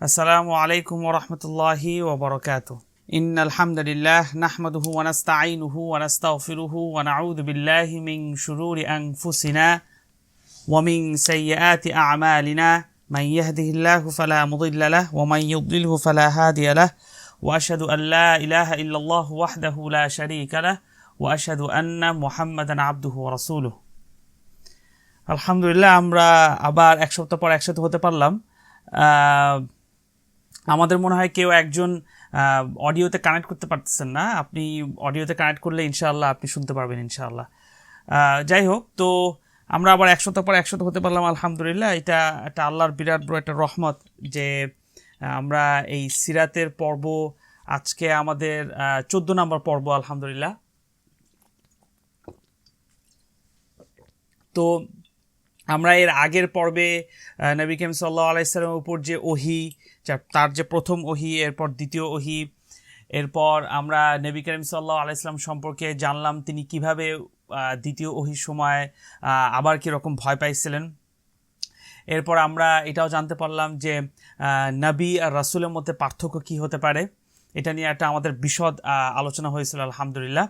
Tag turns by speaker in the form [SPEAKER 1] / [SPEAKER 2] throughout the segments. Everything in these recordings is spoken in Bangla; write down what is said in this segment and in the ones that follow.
[SPEAKER 1] আসসালামু আলাইকুম ওয়া রাহমাতুল্লাহি ওয়া বারাকাতুহু। ইন্নাল হামদালিল্লাহ নাহমাদুহু ওয়া নাস্তাঈনুহু ওয়া নাস্তাগফিরুহু ওয়া নাউযু বিল্লাহি মিন শুরুরি আনফুসিনা ওয়া মিন সাইয়্যাতি আ'মালিনা মান ইয়াহদিহিল্লাহু ফালা মুদিল্লা লাহু ওয়া মান ইউদ্লিলহু ফালা হাদিয়া লাহু ওয়া আশহাদু আল লা ইলাহা ইল্লাল্লাহু ওয়াহদাহু লা শারীকা লাহু ওয়া আশহাদু আন্না মুহাম্মাদান আবদুহু ওয়া রাসূলুহু। আলহামদুলিল্লাহ, আমরা আবার এক সপ্তাহ পর একসাথে হতে পারলাম। আমাদের মনে হয় কেউ একজন অডিওতে কানেক্ট করতে পারতেছেন না। আপনি অডিওতে কানেক্ট করলে ইনশাআল্লাহ আপনি শুনতে পারবেন ইনশাআল্লাহ। যাই হোক, তো আমরা আবার এক সপ্তাহ পর একসাথে হতে পারলাম আলহামদুলিল্লাহ। এটা একটা আল্লাহর বিরাট বড় একটা রহমত যে আমরা এই সিরাতের পর্ব, আজকে আমাদের 14 নম্বর পর্ব আলহামদুলিল্লাহ। তো আমরা এর আগের পর্বে নবী করিম সাল্লাল্লাহু আলাইহি ওয়াসাল্লামের উপর যে ওহী, তার যে প্রথম ওহী, এরপর দ্বিতীয় ওহী, এরপর আমরা নবী করিম সাল্লাল্লাহু আলাইহি ওয়াসাল্লাম সম্পর্কে জানলাম তিনি কিভাবে দ্বিতীয় ওহীর সময় আবার কীরকম ভয় পাইছিলেন। এরপর আমরা এটাও জানতে পারলাম যে নবী আর রাসূলের মধ্যে পার্থক্য কী হতে পারে। এটা নিয়ে একটা আমাদের বিশদ আলোচনা হয়েছিল আলহামদুলিল্লাহ।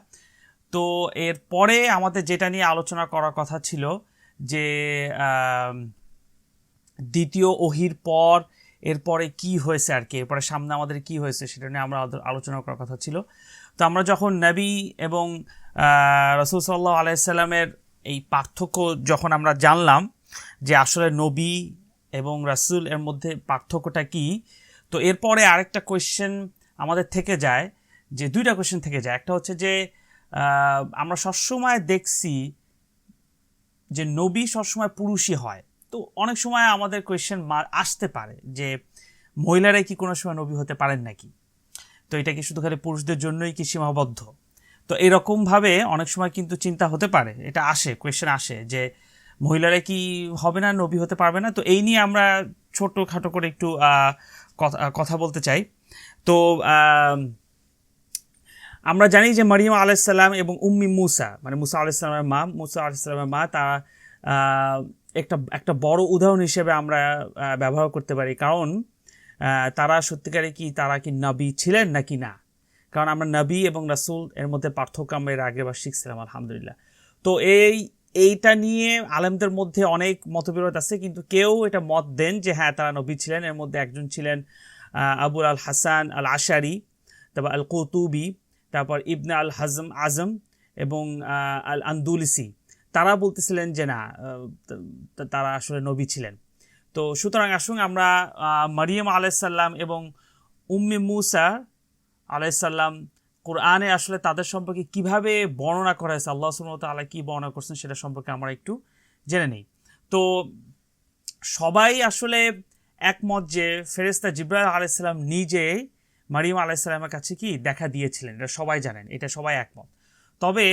[SPEAKER 1] তো এরপরে আমাদের যেটা নিয়ে আলোচনা করার কথা ছিল যে দ্বিতীয় ওহীর পর এরপরে কি হয়েছে আর কি, এরপরে সামনে আমাদের কি হয়েছে সেটা নিয়ে আমরা আলোচনা করার কথা ছিল। তো আমরা যখন নবী এবং রাসূল সাল্লাল্লাহু আলাইহি সাল্লামের এই পার্থক্য যখন আমরা জানলাম যে আসলে নবী এবং রাসূল এর মধ্যে পার্থক্যটা কি, তো এরপরে আরেকটা কোয়েশ্চেন আমাদের থেকে যায়, যে দুইটা কোয়েশ্চেন থেকে যায়। একটা হচ্ছে যে আমরা সবসময় দেখছি যে নবী সবসময় পুরুষই হয়। তো অনেক সময় আমাদের কোয়েশ্চেন আসতে পারে যে মহিলারাই কি কোনো সময় নবী হতে পারেন নাকি, তো এটা কি শুধু খালি পুরুষদের জন্যই কি সীমাবদ্ধ? তো এরকমভাবে অনেক সময় কিন্তু চিন্তা হতে পারে, এটা আসে, কোয়েশ্চেন আসে যে মহিলারা কি হবে না, নবী হতে পারবে না। তো এই নিয়ে আমরা ছোটোখাটো করে একটু কথা বলতে চাই। তো আমরা জানি যে মারিয়াম আলাইহিস সালাম এবং উম্মি মুসা, মানে মুসা আলাইহিস সালামের মা, তারা একটা বড় উদাহরণ হিসেবে আমরা ব্যবহার করতে পারি। কারণ তারা সত্যিকারে কি, তারা কি নবী ছিলেন নাকি না? কারণ আমরা নবী এবং রাসূল এর মধ্যে পার্থক্য আমরা এর আগেবার শিখছিলাম আলহামদুলিল্লাহ। তো এইটা নিয়ে আলেমদের মধ্যে অনেক মতবিরোধ আছে, কিন্তু কেউ এটা মত দেন যে হ্যাঁ তারা নবী ছিলেন। এর মধ্যে একজন ছিলেন আবুল আল হাসান আল আশারি, তারপর আল কুতুবি, তারপর ইবনে আল আজম এবং আল আন্দুলিসি। তারা বলতেছিলেন যে না, তারা আসলে নবী ছিলেন। তো সুতরাং আসুন আমরা মারিয়াম আলাইহিস সালাম এবং উম্মে মুসা আলাইহিস সালাম কোরআনে আসলে তাদের সম্পর্কে কিভাবে বর্ণনা করা হয়েছে, আল্লাহ সুবহানাহু ওয়া তাআলা কি বর্ণনা করছেন সেটা সম্পর্কে আমরা একটু জেনে নিই। তো সবাই আসলে একমত যে ফেরেশতা জিবরাইল আলাইহিস সালাম নিজেই মারিয়াম আলাইহিস সালামের কাছে কি দেখা দিয়েছিলেন, এটা সবাই জানেন, এটা সবাই একমত। তবে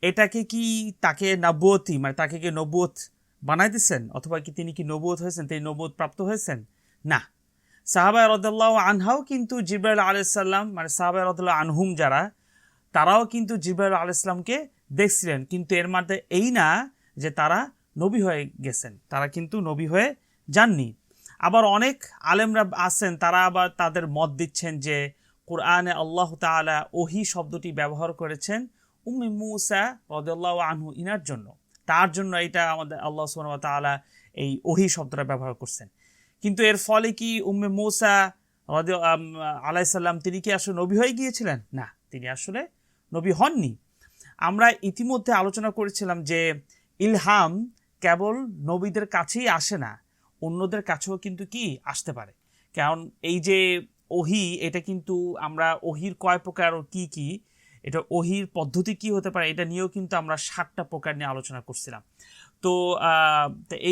[SPEAKER 1] এটাকে কি তাকে নবুয়তি, মানে তাকে কি নবুয়ত বানাই দিচ্ছেন, অথবা কি তিনি কি নবুয়ত হয়েছেন, তিনি নবুয়ত প্রাপ্ত হয়েছেন? না। সাহাবা রাদিয়াল্লাহু আনহাও কিন্তু জিবরাইল আলাইহিস সালাম, মানে সাহাবা রাদিয়াল্লাহু আনহুম যারা, তারাও কিন্তু জিবরাইল আলাইহিস সালামকে দেখছিলেন, কিন্তু এর মধ্যে এই না যে তারা নবী হয়ে গেছেন, তারা কিন্তু নবী হয়ে যাননি। আবার অনেক আলেমরা আছেন, তারা আবার তাদের মত দিচ্ছেন যে কোরআনে আল্লাহ তাআলা ওহী শব্দটি ব্যবহার করেছেন উম্মে মুসা রাদিয়াল্লাহু আনহু ইনার জন্য, তার জন্য এটা আমাদের আল্লাহ সুবহানাহু ওয়া তাআলা এই ওহী শব্দটা ব্যবহার করছেন। কিন্তু এর ফলে কি উম্মে মুসা আলাইহিস সালাম তিনি কি আসলে নবী হয়ে গিয়েছিলেন? না, তিনি আসলে নবী হননি। আমরা ইতিমধ্যে আলোচনা করেছিলাম যে ইলহাম কেবল নবীদের কাছেই আসে না, অন্যদের কাছেও কিন্তু কি আসতে পারে। কারণ এই যে ওহী, এটা কিন্তু আমরা ওহীর কয় প্রকার ও কি কি, এটা ওহীর পদ্ধতি কি হতে পারে, এটা নিয়েও কিন্তু আমরা 7টা প্রকার নিয়ে আলোচনা করছিলাম। তো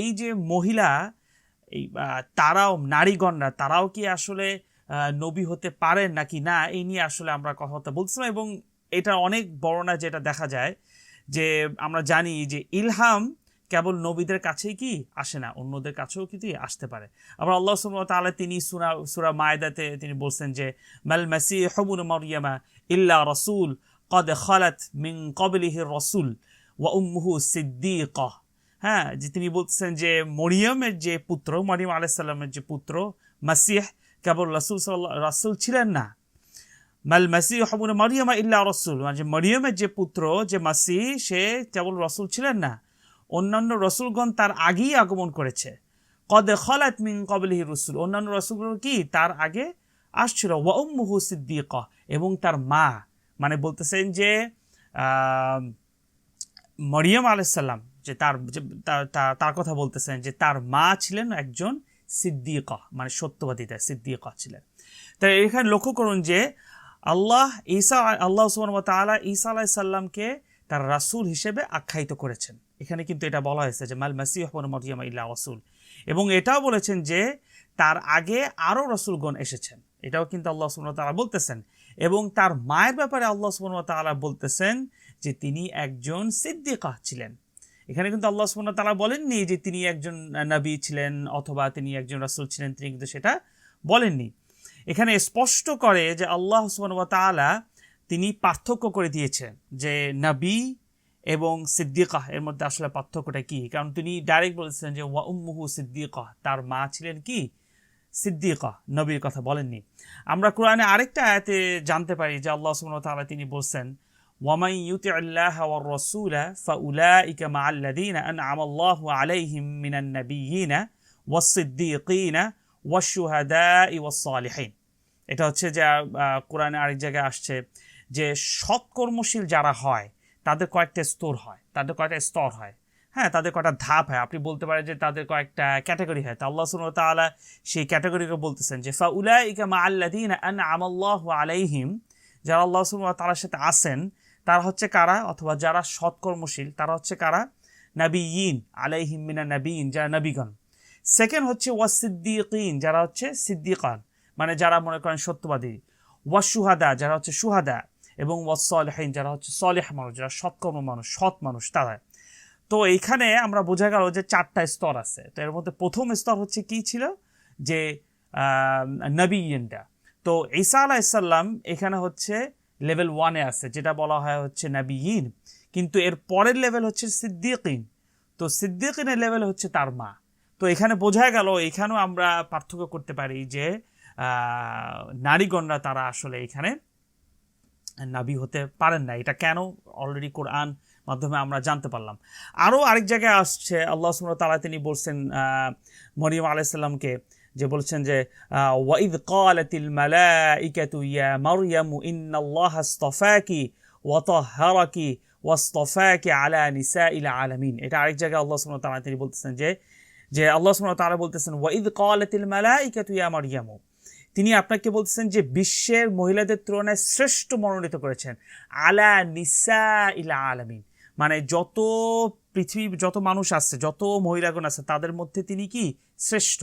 [SPEAKER 1] এই যে মহিলা, এই তারাও, নারীগণরা, তারাও কি আসলে নবী হতে পারেন নাকি না, এই নিয়ে আসলে আমরা কথা বলছিলাম। এবং এটা অনেক বর্ণনা যেটা দেখা যায় যে আমরা জানি যে ইলহাম কেবল নবীদের কাছেই কি আসে না, অন্যদের কাছেও কিন্তু আসতে পারে। আবার আল্লাহ সুবহানাহু ওয়া তাআলা তিনি সূরা মায়দাতে তিনি বলছেন যে মাল মাসীহু ইবনু মারইয়ামা ইল্লা রাসূল ক্বাদ খালাত মিন ক্বাবলিহি রাসূল ওয়া উম্মুহু সিদ্দীকা। হ্যাঁ, যে তিনি বলতেছেন যে মরিয়মের যে পুত্র, মরিয়ম আলাইহিস সালামের যে পুত্র মাসিহ, কেবল রাসূল ছিলেন না, মাল মাসিহ ইবনু মারইয়াম ইল্লা রাসূল, মানে মরিয়মের যে পুত্র যে মাসিহ সে কেবল রাসূল ছিলেন না, অন্যান্য রাসূলগণ তার আগেই আগমন করেছে। কদ খালাত মিন ক্বাবলিহি রাসূল, অন্যান্য রাসূলগণ কি তার আগে আসছিল। ওয়া উম্মুহু সিদ্দিকা, এবং তার মা, মানে বলতেছেন যে মরিয়ম আলাইহিস সালাম যে তার কথা বলতেছেন যে তার মা ছিলেন একজন সিদ্দিকা, মানে সত্যবাদিতা সিদ্দিকা ছিলেন। তাই এখানে লক্ষ্য করুন যে আল্লাহ সুবহানাহু ওয়া তাআলা ঈসা আলাইহিস সালামকে তার রাসূল হিসেবে আখ্যায়িত করেছেন। এখানে কিন্তু এটা বলা হয়েছে যে মাল মাসিহ ইবনু মারইয়াম ইল্লা রাসূল, এবং এটাও বলেছেন যে তার আগে আরও রাসূলগণ এসেছেন, এটাও কিন্তু আল্লাহ সুবহানাহু ওয়া তাআলা বলতেছেন। এবং তার মায়ের ব্যাপারে আল্লাহ সুবহানাহু ওয়া তাআলা বলতেছেন যে তিনি একজন সিদ্দিকা ছিলেন। এখানে কিন্তু আল্লাহ সুবহানাহু ওয়া তাআলা বলেননি যে তিনি একজন নবী ছিলেন অথবা তিনি একজন রাসূল ছিলেন, তিনি কিন্তু সেটা বলেননি। এখানে স্পষ্ট করে যে আল্লাহ সুবহানাহু ওয়া তাআলা তিনি পার্থক্য করে দিয়েছেন যে নবী এবং সিদ্দিকা এর মধ্যে আসলে পার্থক্যটা কি। কারণ তিনি ডাইরেক্ট বলেছেন যে ওয়া উম্মুহু সিদ্দিকা, তার মা ছিলেন কি সিদ্দিকা, নবীর কথা বলেননি। আমরা কোরআনে আরেকটা আয়াতে জানতে পারি যে আল্লাহ সুবহানাহু ওয়া তাআলা তিনি বলছেন ওয়ামান ইউতি'ল্লাহা ওয়ার রাসূলা ফাউলাইকা মা'আল্লাযীনা আন'আমাল্লাহু আলাইহিম মিনান নাবিয়্যিনা ওয়াস সিদ্দিকিনা ওয়াশ শুহাদাই ওয়াস সালিহিন। এটা হচ্ছে যে কোরআনে আরেক জায়গায় আসছে যে সৎকর্মশীল যারা হয় তাদের কয়েকটা স্তর হয়, তাদের কয়েকটা স্তর হয়, হ্যাঁ, তাদের কয়েকটা ধাপ হয়, আপনি বলতে পারেন যে তাদের কয়েকটা ক্যাটাগরি হয়। তা আল্লাহ সুবহানাহু ওয়া তাআলা সেই ক্যাটাগরিকে বলতেছেন যে ফাউলাইকা মা'আল্লাযীনা আন'আমাল্লাহু আলাইহিম, যারা আল্লাহ সুবহানাহু ওয়া তাআলার সাথে আছেন তারা হচ্ছে কারা, অথবা যারা সৎকর্মশীল তারা হচ্ছে কারা, নাবিয়্যিন, আলাইহিম মিনান নাবিয়্যিন, যারা নবীগণ। সেকেন্ড হচ্ছে ওয়াসিদ্দিকিন, যারা হচ্ছে সিদ্দিকান, মানে যারা মনে করেন সত্যবাদী, ওয়াশুহাদা, যারা হচ্ছে সুহাদা, এবং ওয়াসসালিহিন, যারা হচ্ছে সলিহ মানুষ, যারা সৎকর্ম মানুষ, সৎ মানুষ তারা। তো এইখানে আমরা বোঝা গেল যে 4টা স্তর আছে। তো এর মধ্যে প্রথম স্তর হচ্ছে কি ছিল, যে নবিয়্যিনটা। তো ঈসা আলাইহিস সালাম এখানে হচ্ছে লেভেল 1-এ আছে, যেটা বলা হয় হচ্ছে নবিয়্যিন। কিন্তু এর পরের লেভেল হচ্ছে সিদ্দিকিন। তো সিদ্দিকিনের লেভেল হচ্ছে তার মা। তো এখানে বোঝা গেল, এখানেও আমরা পার্থক্য করতে পারি যে নারীগণরা তারা আসলে এখানে নবী হতে পারেন না। এটা কেন অলরেডি কোরআন মাধ্যমে আমরা জানতে পারলাম। আরও আরেক জায়গায় আসছে আল্লাহ সুবহানাহু ওয়া তাআলা তিনি বলছেন মরিয়ম আলাইহিস সালামকে, যে বলছেন যে ওয়াইদ ক্বালাতিল মালাইকাতু ইয়া মারইয়ামু ইন্নাল্লাহা আসতাফাকি ওয়া তাহহারাকি ওয়াসতাফাকি আলা নিসাইল আলামিন। এটা আরেক জায়গায় আল্লাহ সুবহানাহু ওয়া তাআলা তিনি বলতেছেন যে আল্লাহ সুবহানাহু ওয়া তাআলা বলতেছেন ওয়াইদ ক্বালাতিল মালাইকাতু ইয়া মারইয়ামু, তিনি আপনাকে বলতেছেন যে বিশ্বের মহিলাদের তুলনায় শ্রেষ্ঠ মনোনীত করেছেন আলা নিসাইল আলামিন, মানে যত পৃথিবীর যত মানুষ আছে, যত মহিলাগণ আছে তাদের মধ্যে তিনি কি শ্রেষ্ঠ।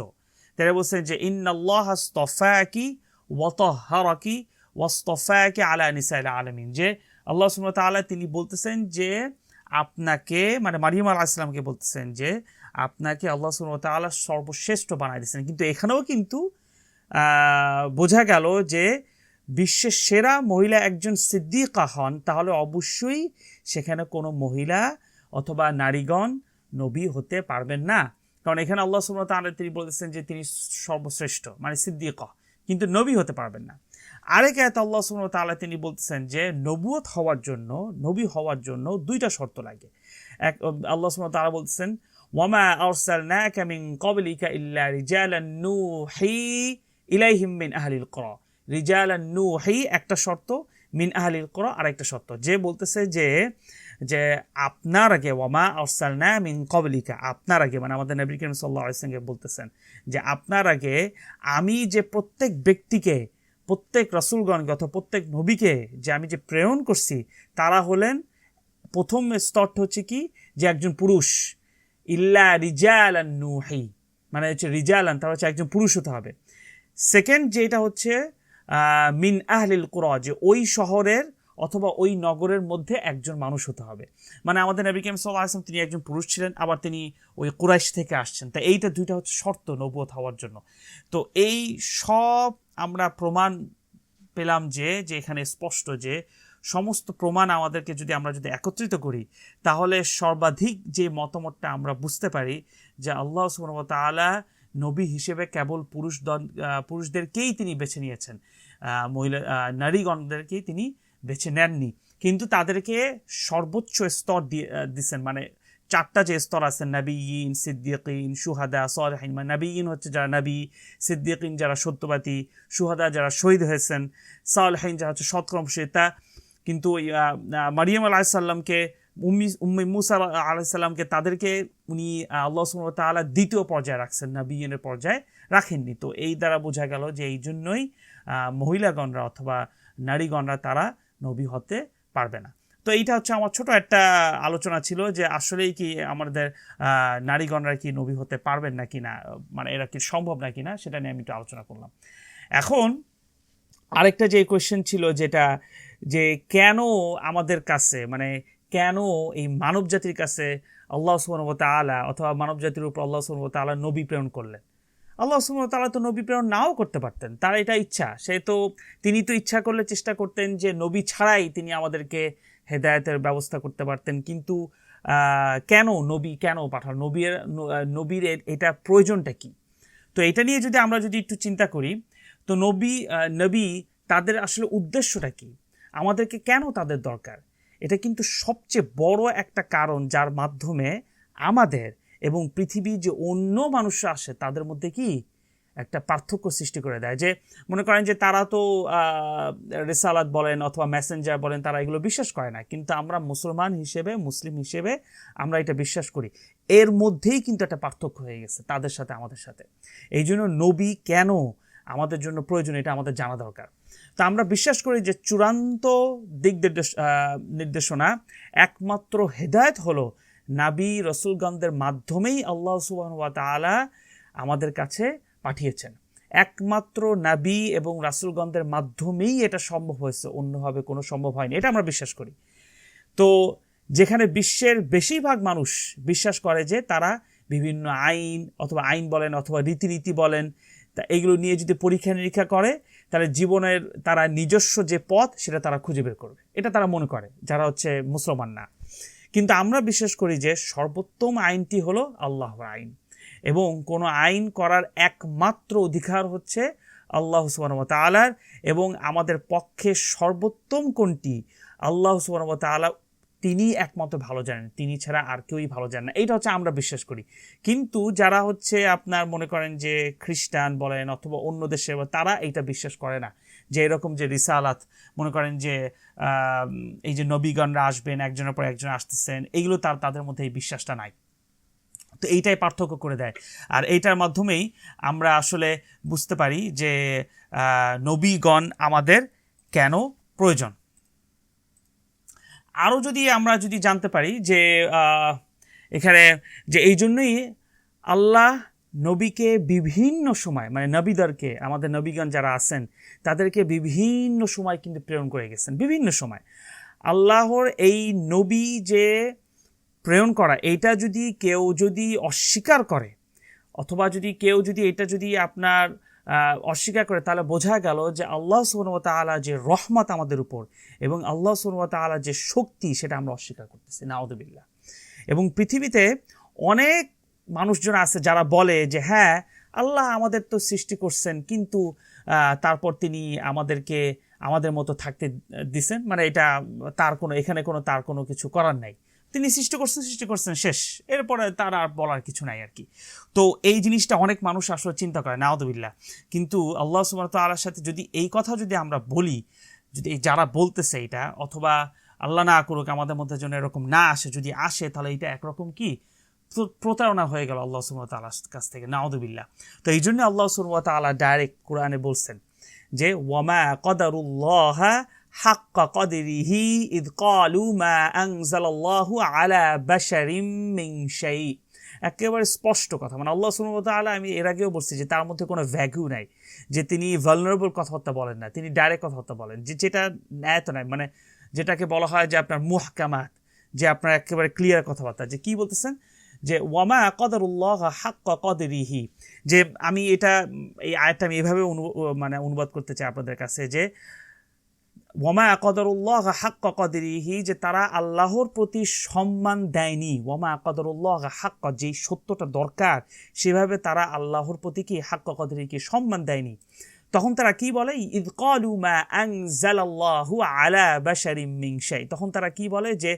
[SPEAKER 1] তারা বলছেন যে ইন্নাল্লাহা আসতাফাকি ওয়া তাহহারাকি ওয়াসতাফাকি আলা নিসাইল আলামিন, যে আল্লাহ সুবহানাহু ওয়া তাআলা তিনি বলতেছেন যে আপনাকে, মানে মারিয়াম আলাইহিস সালামকে বলতেছেন যে আপনাকে আল্লাহ সুবহানাহু ওয়া তাআলা সর্বশ্রেষ্ঠ বানাই দিয়েছেন। কিন্তু এখানেও কিন্তু বোঝা গেল যে বিশ্বের সেরা মহিলা একজন সিদ্দিকা হন, তাহলে অবশ্যই সেখানে কোনো মহিলা অথবা নারীগণ নবী হতে পারবেন না। কারণ এখানে আল্লাহ সুবহানাহু ওয়া তাআলা তিনি বলতেছেন যে তিনি সর্বশ্রেষ্ঠ, মানে সিদ্দিকা, কিন্তু নবী হতে পারবেন না। আরেক আয়াতে আল্লাহ সুবহানাহু ওয়া তাআলা তিনি বলতেছেন যে নবুয়ত হওয়ার জন্য, নবী হওয়ার জন্য 2টা শর্ত লাগে। এক, আল্লাহ সুবহানাহু ওয়া তাআলা বলতেছেন ওয়ামা আরসালনাকা মিন ক্বাবলিকা ইল্লা রিজালান নূহি ইলাইহিম মিন আহলিল কুরা। রিজালান নূহি একটা শর্ত, মিন আহলিল কুরা আরেকটা শর্ত। যে বলতেছে যে আপনার আগে ওয়ামা আরসালনা মিন ক্বাবলিকা, আপনার আগে মানে আমাদের নবী করিম সাল্লাল্লাহু আলাইহি ওয়াসাল্লাম বলতেছেন যে আপনার আগে আমি যে প্রত্যেক ব্যক্তিকে, প্রত্যেক রাসূলগণকে অথবা প্রত্যেক নবীকে যে আমি যে প্রেরণ করছি তারা হলেন, প্রথম স্তরটা হচ্ছে কি, যে একজন পুরুষ, ইল্লা রিজালান নূহি, মানে হচ্ছে রিজালান, তারা হচ্ছে একজন পুরুষ হতে হবে। সেকেন্ড যেটা হচ্ছে মিন আহলিল কুরা, যে ওই শহরের অথবা ওই নগরের মধ্যে একজন মানুষ হতে হবে। মানে আমাদের নবী করিম সাল্লাল্লাহু আলাইহি ওয়াসাল্লাম তিনি একজন পুরুষ ছিলেন, আবার তিনি ওই কুরাইশ থেকে আসছেন। তাই এইটা 2টা হচ্ছে শর্ত নবুয়ত হওয়ার জন্য। তো এই সব আমরা প্রমাণ পেলাম যে এখানে স্পষ্ট যে সমস্ত প্রমাণ আমাদেরকে আমরা যদি একত্রিত করি তাহলে সর্বাধিক যে মতামতটা আমরা বুঝতে পারি যে আল্লাহ সুবহানাহু ওয়া তাআলা নবী হিসেবে কেবল পুরুষদেরকেই তিনি বেছে নিয়েছেন, নারীগণদেরকেই তিনি বেছে নেননি, কিন্তু তাদেরকে সর্বোচ্চ স্তর দিচ্ছেন। মানে 4টা যে স্তর আছেন, নবীন, সিদ্দিকিন, সুহাদা, সালেহিন। মানে নবীন হচ্ছে যারা নবী, সিদ্দিকিন যারা সত্যবাদী, সুহাদা যারা শহীদ হয়েছেন, সালেহিন যারা হচ্ছে সৎকর্মশীলতা। কিন্তু মারিয়াম আলাইহিস সালামকে, উম্মে মুসা আলাইহিস সালামকে, তাদেরকে উনি আল্লাহ সুবহানাহু ওয়া তাআলা দ্বিতীয় পর্যায়ে রাখছেন, নবীনের পর্যায়ে রাখেননি। তো এই দ্বারা বোঝা গেল যে এই জন্যই মহিলাগণরা অথবা নারীগণরা তারা নবী হতে পারবে না। তো এইটা হচ্ছে আমার ছোট একটা আলোচনা ছিল যে আসলেই কি আমাদের নারীগণরা কি নবী হতে পারবেন নাকি না, মানে এরা কি সম্ভব নাকি না, সেটা নিয়ে আমি একটু আলোচনা করলাম। এখন আরেকটা যে কোয়েশ্চেন ছিল যেটা, যে কেন আমাদের কাছে, মানে কেন এই মানব জাতির কাছে আল্লাহ সুবহানাহু ওয়া তাআলা অথবা মানব জাতির উপর আল্লাহ সুবহানাহু ওয়া তাআলা নবী প্রেরণ করলেন। আল্লাহ সুবহানাহু ওয়া তাআলা তো নবী প্রেরণ নাও করতে পারতেন, তার এটা ইচ্ছা, তিনি তো ইচ্ছা করলে চেষ্টা করতেন যে নবী ছাড়াই তিনি আমাদেরকে হেদায়েতের ব্যবস্থা করতে পারতেন। কিন্তু কেন পাঠান, নবীর এটা প্রয়োজনটা কি? তো এটা নিয়ে আমরা যদি একটু চিন্তা করি, তো নবী তাদের আসলে উদ্দেশ্যটা কি, আমাদেরকে কেন তাদের দরকার, এটা কিন্তু সবচেয়ে বড় একটা কারণ যার মাধ্যমে আমাদের এবং পৃথিবীর যে অন্য মানুষরা আসে তাদের মধ্যে কি একটা পার্থক্য সৃষ্টি করে দেয়। যে মনে করেন যে তারা তো রিসালাত বলেন অথবা মেসেঞ্জার বলেন, তারা এগুলো বিশ্বাস করে না, কিন্তু আমরা মুসলমান হিসেবে, মুসলিম হিসেবে আমরা এটা বিশ্বাস করি। এর মধ্যেই কিন্তু একটা পার্থক্য হয়ে গেছে তাদের সাথে আমাদের সাথে। এই জন্য নবী কেন আমাদের জন্য প্রয়োজন, এটা আমাদের জানা দরকার। তো আমরা বিশ্বাস করি যে চূড়ান্ত দিক নির্দেশনা, একমাত্র হেদায়েত হলো নবী রাসূলগণদের মাধ্যমেই আল্লাহ সুবহানাহু ওয়া তাআলা আমাদের কাছে পাঠিয়েছেন। একমাত্র নবী এবং রাসূলগণদের মাধ্যমেই এটা সম্ভব হয়েছে, অন্যভাবে কোনো সম্ভব হয়নি, এটা আমরা বিশ্বাস করি। তো যেখানে বিশ্বের বেশিরভাগ মানুষ বিশ্বাস করে যে তারা বিভিন্ন আইন বলেন অথবা রীতিনীতি বলেন, তা এগুলো নিয়ে যদি পরীক্ষা নিরীক্ষা করে, তাহলে জীবনের তারা নিজস্ব যে পথ সেটা তারা খুঁজে বের করবে, এটা তারা মনে করে যারা হচ্ছে মুসলমান না। কিন্তু আমরা বিশ্বাস করি যে সর্বোত্তম আইনটি হলো আল্লাহর আইন, এবং কোনো আইন করার একমাত্র অধিকার হচ্ছে আল্লাহ সুবহানাহু ওয়া তাআলার, এবং আমাদের পক্ষে সর্বোত্তম কোনটি আল্লাহ সুবহানাহু ওয়া তাআলা তিনি একমাত্র ভালো জানেন, তিনি ছাড়া আর কেউই ভালো জানেন না, এইটা হচ্ছে আমরা বিশ্বাস করি। কিন্তু যারা হচ্ছে আপনার মনে করেন যে খ্রিস্টান বলেন অথবা অন্য দেশে, তারা এইটা বিশ্বাস করে না যে এরকম যে রিসালাত, মনে করেন যে এই যে নবীগণরা আসবেন, একজনের পর একজন আসতেছেন, এইগুলো তাদের মধ্যে এই বিশ্বাসটা নাই। তো এইটাই পার্থক্য করে দেয়। আর এইটার মাধ্যমেই আমরা আসলে বুঝতে পারি যে নবীগণ আমাদের কেন প্রয়োজন। আরও আমরা যদি জানতে পারি যে এখানে যে এই জন্যই আল্লাহ নবীকে বিভিন্ন সময়, মানে নবীদেরকে, আমাদের নবীগণ যারা আছেন তাদেরকে বিভিন্ন সময় কিন্তু প্রেরণ করে গেছেন। বিভিন্ন সময় আল্লাহর এই নবী যে প্রেরণ করা, এইটা কেউ যদি অস্বীকার করে, অথবা কেউ এটা আপনার অস্বীকার করে, তাহলে বোঝা গেল যে আল্লাহ সুবহানাহু ওয়া তাআলা যে রহমত আমাদের উপর এবং আল্লাহ সুবহানাহু ওয়া তাআলা যে শক্তি, সেটা আমরা অস্বীকার করতেছি, নাউযুবিল্লাহ। এবং পৃথিবীতে অনেক মানুষজন আছে যারা বলে যে হ্যাঁ, আল্লাহ আমাদের তো সৃষ্টি করছেন, কিন্তু তারপর তিনি আমাদেরকে আমাদের মতো থাকতে দিছেন, মানে এটা এখানে তার কোনো কিছু করার নাই, তিনি সৃষ্টি করছেন শেষ, এরপরে তার আর বলার কিছু নাই আর কি। তো এই জিনিসটা অনেক মানুষ আসলে চিন্তা করে, নাউযুবিল্লাহ। কিন্তু আল্লাহ সুবহানাহু ওয়া তাআলার সাথে এই কথা আমরা বলি, যারা বলতেছে এটা, অথবা আল্লাহ না করুক আমাদের মধ্যে যেন এরকম না আসে, যদি আসে তাহলে এটা একরকম কি প্রতারণা হয়ে গেল আল্লাহ সুবহানাহু ওয়া তাআলার কাছ থেকে, নাউযুবিল্লাহ। তো এই জন্য আল্লাহ সুবহানাহু ওয়া তাআলা ডাইরেক্ট কোরআনে বলছেন যে ওয়ামা কদারুল্লাহ হাক্কা কদরিহি ইয ক্বালু মা আনজালাল্লাহু আলা বাশারিম মিন শাই। একেবারে স্পষ্ট কথা, মানে আল্লাহ সুবহানাহু ওয়া তাআলা, আমি এর আগেও বলছি যে তার মধ্যে কোনো ভ্যালু নাই, যে তিনি ভালনারেবল কথাবার্তা বলেন না, তিনি ডাইরেক্ট কথাবার্তা বলেন, যেটা ন্যায় তো নাই, মানে যেটাকে বলা হয় যে আপনার মুহকামাত, যে আপনার একেবারে ক্লিয়ার কথাবার্তা, যে কি বলতেছেন যে ওয়ামা কদরুল্লাহ হাক্কা কদরিহি। যে আমি এই আয়াতটা আমি এভাবে অনুবাদ করতে চাই আপনাদের কাছে, যে ওয়ামা কদরুল্লাহ হাক্কা কদরিহি, যে তারা আল্লাহর প্রতি সম্মান দেয়নি। ওয়ামা কদরুল্লাহ হাক্কা, যেই সত্যটা দরকার সেভাবে তারা আল্লাহর প্রতি কি হাক্কা কদরিহি সম্মান দেয়নি। তখন তারা কি বলে, ইয ক্বালু মা আনজালাল্লাহু আলা বাশারিন মিন শাই, তখন তারা কি বলে যে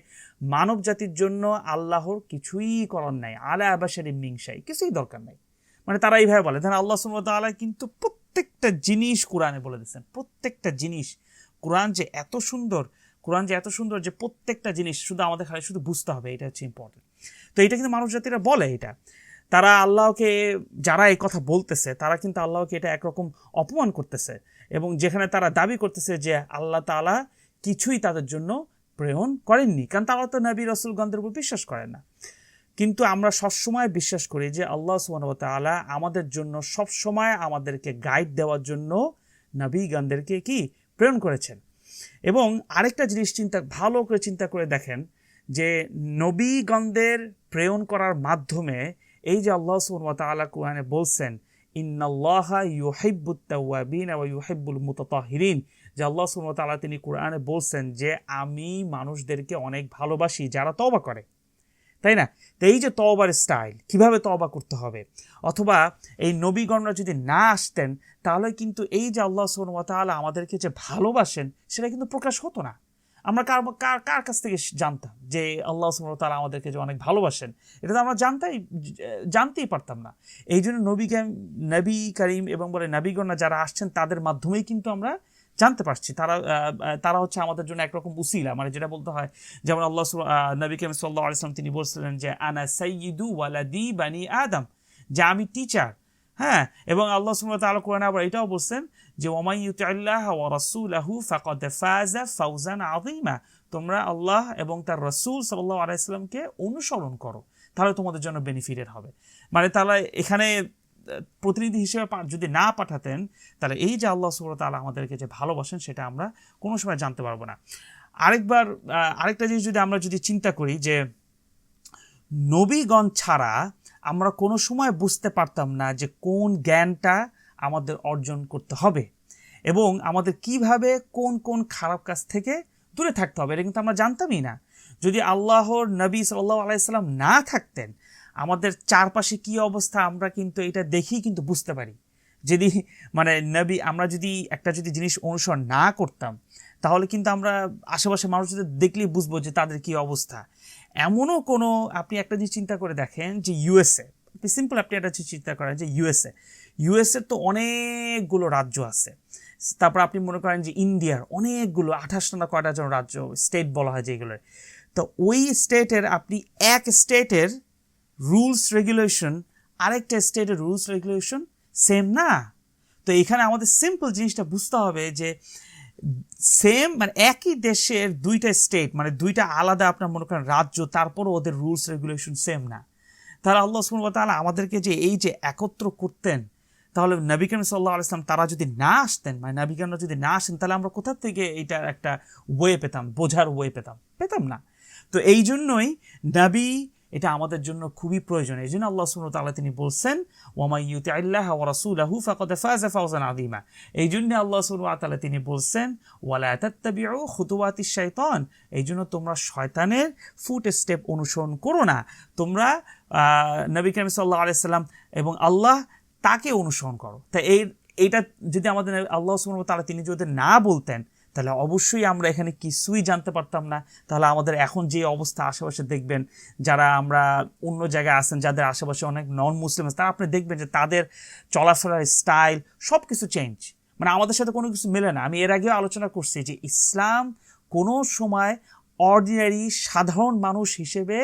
[SPEAKER 1] মানব জাতির জন্য আল্লাহর কিছুই করার নাই, আলা বাশারিন মিন শাই, কিছুই দরকার নাই। মানে তারা এইভাবে বলে। দেখেন আল্লাহ সুবহানাহু ওয়া তাআলা কিন্তু প্রত্যেকটা জিনিস কোরআনে বলে দিয়েছেন, প্রত্যেকটা জিনিস। কোরআন যে এত সুন্দর, কোরআন যে এত সুন্দর যে প্রত্যেকটা জিনিস শুধু আমাদের খালি শুধু বুঝতে হবে, এটা হচ্ছে ইম্পর্টেন্ট। তো এটা কিন্তু মানব জাতিরা বলে, এটা তারা আল্লাহকে, যারা এই কথা বলতেছে তারা কিন্তু আল্লাহকে এটা একরকম অপমান করতেছে, এবং যেখানে তারা দাবি করতেছে যে আল্লাহ তাআলা কিছুই তাদের জন্য প্রেরণ করেননি, কারণ তারা তো নবী রাসূলগণদের উপর বিশ্বাস করে না। কিন্তু আমরা সবসময় বিশ্বাস করি যে আল্লাহ সুবহানাহু ওয়া তাআলা আমাদের জন্য সবসময় আমাদেরকে গাইড দেওয়ার জন্য নবীগণদেরকে কি প্রেরণ করেছেন। এবং আরেকটা জিনিস ভালো করে চিন্তা করে দেখেন যে নবীগণদের প্রেরণ করার মাধ্যমে এই যে আল্লাহ সুবহানাহু ওয়া তাআলা কোরআনে বলছেন ইন্নাল্লাহা ইউহিব্বুত তাওয়াবিন ওয়া ইউহিব্বুল মুতাতাহহিরিন, যে আল্লাহ সুবহানাহু ওয়া তাআলা তিনি কোরআনে বলছেন যে আমি মানুষদেরকে অনেক ভালোবাসি যারা তওবা করে, তাই না? তো এই যে তওবার স্টাইল, কিভাবে তওবা করতে হবে, অথবা এই নবীগণরা যদি না আসতেন তাহলে কিন্তু এই যে আল্লাহ সুবহানাহু ওয়া তাআলা আমাদেরকে যে ভালোবাসেন সেটা কিন্তু প্রকাশ হতো না। আমরা কার কাছ থেকে জানতাম যে আল্লাহ সুবহানাহু ওয়া তাআলা আমাদেরকে যে অনেক ভালোবাসেন? এটা তো আমরা জানতেই পারতাম না। এই জন্য নবী করিম এবং বলে নবীগণরা যারা আসছেন তাদের মাধ্যমেই কিন্তু আমরা জানতে পারছি। তারা হচ্ছে আমাদের জন্য একরকম উসিলা, মানে যেটা বলতে হয়, যেমন নবী করিম সাল্লাল্লাহু আলাইহি ওয়াসাল্লাম তিনি বলছিলেন যে আনা সাইয়্যিদু ওয়ালাদি বানি আদম, যে আমি টিচার। হ্যাঁ, এবং আল্লাহ সুবহানাহু ওয়া তাআলা কোরআনে আবার এটাও বলছেন যে ওয়ামান ইউতিল্লাহ ওয়া রাসূলাহু ফাকাদ ফাযা ফাওজান আযীমা, তোমরা আল্লাহ এবং তার রাসূল সাল্লাল্লাহু আলাইহি ওয়াসাল্লামকে অনুসরণ করো, তাহলে তোমাদের জন্য বেনিফিটেড হবে। মানে তারা এখানে প্রতিনিধি হিসেবে যদি না পাঠাতেন তাহলে এই যে আল্লাহ সুবহানাহু ওয়া তাআলা আমাদেরকে যে ভালোবাসেন সেটা আমরা কোনো সময় জানতে পারবো না। আরেকটা জিনিস আমরা যদি চিন্তা করি যে নবীগণ ছাড়া আমরা কোনো সময় বুঝতে পারতাম না যে কোন জ্ঞানটা আমাদের অর্জন করতে হবে এবং আমাদের কিভাবে কোন কোন খারাপ কাজ থেকে দূরে থাকতে হবে, এটা কিন্তু আমরা জানতামই না। যদি আল্লাহর নবী সাল্লাল্লাহু আলাইহি সাল্লাম না থাকতেন, আমাদের চারপাশে কি অবস্থা আমরা কিন্তু এটা দেখেই কিন্তু বুঝতে পারি। যদি নবী, আমরা যদি জিনিস অনুসরণ না করতাম তাহলে কিন্তু আমরা আশেপাশে মানুষদের দেখলেই বুঝবো যে তাদের কি অবস্থা। এমনও কোনো, আপনি একটা জিনিস চিন্তা করে দেখেন যে ইউএসএ, আপনি একটা জিনিস চিন্তা করেন যে ইউএসএ তো অনেকগুলো রাজ্য আছে। তারপর আপনি মনে করেন যে ইন্ডিয়ার অনেকগুলো 28টা না কয়টা যেন রাজ্য, স্টেট বলা হয় যেগুলো। তো ওই স্টেটের, আপনি এক স্টেটের রুলস রেগুলেশন আরেকটা স্টেটের রুলস রেগুলেশন সেম না। তো এখানে আমাদের সিম্পল জিনিসটা বুঝতে হবে যে সেম, একই দেশের দুইটা স্টেট, দুইটা আলাদা আপনার মনে করেন রাজ্য, তারপরও ওদের রুলস রেগুলেশন সেম না। তাহলে আল্লাহ সুবহানাহু ওয়া তাআলা আমাদেরকে যে এই যে একত্র করতেন, তাহলে নবী করিম সাল্লাল্লাহু আলাইহি ওয়াসাল্লাম তারা যদি না আসতেন, নবীগণরা যদি না আসেন, তাহলে আমরা কোথা থেকে এইটার একটা ওয়ে পেতাম, বোঝার ওয়ে পেতাম না। তো এই জন্যই নবী এটা আমাদের জন্য খুবই প্রয়োজন। এই জন্য আল্লাহ সুবহানাহু ওয়া তাআলা তিনি বলছেন ওয়ামান ইউতিল্লাহ ওয়া রাসূলাহু ফাকাদ ফাযা ফাওজান আযীমা। এই জন্য আল্লাহ সুবহানাহু ওয়া তাআলা তিনি বলছেন ওয়ালা তাত্তাবিউ খুতুওয়াতিশ শাইতান, এই জন্য তোমরা শয়তানের ফুট স্টেপ অনুসরণ করো না, তোমরা নবী করিম সাল্লাল্লাহু আলাইহি সাল্লাম এবং আল্লাহ তাকে অনুসরণ করো। তাই এইটা যদি আমাদের আল্লাহ সুবহানাহু ওয়া তাআলা তিনি যদি না বলতেন তাহলে অবশ্যই আমরা এখানে কিছুই জানতে পারতাম না। তাহলে আমাদের এখন যে অবস্থা, আশেপাশে দেখবেন যারা আমরা অন্য জায়গায় আছেন, যাদের আশেপাশে অনেক নন মুসলিম আছে, তারা আপনি দেখবেন যে তাদের চলাফেরার স্টাইল সব কিছু চেঞ্জ, আমাদের সাথে কোনো কিছু মেলে না। আমি এর আগেও আলোচনা করছি যে ইসলাম কোনো সময় অর্ডিনারি সাধারণ মানুষ হিসেবে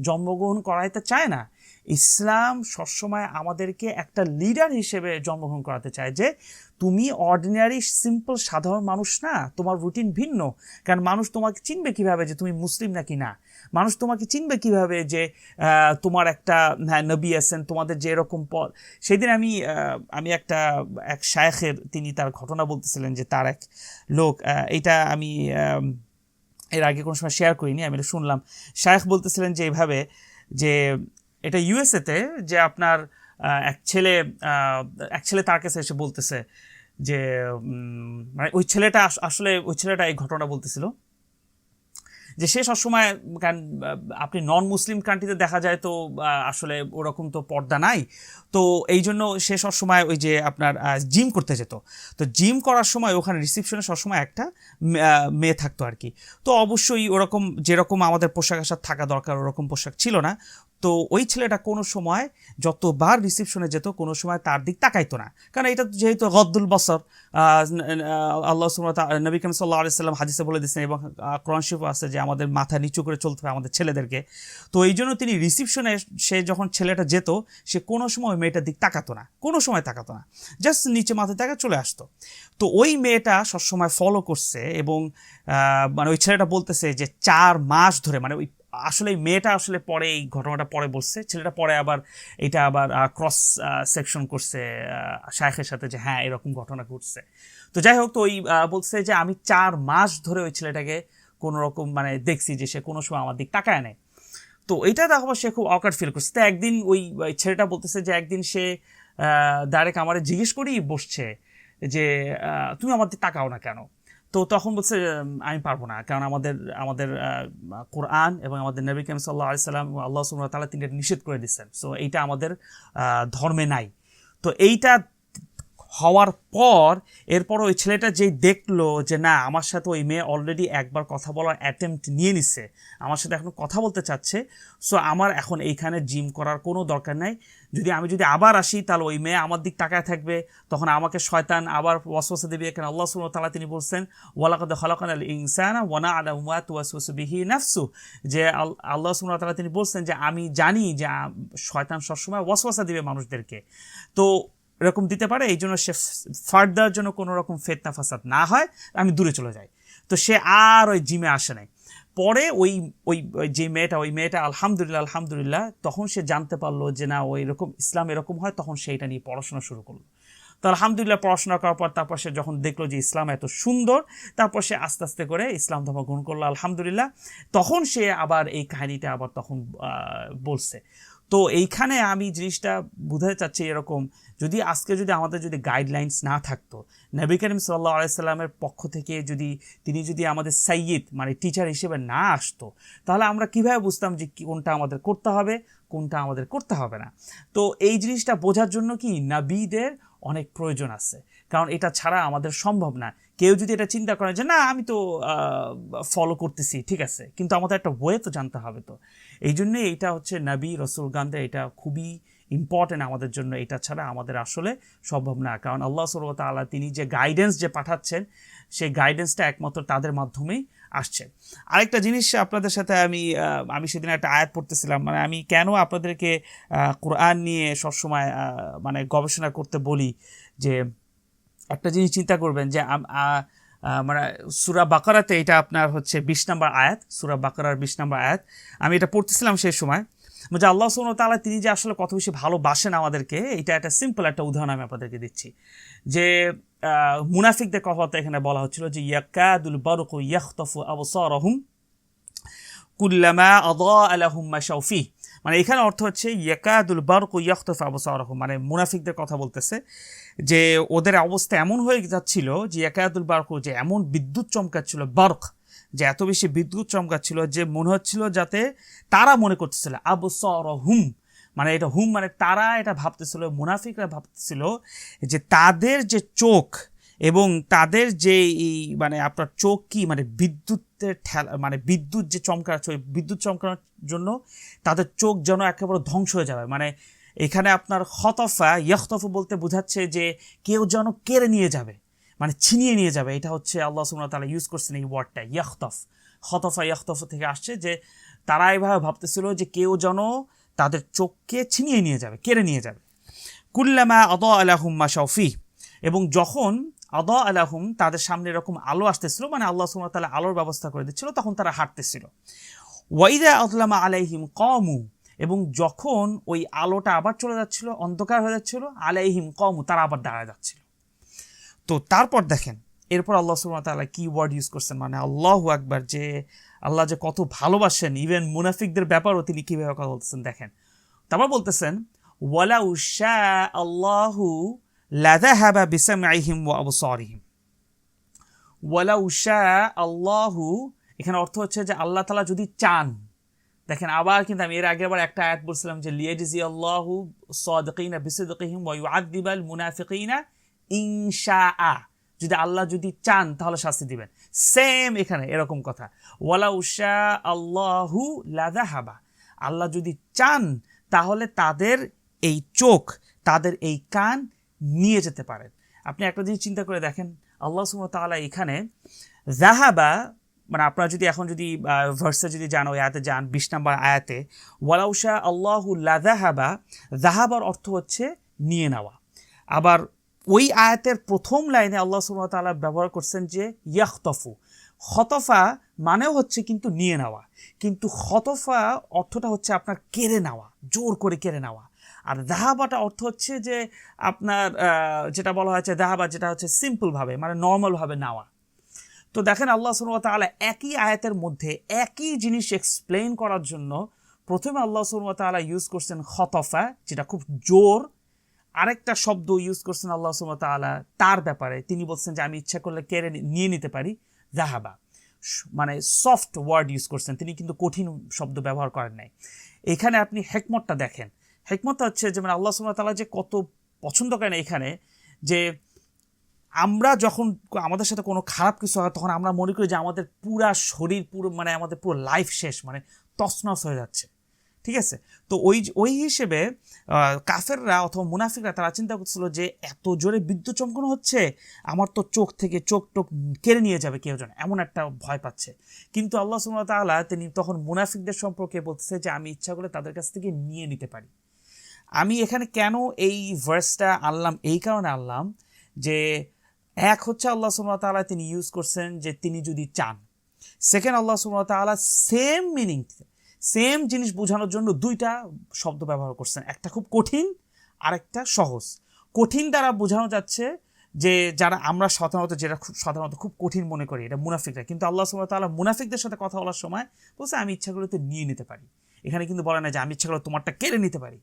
[SPEAKER 1] জন্মগ্রহণ করাইতে চায় না। ইসলাম সবসময় আমাদেরকে একটা লিডার হিসেবে জন্মগ্রহণ করাতে চায়, যে তুমি অর্ডিনারি সিম্পল সাধারণ মানুষ না, তোমার রুটিন ভিন্ন। কারণ মানুষ তোমাকে চিনবে কিভাবে যে তুমি মুসলিম নাকি না? মানুষ তোমাকে চিনবে কিভাবে যে তোমার একটা নবী আছেন, তোমাদের যে এরকম পথ। সেদিন আমি এক শায়েখের তিনি তার ঘটনা বলতেছিলেন যে তার এক লোক, এটা আমি এর আগে কোনো সময় শেয়ার করিনি, আমি এটা শুনলাম। শায়েখ বলতেছিলেন যে এইভাবে, যে এটা ইউএসএতে, যে আপনার এক ছেলে তার কাছে এসে বলতেছে যে মানে ওই ছেলেটা আসলে ওই ছেলেটা এই ঘটনা বলতেছিল যে সে সবসময়, আপনি নন মুসলিম কান্ট্রিতে দেখা যায় তো আসলে ওরকম তো পর্দা নাই, তো এই জন্য সে সবসময় ওই যে আপনার জিম করতে যেত। তো জিম করার সময় ওখানে রিসেপশনে সবসময় একটা মেয়ে থাকতো আর কি। তো অবশ্যই ওরকম যেরকম আমাদের পোশাক আশাক থাকা দরকার ওরকম পোশাক ছিল না। তো ওই ছেলেটা কোনো সময় যতবার রিসেপশনে যেত কোনো সময় তার দিক তাকাইতো না, কারণ এটা যেহেতু গদ্দুল বসর, আল্লাহ নবী করিম সাল্লাল্লাহু আলাইহি সাল্লাম হাদিসে বলে দিয়েছেন এবং কোরআন শরীফে আছে যে আমাদের মাথা নিচু করে চলতে হবে আমাদের ছেলেদেরকে। তো এই জন্য তিনি রিসেপশনে সে যখন ছেলেটা যেত সে কোনো সময় মেয়েটার দিক তাকাতো না, কোনো সময় তাকাতো না, জাস্ট নিচে মাথা তাকা চলে আসতো। তো ওই মেয়েটা সবসময় ফলো করছে এবং মানে ওই ছেলেটা বলতেছে যে 4 মাস ধরে, মানে ওই আসলে মেয়েটা আসলে পরে এই ঘটনাটা পরে বলছে, ছেলেটা পরে আবার এটা আবার ক্রস সেকশন করছে শায়েখের সাথে যে হ্যাঁ এরকম ঘটনা ঘটছে। তো যাই হোক, তো ওই বলছে যে আমি 4 মাস ধরে ওই ছেলেটাকে কোনো রকম মানে দেখছি যে সে কোনো সময় আমার দিক তাকায় নেয়। তো এইটা দেখো সে খুব অকার্ড ফিল করছে। তো একদিন ওই ছেলেটা বলতেছে যে একদিন সে ডাইরেক্ট আমার জিজ্ঞেস করেই বসছে যে তুমি আমার দিক তাকাও না কেন। তো তখন বলছে আমি পারবো না, কারণ আমাদের আমাদের কোরআন এবং আমাদের নবী করিম সাল্লাল্লাহু আলাইহি সাল্লাম আল্লাহ সুবহানাহু ওয়া তাআলা তিনি নিষেধ করে দিচ্ছেন, সো এইটা আমাদের ধর্মে নাই। তো এইটা হওয়ার পর এরপর ওই ছেলেটা যেই দেখলো যে না আমার সাথে ওই মেয়ে অলরেডি একবার কথা বলার অ্যাটেম্পট নিয়ে নিচ্ছে, আমার সাথে এখন কথা বলতে চাচ্ছে, সো আমার এখন এইখানে জিম করার কোনো দরকার নাই। আমি যদি আবার আসি তাহলে ওই মেয়ে আমার দিক তাকায় থাকবে, তখন আমাকে শয়তান আবার ওয়াসওয়াসা দেবে। কারণ আল্লাহ সুবহানাহু ওয়া তাআলা তিনি বলছেন ওয়ালাকাদ খালাকনাল ইনসানা ওয়া না'লামু মা তুওয়াসওয়াসু বিহি নাফসু, যে আল্লাহ সুবহানাহু ওয়া তাআলা তিনি বলছেন যে আমি জানি যে শয়তান সবসময় ওয়াসওয়াসা দিবে মানুষদেরকে, তো এরকম দিতে পারে, এই জন্য সে ফার্দার জন্য কোনো রকম ফিতনা ফাসাদ না হয় আমি দূরে চলে যাই। তো সে আর ওই জিমে আসে নাই। পরে ওই ওই যে মেয়েটা আলহামদুলিল্লাহ তখন সে জানতে পারলো যে না ওই রকম ইসলাম এরকম হয়, তখন সেইটা নিয়ে পড়াশোনা শুরু করলো। তো আলহামদুলিল্লাহ পড়াশোনা করার পর তারপর সে যখন দেখলো যে ইসলাম এত সুন্দর, তারপর সে আস্তে আস্তে করে ইসলাম ধর্ম গ্রহণ করলো আলহামদুলিল্লাহ। তখন সে আবার এই কাহিনীটা আবার তখন বলছে। তো এইখানে আমি জিনিসটা বোঝাতে চাচ্ছি এরকম, যদি আমাদের গাইডলাইন্স না থাকতো, নবী করিম সাল্লাল্লাহু আলাইহি সাল্লামের পক্ষ থেকে তিনি যদি আমাদের সাইয়্যিদ মানে টিচার হিসেবে না আসতো, তাহলে আমরা কিভাবে বুঝতাম যে কোনটা আমাদের করতে হবে কোনটা আমাদের করতে হবে না। তো এই জিনিসটা বোঝার জন্য কি নবীদের অনেক প্রয়োজন আছে, কারণ এটা ছাড়া আমাদের সম্ভব না। কেউ যদি এটা চিন্তা করে যে না আমি তো ফলো করতেছি ঠিক আছে, কিন্তু আমাদের একটা ওয়ে তো জানতে হবে। তো এই জন্যই এইটা হচ্ছে নবী রাসূলগণদের এটা খুবই ইম্পর্টেন্ট আমাদের জন্য, এটা ছাড়া আমাদের আসলে সম্ভব না। কারণ আল্লাহ সুবহানাহু ওয়া তাআলা তিনি যে গাইডেন্স যে পাঠাচ্ছেন সেই গাইডেন্সটা একমাত্র তাদের মাধ্যমেই আসছে। আরেকটা জিনিস আপনাদের সাথে আমি সেদিন একটা আয়াত পড়তেছিলাম, মানে আমি কেন আপনাদেরকে কোরআন নিয়ে সবসময় মানে গবেষণা করতে বলি, যে একটা জিনিস চিন্তা করবেন যে মানে সূরা বাকারাতে এটা আপনার হচ্ছে 20 নম্বর আয়াত, সূরা বাকারার 20 নম্বর আয়াত আমি এটা পড়তেছিলাম সেই সময়, যে আল্লাহ সুবহানাহু ওয়া তাআলা তিনি যে আসলে কত বেশি ভালোবাসেন আমাদেরকে, এটা একটা সিম্পল একটা উদাহরণ আমি আপনাদেরকে দিচ্ছি। যে মুনাফিকদের কথা এখানে বলা হচ্ছিল যে ইয়াকাদুল বারকু ইয়াখতাফু আবসারহুম কুল্লামা আযাআ লাহুম মাশাউ ফিহি, মানে এখানে অর্থ হচ্ছে ইয়াকাদুল বারকু ইয়াখতাফু আবসারহুম, মানে মুনাফিকদের কথা বলতেছে যে ওদের অবস্থা এমন হয়ে যাচ্ছিল যে ইয়াকাদুল বারকু, যে এমন বিদ্যুৎ চমকাচ্ছিল, বারক যে এত বেশি বিদ্যুৎ চমকাচ্ছিল যে মনে হচ্ছিল যাতে তারা মনে করতেছিল আবসারহুম, মানে এটা হুম মানে তারা এটা ভাবতেছিল, মুনাফিকরা ভাবতেছিল যে তাদের যে চোখ এবং তাদের যে মানে আপনার চোখ কি মানে বিদ্যুতের মানে বিদ্যুৎ যে চমকাচ্ছে ওই বিদ্যুৎ চমকানোর জন্য তাদের চোখ যেন একেবারে ধ্বংস হয়ে যাবে। মানে এখানে আপনার খতফা ইয়াখতফু বলতে বোঝাচ্ছে যে কেউ যেন কেড়ে নিয়ে যাবে, মানে ছিনিয়ে নিয়ে যাবে। এটা হচ্ছে আল্লাহ সুবহানাহু ওয়া তাআলা ইউজ করছেন এই ওয়ার্ডটা ইয়াখতফ, খতফা ইয়াখতফু থেকে আসছে, যে তারা এইভাবে ভাবতেছিল যে কেউ যেন তাদের চোখকে ছিনিয়ে নিয়ে যাবে, কেড়ে নিয়ে যাবে। কুল্লামা আযাআ লাহুম মাশাউ ফিহি, এবং যখন আযাআ লাহুম তাদের সামনে এরকম আলো আসতেছিল, মানে আল্লাহ সুবহানাহু ওয়া তাআলা আলোর ব্যবস্থা করে দিচ্ছিল, তখন তারা হাঁটতেছিল। ওয়া ইযা আযলামা আলাইহিম কামু, এবং যখন ওই আলোটা আবার চলে যাচ্ছিল, অন্ধকার হয়ে যাচ্ছিল, আলাইহিম কামু তারা আবার দাঁড়ায় যাচ্ছিল। তো তারপর দেখেন এরপর আল্লাহ সুবহানাহু ওয়া তাআলা কি ওয়ার্ড ইউজ করছেন, মানে আল্লাহু আকবার, যে আল্লাহ যে কত ভালোবাসেন ইভেন মুনাফিকদের ব্যাপারও তিনি কিভাবে কথা বলতেছেন দেখেন। তারপর বলতেছেন ওয়ালাউ শাআ আল্লাহু লাযাহাবা বিসামইহিম ওয়া আবসারিহিম ওয়ালাউ শাআ আল্লাহু, এখানে অর্থ হচ্ছে যে আল্লাহ তাআলা যদি চান। দেখেন আবার কিন্তু আমি এর আগেরবার একটা আয়াত বলছিলাম যে লিয়াজজি আল্লাহু সাদিকিনা বিসিদকিহিম ওয়া ইউআযযিবাল মুনাফিকিনা ইনশাআ, যদি আল্লাহ যদি চান তাহলে শাস্তি দিবেন। সেম এখানে এরকম কথা, ওয়ালাউ শাআ আল্লাহু লাযাহাবা, আল্লাহ যদি চান তাহলে তাদের এই চোখ, তাদের এই কান নিয়ে যেতে পারেন। আপনি একটা জিনিস চিন্তা করে দেখেন, আল্লাহ সুবহানাহু ওয়া তাআলা এখানে যাহাবা, মানে আপনারা যদি এখন যদি ভার্সে যদি যান, ওই আয়াতে যান 20 নম্বর আয়াতে, ওয়ালাউ শাআ আল্লাহু লাযাহাবা, যাহাবার অর্থ হচ্ছে নিয়ে নেওয়া। আবার ওই আয়াতের প্রথম লাইনে আল্লাহ সুবহানাহু ওয়া তাআলা ব্যবহার করছেন যে ইয়াখতাফু, খতফা মানেও হচ্ছে কিন্তু নিয়ে নেওয়া, কিন্তু খতফা অর্থটা হচ্ছে আপনার কেড়ে নেওয়া, জোর করে কেড়ে নেওয়া। আর যাহাবাটা অর্থ হচ্ছে যে আপনার যেটা বলা হয়েছে যাহাবা, যেটা হচ্ছে সিম্পলভাবে মানে নর্মালভাবে নেওয়া। তো দেখেন আল্লাহ সুবহানাহু ওয়া তাআলা একই আয়াতের মধ্যে একই জিনিস এক্সপ্লেইন করার জন্য প্রথমে আল্লাহ সুবহানাহু ওয়া তাআলা ইউজ করছেন খতফা, যেটা খুব জোর। আরেকটা শব্দ ইউজ করছেন আল্লাহ সুবহানাহু ওয়া তাআলা তার ব্যাপারে, তিনি বলছেন যে আমি ইচ্ছা করলে কেড়ে নিয়ে নিতে পারি, যাহাবা, মানে সফট ওয়ার্ড ইউজ করছেন, তিনি কিন্তু কঠিন শব্দ ব্যবহার করেন নাই। এখানে আপনি হেকমতটা দেখেন, হেকমতটা হচ্ছে যে মানে আল্লাহ সুবহানাহু ওয়া তাআলা যে কত পছন্দ করেন এখানে, যে আমরা যখন আমাদের সাথে কোনো খারাপ কিছু হয় তখন আমরা মনে করি যে আমাদের পুরা শরীর, পুরো মানে আমাদের পুরো লাইফ শেষ, মানে তছনছ হয়ে যাচ্ছে, ঠিক আছে। তো ওই হিসেবে কাফেররা অথবা মুনাফিকরা তারা চিন্তা করছিল যে এত জোরে বিদ্যুৎ চমকানো হচ্ছে, আমার তো চোখ থেকে চোখ টোক কেড়ে নিয়ে যাবে কেউ যেন, এমন একটা ভয় পাচ্ছে। কিন্তু আল্লাহ সুবহানাহু ওয়া তাআলা তিনি তখন মুনাফিকদের সম্পর্কে বলতেছে যে আমি ইচ্ছা করলে তাদের কাছ থেকে নিয়ে নিতে পারি। আমি এখানে কেন এই ভার্সটা আনলাম, এই কারণে আনলাম যে এক হচ্ছে আল্লাহ সুবহানাহু ওয়া তাআলা তিনি ইউজ করছেন যে তিনি যদি চান। সেকেন্ড, আল্লাহ সুবহানাহু ওয়া তাআলা সেম মিনিং, সেম জিনিস বোঝানোর জন্য দুইটা শব্দ ব্যবহার করছেন, একটা খুব কঠিন আর একটা সহজ। কঠিন দ্বারা বোঝানো যাচ্ছে যে যারা আমরা সাধারণত খুব কঠিন মনে করি, এটা মুনাফিকরা, কিন্তু আল্লাহ সুবহানাহু ওয়া তাআলা মুনাফিকদের সাথে কথা বলার সময় বলছে আমি ইচ্ছা করলে তো নিয়ে নিতে পারি। এখানে কিন্তু বলে না যে আমি ইচ্ছা করলে তোমারটা কেড়ে নিতে পারি।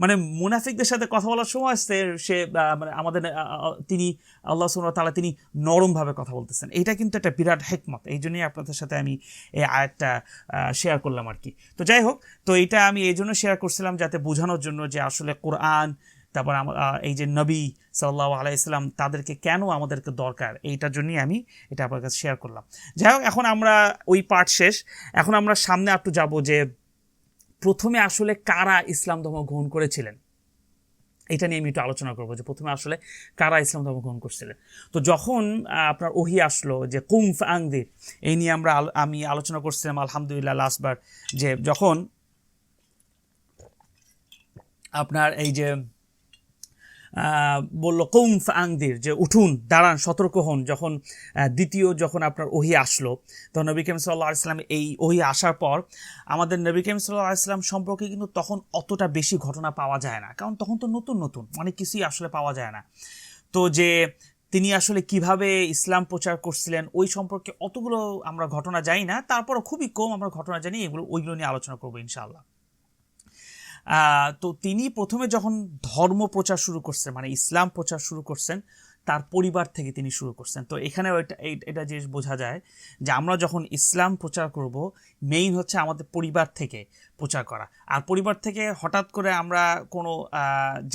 [SPEAKER 1] মানে মুনাফিকদের সাথে কথা বলার সময় সে মানে আমাদের তিনি আল্লাহ সুবহানাহু ওয়া তাআলা তিনি নরমভাবে কথা বলতেছেন। এটা কিন্তু একটা বিরাট হিকমত, এই জন্যই আপনাদের সাথে আমি এই আয়াতটা শেয়ার করলাম আর কি। তো যাই হোক, তো এটা আমি এই জন্য শেয়ার করছিলাম যাতে বোঝানোর জন্য যে আসলে কোরআন, তারপর এই যে নবী সাল্লাল্লাহু আলাইহি ওয়াসাল্লাম তাদেরকে কেন আমাদেরকে দরকার, এইটার জন্যই আমি এটা আপনার কাছে শেয়ার করলাম। যাই হোক, এখন আমরা ওই পার্ট শেষ, এখন আমরা সামনে একটু যাব যে প্রথমে আসলে কারা ইসলাম ধর্ম গ্রহণ করেছিলেন, এটা নিয়ে আমি একটু আলোচনা করবো যে প্রথমে আসলে কারা ইসলাম ধর্ম গ্রহণ করছিলেন। তো যখন আপনার ওহী আসলো যে কুম ফাআনদির, এই নিয়ে আমি আলোচনা করছিলাম আলহামদুলিল্লাহ লাস্টবার, যে যখন আপনার এই যে বলল কুম ফাআনদির, যে উঠুন, দাঁড়ান, সতর্ক হন, যখন যখন আপনার ওহী আসলো, তখন নবী করিম সাল্লাল্লাহু আলাইহি ওয়াসাল্লাম এই ওহী আসার পর আমাদের নবী করিম সাল্লাল্লাহু আলাইহি ওয়াসাল্লাম সম্পর্কে কিন্তু তখন অতটা বেশি ঘটনা পাওয়া যায় না, কারণ তখন তো নতুন নতুন অনেক কিছুই আসলে পাওয়া যায় না। তো যে তিনি আসলে কিভাবে ইসলাম প্রচার করছিলেন ওই সম্পর্কে অতগুলো আমরা ঘটনা জানি না, তারপরও খুবই কম আমরা ঘটনা জানি, ওইগুলো নিয়ে আলোচনা করবো ইনশাআল্লাহ। তো তিনি প্রথমে যখন ধর্ম প্রচার শুরু করছেন, মানে ইসলাম প্রচার শুরু করছেন, তার পরিবার থেকে তিনি শুরু করছেন। তো এখানে এটা জিনিস বোঝা যায় যে আমরা যখন ইসলাম প্রচার করব, মেইন হচ্ছে আমাদের পরিবার থেকে প্রচার করা। আর পরিবার থেকে হঠাৎ করে আমরা কোনো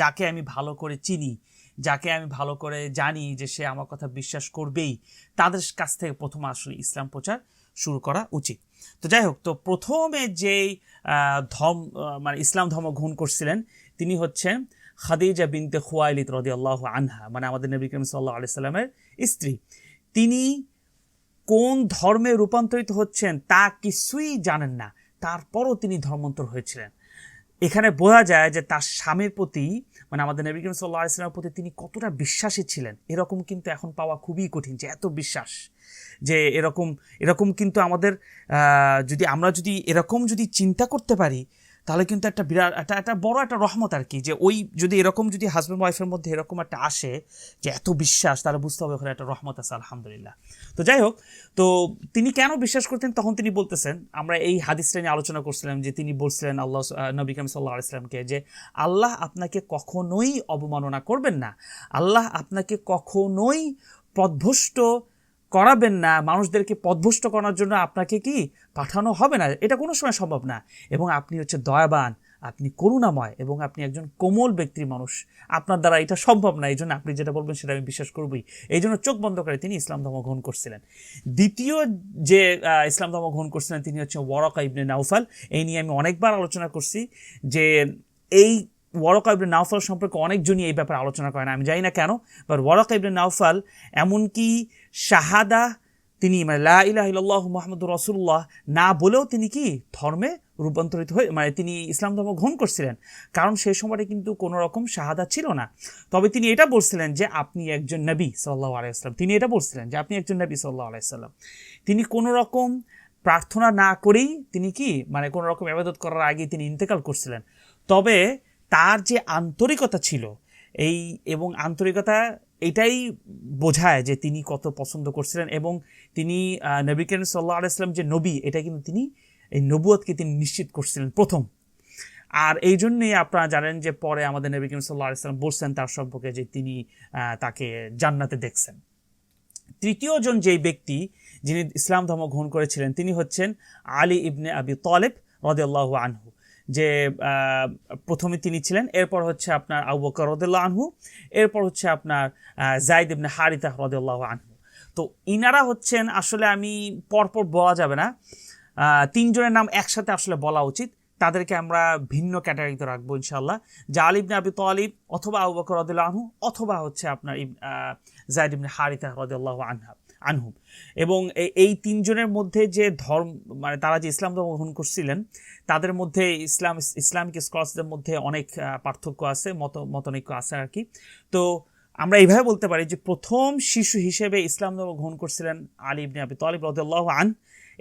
[SPEAKER 1] যাকে আমি ভালো করে চিনি, যাকে আমি ভালো করে জানি যে সে আমার কথা বিশ্বাস করবেই, তাদের কাছ থেকে প্রথমে আসলে ইসলাম প্রচার শুরু করা উচিত। তো যাই হোক, তো প্রথমে যেই মানে ইসলাম ধর্ম গ্রহণ করছিলেন তিনি হচ্ছেন খাদিজা বিনতে খুয়াইলিদ রাদিয়াল্লাহু আনহা, মানে আমাদের নবী করিম সাল্লাল্লাহু আলাইহি সাল্লামের স্ত্রী। তিনি কোন ধর্মে রূপান্তরিত হচ্ছেন তা কিছুই জানেন না, তারপরও তিনি ধর্মান্তর হয়েছিলেন। এখানে বোঝা যায় যে তার স্বামীর প্রতি, মানে আমাদের নবী করিম সাল্লাল্লাহু আলাইহি সাল্লামের প্রতি তিনি কতটা বিশ্বাসী ছিলেন। এরকম কিন্তু এখন পাওয়া খুবই কঠিন, যে এত বিশ্বাস, যে এরকম কিন্তু আমাদের যদি এরকম চিন্তা করতে পারি, তাহলে কিন্তু একটা বিরাট একটা বড় একটা রহমত আর কি, যে ওই যদি এরকম যদি হাজব্যান্ড ওয়াইফের মধ্যে এরকম একটা আসে যে এত বিশ্বাস, তাহলে বুঝতে হবে ওখানে একটা রহমত আছে, আলহামদুলিল্লাহ। তো যাই হোক, তো তিনি কেন বিশ্বাস করতেন তখন তিনি বলতেছেন, আমরা এই হাদিসটা নিয়ে আলোচনা করছিলাম যে তিনি বলছিলেন আল্লাহ নবী করিম সাল্লাল্লাহু আলাইহি ওয়াসাল্লামকে যে আল্লাহ আপনাকে কখনোই অবমাননা করবেন না, আল্লাহ আপনাকে কখনোই পথভ্রষ্ট করাবেন না, মানুষদেরকে পথভ্রষ্ট করার জন্য আপনাকে কি পাঠানো হবে না, এটা কোনো সময় সম্ভব না। এবং আপনি হচ্ছে দয়াবান, আপনি করুণাময়, এবং আপনি একজন কোমল ব্যক্তির মানুষ, আপনার দ্বারা এটা সম্ভব না, এই জন্য আপনি যেটা বলবেন সেটা আমি বিশ্বাস করবই। এই জন্য চোখ বন্ধ করে তিনি ইসলাম ধর্ম গ্রহণ করছিলেন। দ্বিতীয় যে ইসলাম ধর্ম গ্রহণ করছিলেন তিনি হচ্ছে ওয়ারাকা ইবনে নাউফাল। এই নিয়ে আমি অনেকবার আলোচনা করছি যে এই ওয়ারাকা ইবনে নাউফাল সম্পর্কে অনেকজনই এই ব্যাপারে আলোচনা করে না, আমি জানি না কেন, বাট ওয়ারাকা ইবনে নাউফাল এমনকি শাহাদা তিনি মানে লা ইলাহা ইল্লাল্লাহু মুহাম্মাদুর রাসূলুল্লাহ না বলেও তিনি কি ধর্মে রূপান্তরিত হয়ে মানে তিনি ইসলাম ধর্ম গ্রহণ করছিলেন, কারণ সেই সময়টা কিন্তু কোনো রকম শাহাদা ছিল না। তবে তিনি এটা বলছিলেন যে আপনি একজন নবী সাল্লাল্লাহু আলাইহি ওয়াসাল্লাম, তিনি এটা বলছিলেন যে আপনি একজন নবী সাল্লাল্লাহু আলাইহি ওয়াসাল্লাম। তিনি কোনো রকম প্রার্থনা না করেই তিনি কি মানে কোনো রকম ইবাদত করার আগে তিনি ইন্তেকাল করছিলেন। তবে তার যে আন্তরিকতা ছিল এই এবং আন্তরিকতা এটাই বোঝায় যে তিনি কত পছন্দ করছিলেন, এবং তিনি নবী করিম সাল্লাল্লাহু আলাইহি ওয়াসাল্লাম যে নবী এটা কিন্তু তিনি এই নবুয়তকে তিনি নিশ্চিত করছিলেন প্রথম। আর এই জন্যই আপনারা জানেন যে পরে আমাদের নবী করিম সাল্লাল্লাহু আলাইহি ওয়াসাল্লাম বলছেন তার সম্পর্কে যে তিনি তাকে জান্নাতে দেখছেন। তৃতীয় জন যেই ব্যক্তি যিনি ইসলাম ধর্ম গ্রহণ করেছিলেন তিনি হচ্ছেন আলী ইবনে আবি তালেব রাদিয়াল্লাহু আনহু, যে প্রথমে তিনি ছিলেন, এরপর হচ্ছে আপনার আবু বকর রাদিয়াল্লাহু আনহু, এরপর হচ্ছে আপনার যায়েদ ইবনে হারিথা রাদিয়াল্লাহু আনহু। তো ইনারা হচ্ছেন আসলে আমি পরপর বলা যাবে না, তিনজনের নাম একসাথে আসলে বলা উচিত, তাদেরকে আমরা ভিন্ন ক্যাটাগরিতে রাখবো ইনশাআল্লাহ, যে আলী ইবনে আবি তালিব অথবা আবু বকর রাদিয়াল্লাহু আনহু অথবা হচ্ছে আপনার যায়েদ ইবনে হারিথা রাদিয়াল্লাহু আনহু। এবং এই তিনজনের মধ্যে যে ধর্ম মানে তারা যে ইসলাম ধর্ম গ্রহণ করছিলেন তাদের মধ্যে ইসলামিক স্কলারসদের মধ্যে অনেক পার্থক্য আছে, মতনৈক্য আছে আর কি। তো আমরা এইভাবে বলতে পারি যে প্রথম শিশু হিসেবে ইসলাম ধর্ম গ্রহণ করছিলেন আলী ইবনে আবি তালিব রাদিয়াল্লাহু আনহু।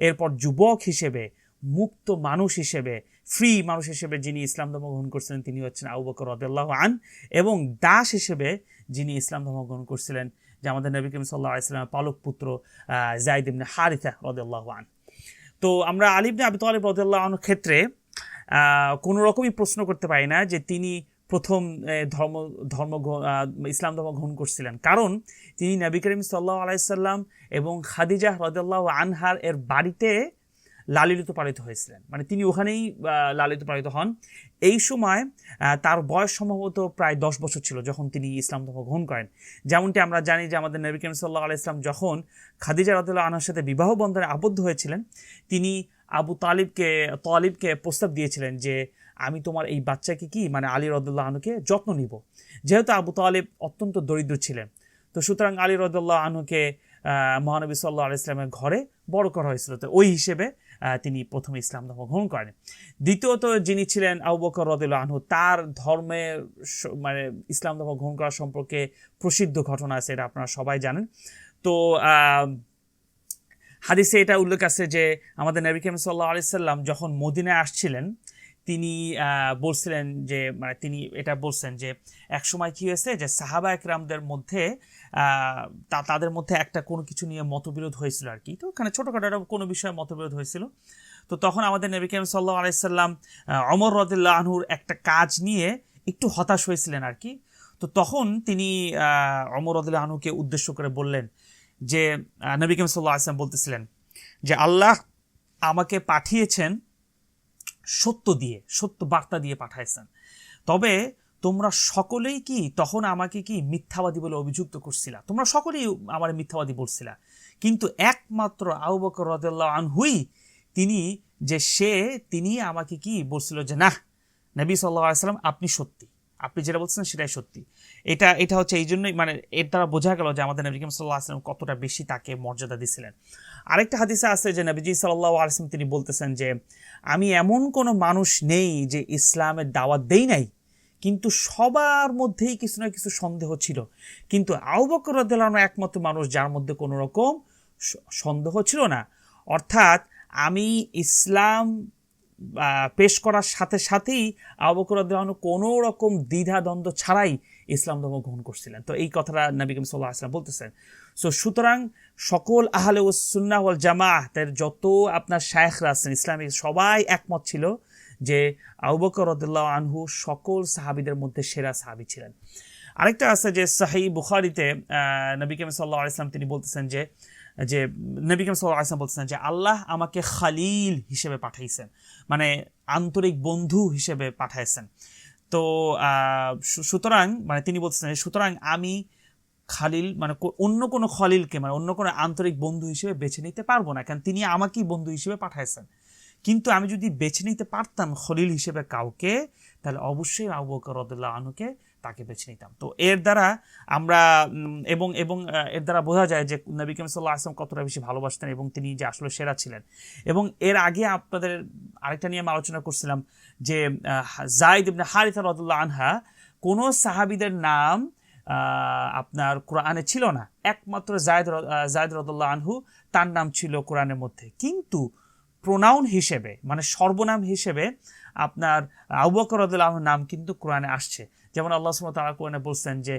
[SPEAKER 1] এরপর যুবক হিসেবে, মুক্ত মানুষ হিসেবে, ফ্রি মানুষ হিসেবে যিনি ইসলাম ধর্ম গ্রহণ করছিলেন তিনি হচ্ছেন আবু বকর রাদিয়াল্লাহু আনহু। এবং দাস হিসেবে যিনি ইসলাম ধর্ম গ্রহণ করছিলেন যে আমাদের নবী করিম সাল্লাল্লাহু আলাইহি ওয়াসাল্লামের পালক পুত্র যায়েদ ইবনে হারিথা রাদিয়াল্লাহু আনহু। তো আমরা আলী ইবনে আবি তালিব রাদিয়াল্লাহু আনহুর ক্ষেত্রে কোনো রকমই প্রশ্ন করতে পারি না যে তিনি প্রথম ইসলাম ধর্ম গ্রহণ করছিলেন, কারণ তিনি নবী করিম সাল্লাল্লাহু আলাইহি ওয়াসাল্লাম এবং খাদিজা রাদিয়াল্লাহু আনহার এর বাড়িতে লালিত পালিত হয়েছিলেন, মানে তিনি ওখানেই লালিত পালিত হন। এই সময় তার বয়স সম্ভবত প্রায় 10 বছর ছিল যখন তিনি ইসলাম ধর্ম গ্রহণ করেন। যেমনটি আমরা জানি যে আমাদের নবী করিম সাল্লাল্লাহু আলাইহি ওয়াসাল্লাম যখন খাদিজা রাদিয়াল্লাহু আনহার সাথে বিবাহ বন্ধনে আবদ্ধ হয়েছিলেন তিনি আবু তালিবকে প্রস্তাব দিয়েছিলেন যে আমি তোমার এই বাচ্চাকে কি মানে আলী রাদিয়াল্লাহু আনহুকে যত্ন নিব, যেহেতু আবু তালিব অত্যন্ত দরিদ্র ছিলেন। তো সুতরাং আলী রাদিয়াল্লাহু আনহুকে মহানবী সাল্লাল্লাহু আলাইহি ওয়াসাল্লামের ঘরে বড় করা হয়েছিল, তো ওই হিসেবে তিনি প্রথমে ইসলাম ধর্ম গ্রহণ করেন। দ্বিতীয়ত যিনি ছিলেন আবু বকর রাদিয়াল্লাহু আনহু, তার ধর্মের মানে ইসলাম ধর্ম গ্রহণ করা সম্পর্কে প্রসিদ্ধ ঘটনা আছে, এটা আপনারা সবাই জানেন। তো হাদিসে এটা উল্লেখ আছে যে আমাদের নবী করিম সাল্লাল্লাহু আলাইহি ওয়াসাল্লাম যখন মদিনায় আসছিলেন তিনি বলছিলেন যে মানে তিনি এটা বলছেন যে এক সময় কি হয়েছে যে সাহাবা একরামদের মধ্যে তাদের মধ্যে একটা কোনো কিছু নিয়ে মতবিরোধ হয়েছিল আর কি। তো ওখানে ছোটোখাটো কোনো বিষয়ে মতবিরোধ হয়েছিল। তো তখন আমাদের নবী করিম সাল্লাল্লাহু আলাইহি ওয়াসাল্লাম ওমর রাদিয়াল্লাহু আনহুর একটা কাজ নিয়ে একটু হতাশ হয়েছিলেন আর কি। তো তখন তিনি ওমর রাদিয়াল্লাহু আনহুকে উদ্দেশ্য করে বললেন যে নবী করিম সাল্লাল্লাহু আলাইহি ওয়াসাল্লাম বলতেছিলেন যে আল্লাহ আমাকে পাঠিয়েছেন সত্য বার্তা দিয়ে পাঠাইছেন, তবে তোমরা সকলেই কি তখন আমাকে কি মিথ্যাবাদী বলে অভিযুক্ত করছিলা, তোমরা সকলেই আমার মিথ্যাবাদী বলছিলা, কিন্তু একমাত্র আবু বকর রাদিয়াল্লাহু আনহুই তিনি আমাকে কি বলছিল যে না নবী সাল্লাল্লাহু আলাইহি ওয়াসাল্লাম আপনি সত্যি, আপনি যেটা বলছেন সেটাই সত্যি। এটা হচ্ছে এই জন্যই মানে এর দ্বারা বোঝা গেল যে আমাদের নবী সাল্লাল্লাহু আলাইহি ওয়াসাল্লাম কতটা বেশি তাকে মর্যাদা দিয়েছিলেন। আরেকটা হাদিসে আছে যে নবীজি সাল্লাল্লাহু আলাইহি ওয়াসাল্লাম তিনি বলতেছেন যে আমি এমন কোনো মানুষ নেই যে ইসলামের দাওয়াত দেই নাই কিন্তু সবার মধ্যেই কিছু না কিছু সন্দেহ ছিল, কিন্তু আবু বকর রাদিয়াল্লাহু আনহু একমাত্র মানুষ যার মধ্যে কোনো রকম সন্দেহ ছিল না। অর্থাৎ আমি ইসলাম পেশ করার সাথে সাথেই আবু বকর রাদিয়াল্লাহু আনহু কোনো রকম দ্বিধা দ্বন্দ্ব ছাড়াই ইসলাম ধর্ম গ্রহণ করছিলেন। তো এই কথাটা নবী করিম সাল্লাল্লাহু আলাইহি ওয়াসাল্লাম বলতেছেন। সো সুতরাং সকল আহলে সুন্নাহ ওয়াল জামাআতের যত আপনার শায়েখরা আছেন ইসলামিক সবাই একমত ছিল যে আবু বকর রাদিয়াল্লাহু আনহু সকল সাহাবীদের মধ্যে সেরা সাহাবী ছিলেন। আরেকটা আছে যে সহিহ বুখারীতে নবী করিম সাল্লাল্লাহু আলাইহি ওয়াসাল্লাম তিনি বলতেছেন যে নবী করিম সাল্লাল্লাহু আলাইহি ওয়াসাল্লাম বলতেছেন যে আল্লাহ আমাকে খালিল হিসেবে পাঠাইছেন, মানে আন্তরিক বন্ধু হিসেবে পাঠাইছেন। তো সুতরাং মানে তিনি বলতেছেন সুতরাং আমি খালিল মানে অন্য কোনো খলিলকে মানে অন্য কোনো আন্তরিক বন্ধু হিসেবে বেছে নিতে পারবো না, কারণ তিনি আমাকেই বন্ধু হিসেবে পাঠাইছেন। কিন্তু আমি যদি বেছে নিতে পারতাম খলিল হিসেবে কাউকে, তাহলে অবশ্যই আবু বকর রাদিয়াল্লাহু আনহুকে তাকে বেছে নিতাম। তো এর দ্বারা আমরা এবং এর দ্বারা বোঝা যায় যে নবী করিম সাল্লাল্লাহু আলাইহি ওয়াসাল্লাম কতটা বেশি ভালোবাসতেন এবং তিনি যে আসলে সেরা ছিলেন। এবং এর আগে আপনাদের আরেকটা নিয়ে আমি আলোচনা করছিলাম যে যায়েদ ইবনে হারিসা রাদিয়াল্লাহু আনহা কোনো সাহাবীদের নাম আপনার কোরআনে ছিল না, একমাত্র যায়েদ রাদিয়াল্লাহু আনহু তার নাম ছিল কোরআনের মধ্যে। কিন্তু প্রোনাউন হিসেবে মানে সর্বনাম হিসেবে আপনার আবু বকর রাদিয়াল্লাহু আনহুর নাম কিন্তু কোরআনে আসছে। যেমন আল্লাহ সুবহানাহু ওয়া তাআলা কোরআনে বলছেন যে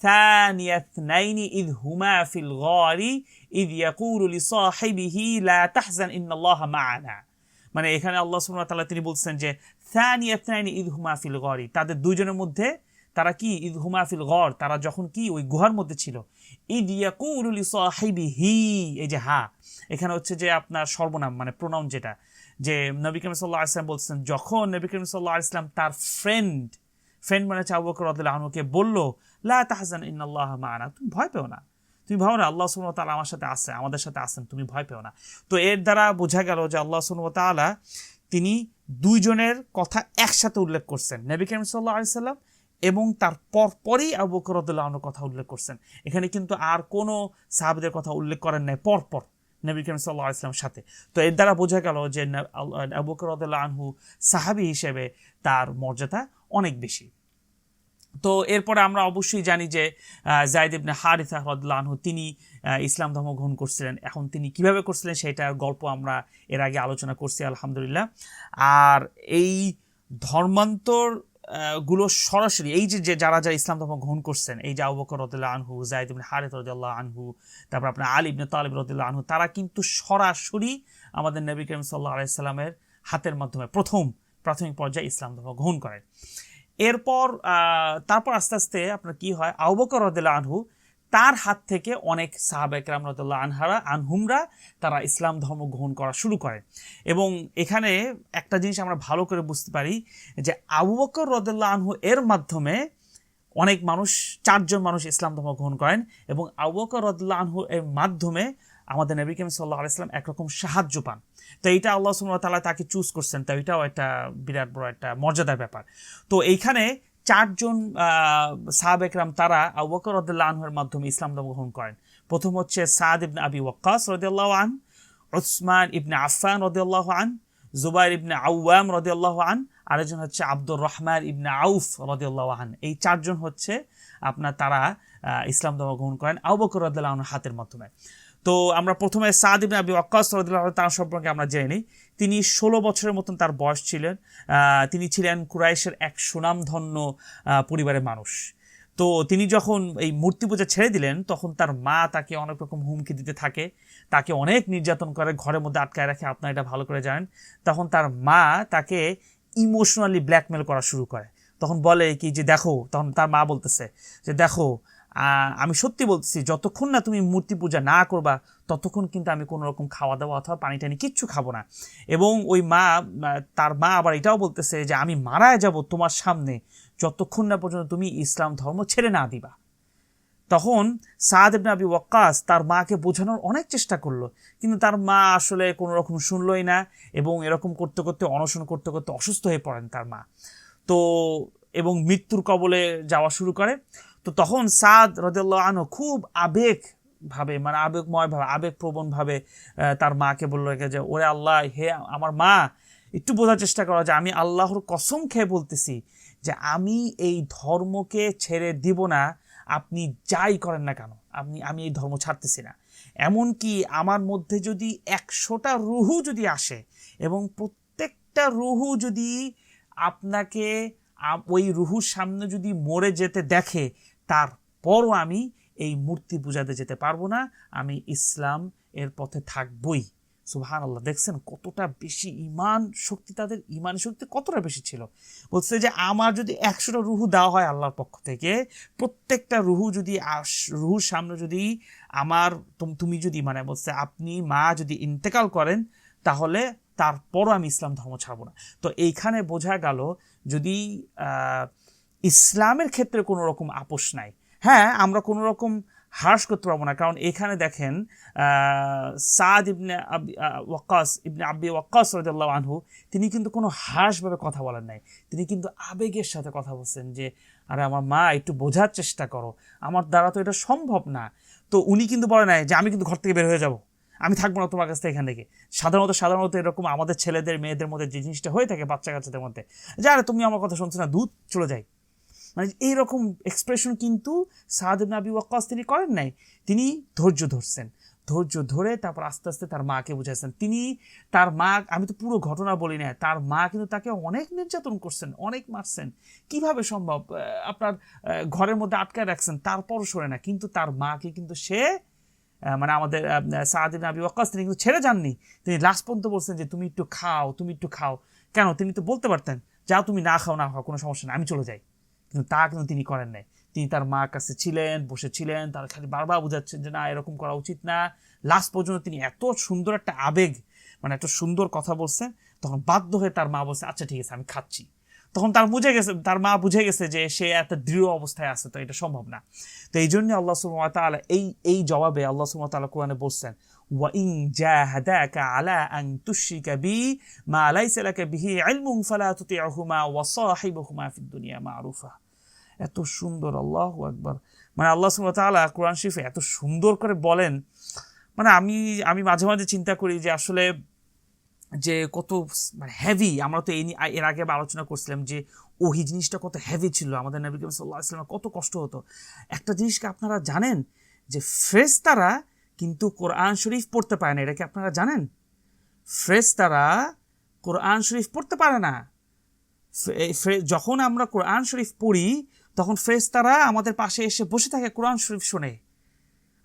[SPEAKER 1] সানিয়া ইসনাইনি ইয হুমা ফিল গারি ইয ইয়াকুলু লিসাহিবিহি লা তাহজান ইন্নাল্লাহা মা'ানা। মানে এখানে আল্লাহ সুবহানাহু ওয়া তাআলা তিনি বলছেন যে সানিয়া ইসনাইনি ইয হুমা ফিল গারি, তাদের দুইজনের মধ্যে তারা কি ইয হুমা ফিল গর, তারা যখন কি ওই গুহার মধ্যে ছিল, ইয ইয়াকুলু লিসাহিবিহি, এই যে হা এখানে হচ্ছে যে আপনার সর্বনাম মানে প্রোনাউন, যেটা যে নবী করিম সাল্লাল্লাহু আলাইহি ওয়াসাল্লাম বলছেন যখন নবী করিম সাল্লাল্লাহু আলাইহি ওয়াসাল্লাম তার ফ্রেন্ড মানে আবু বকর রাদিয়াল্লাহু আনহুকে বলল লা তাহজান ইন্নাল্লাহা মা'ানা, তুমি ভয় পেও না, তুমি ভাবো না আল্লাহ সুবহানাহু ওয়া তাআলা আমার সাথে আছে, আমাদের সাথে আছেন, তুমি ভয় পেও না। তো এর দ্বারা বোঝা গেল যে আল্লাহ সুবহানাহু ওয়া তাআলা তিনি দুইজনের কথা একসাথে উল্লেখ করছেন, নবী করিম সাল্লাল্লাহু আলাইহি ওয়াসাল্লাম এবং তার পরপরই আবু বকর রাদিয়াল্লাহু আনহুর কথা উল্লেখ করছেন। এখানে কিন্তু আর কোনো সাহাবীদের কথা উল্লেখ করেন নাই পরপর নবী করিম সাল্লাল্লাহু আলাইহি ওয়াসাল্লামের সাথে। তো এর দ্বারা বোঝা গেল যে আবু বকর রাদিয়াল্লাহু আনহু সাহাবী হিসেবে তার মর্যাদা অনেক বেশি। তো এরপরে আমরা অবশ্যই জানি যে যায়েদ ইবনে হারিসা রাদিয়াল্লাহু আনহু তিনি ইসলাম ধর্ম গ্রহণ করছিলেন। এখন তিনি কিভাবে করছিলেন সেটার গল্প আমরা এর আগে আলোচনা করছি আলহামদুলিল্লাহ। আর এই ধর্মান্তর গুলো সরাসরি এই যে যারা ইসলাম ধর্ম গ্রহণ করছেন, এই যে আবু বকর রাদিয়াল্লাহু আনহু, যায়েদ ইবনে হারিসা রাদিয়াল্লাহু আনহু, তারপর আপনার আলী ইবনে তালিব রাদিয়াল্লাহু আনহু, তারা কিন্তু সরাসরি আমাদের নবী করিম সাল্লাল্লাহু আলাইহি সাল্লামের হাতের মাধ্যমে প্রাথমিক পর্যায়ে ইসলাম ধর্ম গ্রহণ করেন। তারপর আস্তে আস্তে আপনার কি হয়, আবু বকর রাদিয়াল্লাহু আনহু তার হাত থেকে অনেক সাহাবা কেরাম রাদিয়াল্লাহু আনহুমরা তারা ইসলাম ধর্ম গ্রহণ করা শুরু করে। এবং এখানে একটা জিনিস আমরা ভালো করে বুঝতে পারি যে আবু বকর রাদিয়াল্লাহু আনহু এর মাধ্যমে অনেক মানুষ, 4 জন মানুষ ইসলাম ধর্ম গ্রহণ করেন এবং আবু বকর রাদিয়াল্লাহু আনহু এর মাধ্যমে আমাদের নবী করিম সাল্লাল্লাহু আলাইহি ওয়াসাল্লাম একরকম সাহায্য পান। তো এইটা আল্লাহ সুবহানাহু ওয়া তাআলা তাকে চুজ করছেন, তো এটাও একটা বিরাট বড় একটা মর্যাদার ব্যাপার। তো এইখানে 4 জন সাহাবা একরাম তারা আবু বকর রাদিয়াল্লাহু আনহুর মাধ্যমে ইসলাম ধর্ম গ্রহণ করেন। প্রথম হচ্ছে সাদ ইবনে আবি ওয়াক্কাস রাদিয়াল্লাহু আন, উসমান ইবনে আফফান রাদিয়াল্লাহু আন, জুবাইর ইবনে আওয়াম রাদিয়াল্লাহু আন, আরেকজন হচ্ছে আব্দুর রহমান ইবনে আউফ রাদিয়াল্লাহু আন। এই 4 জন হচ্ছে আপনার তারা ইসলাম ধর্ম গ্রহণ করেন আবু বকর রাদিয়াল্লাহু আনহুর হাতের মাধ্যমে। তো আমরা প্রথমে সাদ ইবনে আবি ওয়াক্কাস রাদিয়াল্লাহু আনহু তার সম্পর্কে আমরা জেনে নিই। তিনি 16 বছরের মতন তার বয়স ছিলেন। তিনি ছিলেন কুরাইশের এক সুনামধন্য পরিবারের মানুষ। তো তিনি যখন এই মূর্তি পূজা ছেড়ে দিলেন তখন তার মা তাকে অনেক রকম হুমকি দিতে থাকে, তাকে অনেক নির্যাতন করে, ঘরের মধ্যে আটকায় রাখে, আপনারা এটা ভালো করে জানেন। তখন তার মা তাকে ইমোশনালি ব্ল্যাকমেল করা শুরু করে। তখন বলে কি যে দেখো, তখন তার মা বলতেছে যে দেখো আমি সত্যি বলতেছি, যতক্ষণ না তুমি মূর্তি পূজা না করবা ততক্ষণ কিন্তু আমি কোনো রকম খাওয়া দাওয়া অথবা পানি টানি কিচ্ছু খাবো না। এবং ওই তার মা আবার এটাও বলতেছে যে আমি মারা যাব তোমার সামনে যতক্ষণ না পর্যন্ত তুমি ইসলাম ধর্ম ছেড়ে না দিবা। তখন সাদ ইবনে আবি ওয়াক্কাস তার মাকে বোঝানোর অনেক চেষ্টা করলো, কিন্তু তার মা আসলে কোনো রকম শুনলই না এবং এরকম করতে করতে অনশন করতে করতে অসুস্থ হয়ে পড়েন তার মা। তো এবং মৃত্যুর কবলে যাওয়া শুরু করে। তো তখন সাদ রাদিয়াল্লাহু আনহু খুব আবেগপ্রবণভাবে তার মাকে বলল যে ওরে আল্লাহ, হে আমার মা, একটু বোঝার চেষ্টা করা যে আমি আল্লাহর কসম খেয়ে বলতেছি যে আমি এই ধর্মকে ছেড়ে দিব না, আপনি যাই করেন না কেন, আমি এই ধর্ম ছাড়তেছি না। এমনকি আমার মধ্যে যদি 100টা রুহু যদি আসে এবং প্রত্যেকটা একটা রুহু যদি আপনাকে ওই রুহুর সামনে যদি মরে যেতে দেখে, তারপরও আমি এই মূর্তি পূজাতে যেতে পারবো না, আমি ইসলাম এর পথে থাকবই। সুবহানাল্লাহ, দেখছেন কতটা বেশি ঈমান শক্তি, তাদের ঈমান শক্তি কতটা বেশি ছিল। বলছে যে আমার যদি 100টা রুহু দেওয়া হয় আল্লাহর পক্ষ থেকে, প্রত্যেকটা রুহু যদি রুহুর সামনে যদি আমার তুমি যদি মানে বলছে আপনি মা যদি ইন্তেকাল করেন, তাহলে তারপরও আমি ইসলাম ধর্ম ছাড়বো না। তো এইখানে বোঝা গেল যদি ইসলামের ক্ষেত্রে কোনো রকম আপোষ নাই। হ্যাঁ, আমরা কোনো রকম হার্শ করতে পারবো না, কারণ এখানে দেখেন সাদ ইবনে ওয়াক্কাস ইবনে আবি ওয়াক্কাস রাদিয়াল্লাহু আনহু, তিনি কিন্তু কোনো হার্শভাবে কথা বলেন নাই, তিনি কিন্তু আবেগের সাথে কথা বলছেন যে আরে আমার মা, একটু বোঝার চেষ্টা করো, আমার দ্বারা তো এটা সম্ভব না। তো উনি কিন্তু বলে নাই যে আমি কিন্তু ঘর থেকে বের হয়ে যাব, আমি থাকবো না তোমার কাছ থেকে এখান থেকে। সাধারণত এরকম আমাদের ছেলেদের মেয়েদের মধ্যে যে জিনিসটা হয়ে থাকে বাচ্চা কাচ্চাদের মধ্যে, যে আরে তুমি আমার কথা শুনছো না, দূর চলে যাই, মানে এইরকম এক্সপ্রেশন কিন্তু সাদ ইবনে আবি ওয়াক্কাস তিনি করেন নাই। তিনি ধৈর্য ধরছেন, ধৈর্য ধরে তারপর আস্তে আস্তে তার মাকে বুঝাইছেন। তিনি তার মা, আমি তো পুরো ঘটনা বলি না, তার মা কিন্তু তাকে অনেক নির্যাতন করছেন, অনেক মারছেন। কিভাবে সম্ভব, আপনার ঘরের মধ্যে আটকায় রাখছেন, তারপরও সরে না। কিন্তু তার মাকে কিন্তু সে মানে আমাদের সাদ ইবনে আবি ওয়াক্কাস তিনি কিন্তু ছেড়ে যাননি। তিনি লাস্ট পর্যন্ত বলছেন যে তুমি একটু খাও, তুমি একটু খাও। কেন, তিনি তো বলতে পারতেন যাও তুমি না খাও, কোনো সমস্যা না, আমি চলে যাই, কিন্তু তা কিন্তু তিনি করেন নাই। তিনি তার মার কাছে ছিলেন, বসেছিলেন, তার খালি বারবার বোঝাচ্ছেন যে না এরকম করা উচিত না। লাস্ট পর্যন্ত তিনি এত সুন্দর একটা আবেগ, মানে এত সুন্দর কথা বলছেন, তখন বাধ্য হয়ে তার মা বলছে আচ্ছা ঠিক আছে আমি খাচ্ছি। তখন তার মা বুঝে গেছে যে সে এত দৃঢ় অবস্থায় আছে, তো এটা সম্ভব না। তো এই জন্য আল্লাহ সুবহানাহু ওয়া তাআলা এই জবাবে আল্লাহ সুবহানাহু ওয়া তাআলা কোরআনে বলছেন ওয়া ইন জাহাদাকা আলা আন তুশরিকা বি মা লাইসা লাকা বিহি ইলমুন ফালা তুতি'হুমা ওয়া সাহিবহুমা ফিদ দুনিয়া মা'রুফা। এত সুন্দর, আল্লাহু আকবার। মানে আল্লাহ সুবহানাহু ওয়া তাআলা কোরআন শরীফে এত সুন্দর করে বলেন, মানে আমি মাঝে মাঝে চিন্তা করি যে আসলে যে কত মানে হেভি। আমরা তো এর আগে আলোচনা করছিলাম যে ওহি জিনিসটা কত হেভি ছিল, আমাদের নবী করিম সাল্লাল্লাহু আলাইহি ওয়াসাল্লামের কত কষ্ট হতো। একটা জিনিসকে আপনারা জানেন যে ফেরেশতারা কিন্তু কোরআন শরীফ পড়তে পারে না, এটা কি আপনারা জানেন? ফেরেশতারা কোরআন শরীফ পড়তে পারে না। যখন আমরা কোরআন শরীফ পড়ি তখন ফেরেশতারা আমাদের পাশে এসে বসে থাকে, কোরআন শরীফ শোনে।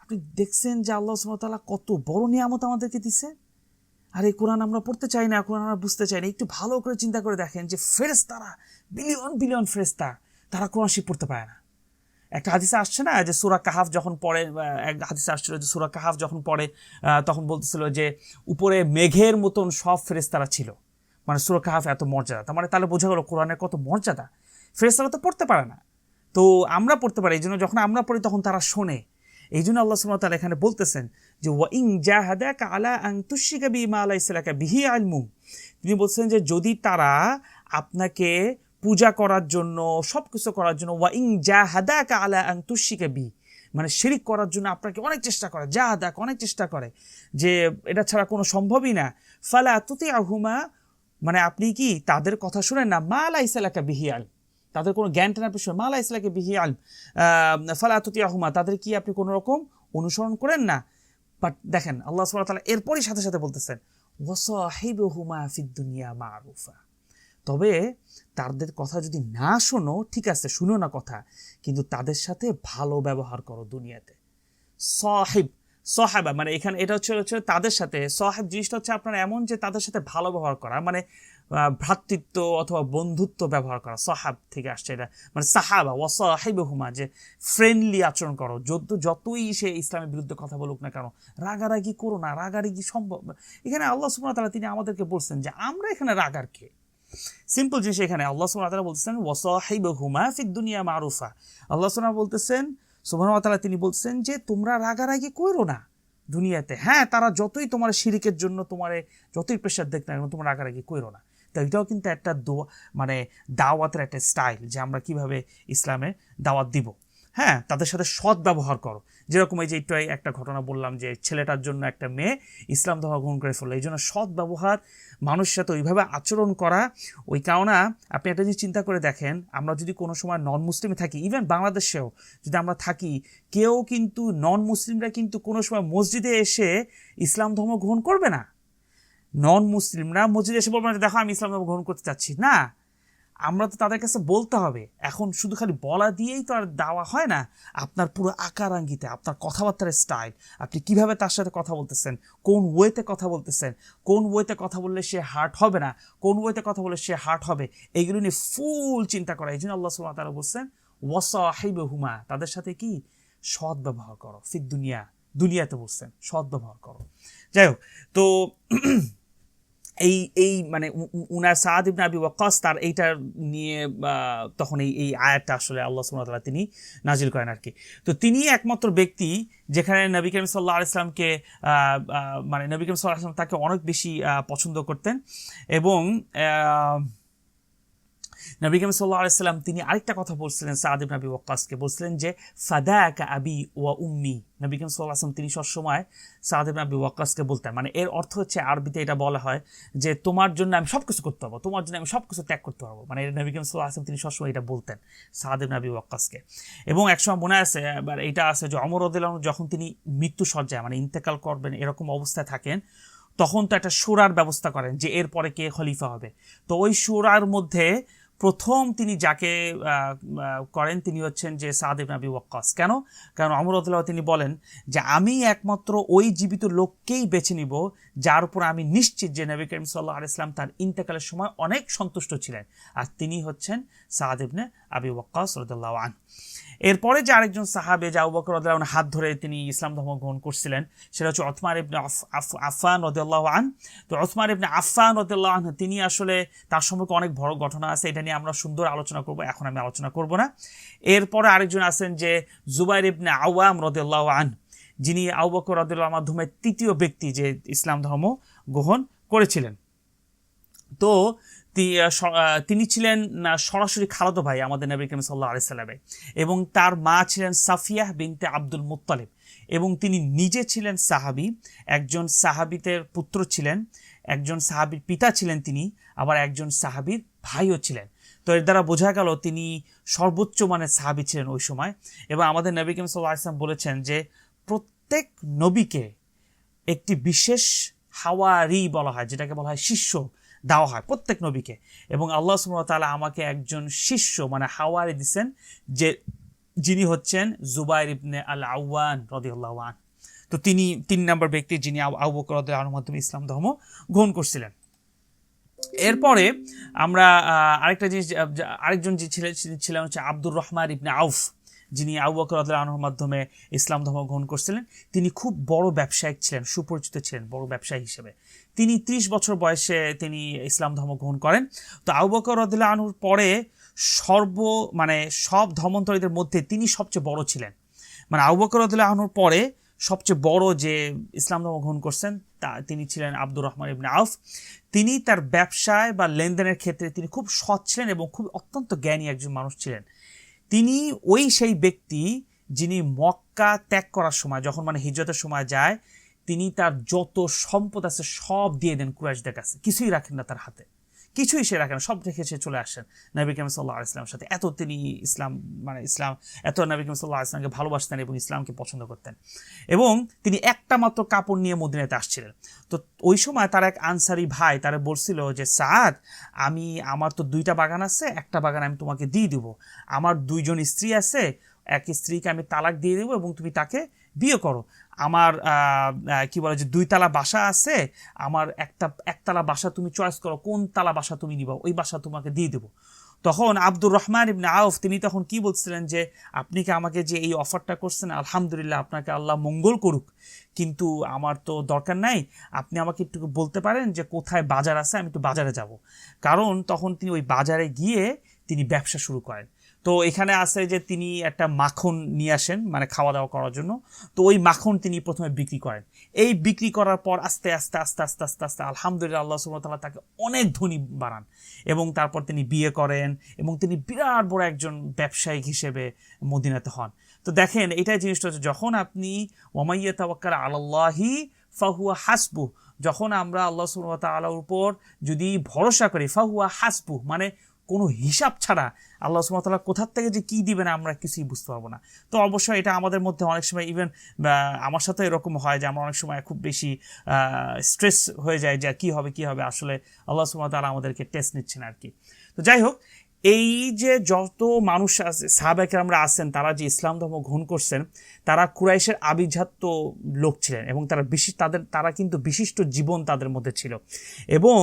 [SPEAKER 1] আপনি দেখছেন যে আল্লাহ সুবহানাহু ওয়া তাআলা কত বড় নিয়ামত আমাদেরকে দিছে। আর এই কোরআন আমরা পড়তে চাই না, কোরআন আমরা বুঝতে চাই না। একটু ভালো করে চিন্তা করে দেখেন যে ফেরেশতারা বিলিয়ন বিলিয়ন ফেরেশতা, তারা কোরআন শরীফ পড়তে পারে না। একটা হাদিসে আসছে না যে সূরা কাহাফ যখন পড়ে, এক হাদিসে আসছিল যে সূরা কাহাফ যখন পড়ে তখন বলতেছিল যে উপরে মেঘের মতন সব ফেরেশতারা ছিল। মানে সূরা কাহাফ এত মর্যাদা, তার মানে তাহলে বোঝা গেল কোরআনের কত মর্যাদা। ফেরেশতারা তো পড়তে পারে না, তো আমরা পড়তে পারি, এই জন্য যখন আমরা পড়ি তখন তারা শোনে। এই জন্য আল্লাহ সুবহানাহু ওয়া তাআলা এখানে বলতেছেন যে ওয়া ইন জাহাদাকা আলা আন তুশরিকা বি মা লাইসা লাকা বিহি ইলমুন, তিনি বলছেন যে যদি তারা আপনাকে পূজা করার জন্য, সবকিছু করার জন্য, ওয়া ইন জাহাদাকা আলা আন তুশরিকা বি মানে শিরিক করার জন্য আপনাকে অনেক চেষ্টা করে, জাহাদাক অনেক চেষ্টা করে যে এটা ছাড়া কোনো সম্ভবই না, ফালা তুতি'হুমা মানে আপনি কি তাদের কথা শুনেন না, মা লাইসা লাকা বিহি ইলম, তাদের কোনো জ্ঞান টানার বিষয়, মা লাইসা লাকা বিহি ইলম ফালা তুতি'হুমা, তাদের কি আপনি কোনো রকম অনুসরণ করেন না। বাট দেখেন আল্লাহ সুবহানাহু ওয়া তাআলা এরপরই সাথে সাথে বলতেছেন ওয়া সাহিবহুমা ফিদ দুনিয়া মা'রুফা, তবে তাদের কথা যদি না শোনো, ঠিক আছে শুনো না কথা, কিন্তু তাদের সাথে ভালো ব্যবহার করো দুনিয়াতে। সাহাবা মানে এখানে এটা হচ্ছে তাদের সাথে, সাহেব জিনিসটা হচ্ছে আপনার এমন যে তাদের সাথে ভালো ব্যবহার করা, মানে ভ্রাতৃত্ব অথবা বন্ধুত্ব ব্যবহার করা, সাহাব থেকে আসছে এটা, মানে সাহাবা ওয়া সাহিবহুমা, যে ফ্রেন্ডলি আচরণ করো, যতই সে ইসলামের বিরুদ্ধে কথা বলুক না কেন, রাগারাগি করো না, রাগারাগি সম্ভব। এখানে আল্লাহ সুবহানাহু ওয়া তাআলা তিনি আমাদেরকে বলছেন যে আমরা এখানে রাগার কে, সিম্পল জিনিস। এখানে আল্লাহ সুবহানাহু ওয়া তাআলা বলতেছেন ওয়া সাহিবহুমা ফিদ দুনিয়া মা'রুফা, আল্লাহ সুবহানাহু ওয়া তাআলা তিনি বলছেন যে তোমরা রাগারাগি করো না দুনিয়াতে। হ্যাঁ, তারা যতই তোমার শিরিকের জন্য তোমার যতই প্রেশার দেখ না কেন, তোমরা রাগারাগি করো না। তো এটাও কিন্তু একটা মানে দাওয়াতের একটা স্টাইল, যে আমরা কিভাবে ইসলামে দাওয়াত দিব। হ্যাঁ, তাদের সাথে সৎ ব্যবহার করো, যেরকম এই যে একটু একটা ঘটনা বললাম যে ছেলেটার জন্য একটা মেয়ে ইসলাম ধর্ম গ্রহণ করে ফেললো, এই জন্য সৎ ব্যবহার, মানুষের সাথে ওইভাবে আচরণ করা। ওই কারণে আপনি একটা জিনিস চিন্তা করে দেখেন, আমরা যদি কোনো সময় নন মুসলিমে থাকি, ইভেন বাংলাদেশেও যদি আমরা থাকি, কেউ কিন্তু নন মুসলিমরা কিন্তু কোনো সময় মসজিদে এসে ইসলাম ধর্ম গ্রহণ করবে না। নন মুসলিমরা মসজিদে এসে বলবে না দেখো আমি ইসলাম ধর্ম গ্রহণ করতে চাচ্ছি না, আমরা তো তাদের কাছে বলতে হবে। এখন শুধু খালি বলা দিয়েই তো আর দাওয়া হয় না, আপনার পুরো আকার আঙ্গিতে, আপনার কথাবার্তার স্টাইল, আপনি কিভাবে তার সাথে কথা বলতেছেন, কোন ওয়েতে কথা বলতেছেন, কোন ওয়েতে কথা বললে সে হার্ট হবে না, কোন ওয়েতে কথা বললে সে হার্ট হবে, এইগুলো নিয়ে ফুল চিন্তা করা। এই জন্য আল্লাহ সুবহানাহু ওয়া তাআলা বলছেন ওয়াসাহিবহুমা, তাদের সাথে কি সৎ ব্যবহার করো, ফিদ দুনিয়া, দুনিয়াতে বলছেন সৎ ব্যবহার করো। যাই হোক, তো এই এই মানে উনার সাদ ইবনে আবি ওয়াক্কাস তার এইটা নিয়ে তখন এই আয়াতটা আসলে আল্লাহ সুবহানাহু ওয়া তাআলা তিনি নাজিল করেন আর কি। তো তিনি একমাত্র ব্যক্তি যেখানে নবী করিম সাল্লাল্লাহু আলাইহি ওয়াসাল্লামকে মানে নবী করিম সাল্লাল্লাহু আলাইহি ওয়াসাল্লাম তাকে অনেক বেশি পছন্দ করতেন। এবং নবী করিম সাল্লাল্লাহু আলাইহি ওয়াসাল্লাম তিনি আরেকটা কথা বলছিলেন সাদ ইবনে আবি ওয়াক্কাসকে, বলছিলেন যে ফাদাকা আবি ওয়া উম্মি। নবী করিম সাল্লাল্লাহু আলাইহি ওয়াসাল্লাম তিনি সবসময় সাদ ইবনে আবি ওয়াক্কাসকে বলতেন, মানে এর অর্থ হচ্ছে আরবিতে এটা বলা হয় যে তোমার জন্য আমি সবকিছু করতে পারবো, তোমার জন্য আমি সবকিছু ত্যাগ করতে পারবো, মানে নবী করিম সাল্লাল্লাহু আলাইহি ওয়াসাল্লাম তিনি সবসময় এটা বলতেন সাদ ইবনে আবি ওয়াক্কাসকে। এবং একসময় মনে আছে, এবার এটা আছে যে ওমর রাদিয়াল্লাহু আনহু যখন তিনি মৃত্যু সজ্জায় মানে ইন্তেকাল করবেন এরকম অবস্থায় থাকেন, তখন তো একটা শুরার ব্যবস্থা করেন যে এরপরে কে খলিফা হবে। তো ওই শুরার মধ্যে প্রথম তিনি যাকে করেন তিনি হচ্ছেন যে সাদ ইবনে আবি ওয়াক্কাস। কেন? কারণ ওমর রাদিয়াল্লাহু তিনি বলেন যে আমি একমাত্র ওই জীবিত লোককেই বেছে নিব যার উপর আমি নিশ্চিত যে নবী করিম সাল্লাল্লাহু আলাইহি ওয়াসাল্লাম তার ইন্তেকালের সময় অনেক সন্তুষ্ট ছিলেন, আর তিনি হচ্ছেন সাদ ইবনে আবি ওয়াক্কাস রাদিয়াল্লাহু আনহু। এরপরে যে আরেকজন সাহাবে যে আবু বকর রাদিয়াল্লাহু আনহু হাত ধরে তিনি ইসলাম ধর্ম গ্রহণ করছিলেন সেটা হচ্ছে উসমান ইবনে আফফান রাদিয়াল্লাহু আনহু। তো উসমান ইবনে আফফান রাদিয়াল্লাহু আনহু তিনি আসলে তার সম্পর্কে অনেক বড় ঘটনা আছে, এটা নিয়ে আমরা সুন্দর আলোচনা করব, এখন আমি আলোচনা করব না। এরপরে আরেকজন আছেন যে জুবাইর ইবনে আওয়াম রাদিয়াল্লাহু আনহু, যিনি আবু বকর রাদিয়াল্লাহু আনহুর মাধ্যমে তৃতীয় ব্যক্তি যে ইসলাম ধর্ম গ্রহণ করেছিলেন। তো তিনি ছিলেন সরাসরি খালাতো ভাই আমাদের নবী করিম সাল্লাল্লাহু আলাইহি সাল্লামের, এবং তার মা ছিলেন সাফিয়াহ বিনতে আব্দুল মুত্তালিব, এবং তিনি নিজে ছিলেন সাহাবী, একজন সাহাবীদের পুত্র ছিলেন, একজন সাহাবীর পিতা ছিলেন তিনি, আবার একজন সাহাবীর ভাইও ছিলেন। তো এর দ্বারা বোঝা গেল তিনি সর্বোচ্চ মানের সাহাবী ছিলেন ওই সময়। এবং আমাদের নবী করিম সাল্লাল্লাহু আলাইহি সাল্লাম বলেছেন যে প্রত্যেক নবীকে একটি বিশেষ হাওয়ারি বলা হয়, যেটাকে বলা হয় শিষ্য দেওয়া হয় প্রত্যেক নবীকে, এবং আল্লাহ সুবহানাহু ওয়া তাআলা আমাকে একজন শিষ্য মানে হাওয়ারি দিয়েছেন যে যিনি হচ্ছেন জুবাইর ইবনে আল আওয়ান রাদিয়াল্লাহু আনহু। তো তিনি 3 নম্বর ব্যক্তি যিনি আবু বকর রাদিয়াল্লাহু আনহুর মাধ্যমে ইসলাম ধর্ম গ্রহণ করছিলেন। এরপরে আমরা আরেকটা জিনিস, আরেকজন যে ছিলেন হচ্ছে আব্দুর রহমান ইবনে আউফ, যিনি আবু বকর রাদিয়াল্লাহু আনহুর মাধ্যমে ইসলাম ধর্ম গ্রহণ করছিলেন। তিনি খুব বড় ব্যবসায়িক ছিলেন, সুপরিচিত ছিলেন বড় ব্যবসায়ী হিসেবে। তিনি 30 বছর বয়সে তিনি ইসলাম ধর্ম গ্রহণ করেন। তো আবু বকর রাদিয়াল্লাহু আনহুর পরে মানে সব ধর্মান্তরীদের মধ্যে তিনি সবচেয়ে বড় ছিলেন। মানে আবু বকর রাদিয়াল্লাহু আনহুর পরে সবচেয়ে বড় যে ইসলাম ধর্ম গ্রহণ করছেন তিনি ছিলেন আব্দুর রহমান ইবনে আউফ। তিনি তার ব্যবসায় বা লেনদেনের ক্ষেত্রে তিনি খুব সৎ ছিলেন এবং খুব অত্যন্ত জ্ঞানী একজন মানুষ ছিলেন। তিনি সেই ব্যক্তি যিনি মক্কা ত্যাগ করার সময়, যখন মানে হিজরতের সময় যায়, তিনি তার যত সম্পদ আছে সব দিয়ে দেন কুরাইশদের কাছে, কিছুই রাখেন না তার হাতে, কিছুই সে রাখেন না, সব রেখে সে চলে আসেন নবী করিম সাল্লাল্লাহু আলাইহি ওয়াসাল্লামের সাথে। এত তিনি ইসলাম এত নবী করিম সাল্লাল্লাহু আলাইহি ওয়াসাল্লামকে ভালোবাসতেন এবং ইসলামকে পছন্দ করতেন। এবং তিনি একটা মাত্র কাপড় নিয়ে মদিনাতে আসছিলেন। তো ওই সময় তার এক আনসারি ভাই তারা বলছিল যে সাদ, আমার তো 2টা বাগান আছে, একটা বাগান আমি তোমাকে দিয়ে দিব, আমার 2 জন স্ত্রী আছে, এক স্ত্রীকে আমি তালাক দিয়ে দেবো এবং তুমি তাকে বিয়ে করো, আমার কি বলে যে 2 তালা বাসা আছে, আমার একতলা বাসা তুমি চয়েস করো, কোন তালা বাসা তুমি নিবা, ওই বাসা তোমাকে দিয়ে দেবো। তখন আব্দুর রহমান ইবনে আউফ তিনি তখন কি বলছিলেন যে আপনি কি আমাকে যে এই অফারটা করছেন, আলহামদুলিল্লাহ, আপনাকে আল্লাহ মঙ্গল করুক, কিন্তু আমার তো দরকার নাই, আপনি আমাকে একটু বলতে পারেন যে কোথায় বাজার আছে, আমি একটু বাজারে যাব। কারণ তখন তিনি ওই বাজারে গিয়ে তিনি ব্যবসা শুরু করেন। তো এখানে আছে যে তিনি একটা মাখন নিয়ে আসেন মানে খাওয়া দাওয়া করার জন্য। তো ওই মাখন তিনি প্রথমে বিক্রি করেন। এই বিক্রি করার পর আস্তে আস্তে আস্তে আস্তে আস্তে আস্তে আলহামদুলিল্লাহ আল্লাহ সুবহানাহু ওয়া তাআলা তাকে অনেক ধনী বানান, এবং তারপর তিনি বিয়ে করেন এবং তিনি বিরাট বড় একজন ব্যবসায়িক হিসেবে মদিনাতে হন। তো দেখেন এটাই জিনিসটা হচ্ছে, যখন আপনি ওয়া ইয়াতাওয়াক্কাল আলাল্লাহি ফাহুয়া হাসবুহ, যখন আমরা আল্লাহ সুবহানাহু ওয়া তাআলার উপর যদি ভরসা করি, ফাহুয়া হাসবুহ মানে কোনো হিসাব ছাড়া আল্লাহ সুবহানাহু ওয়া তাআলা কোথার থেকে যে কী দিবেন আমরা কিছুই বুঝতে পারবো না। তো অবশ্যই এটা আমাদের মধ্যে অনেক সময় ইভেন আমার সাথে এরকম হয় যে আমরা অনেক সময় খুব বেশি স্ট্রেস হয়ে যায় যে কী হবে আসলে আল্লাহ সুবহানাহু ওয়া তাআলা আমাদেরকে টেস্ট নিচ্ছেন আর কি। তো যাই হোক, এই যে যত মানুষ আছে সাহাবায়ে কেরামরা আছেন তারা যে ইসলাম ধর্ম গ্রহণ করছেন তারা কুরাইশের আভিজাত্য লোক ছিলেন এবং তারা কিন্তু বিশিষ্ট জীবন তাদের মধ্যে ছিল। এবং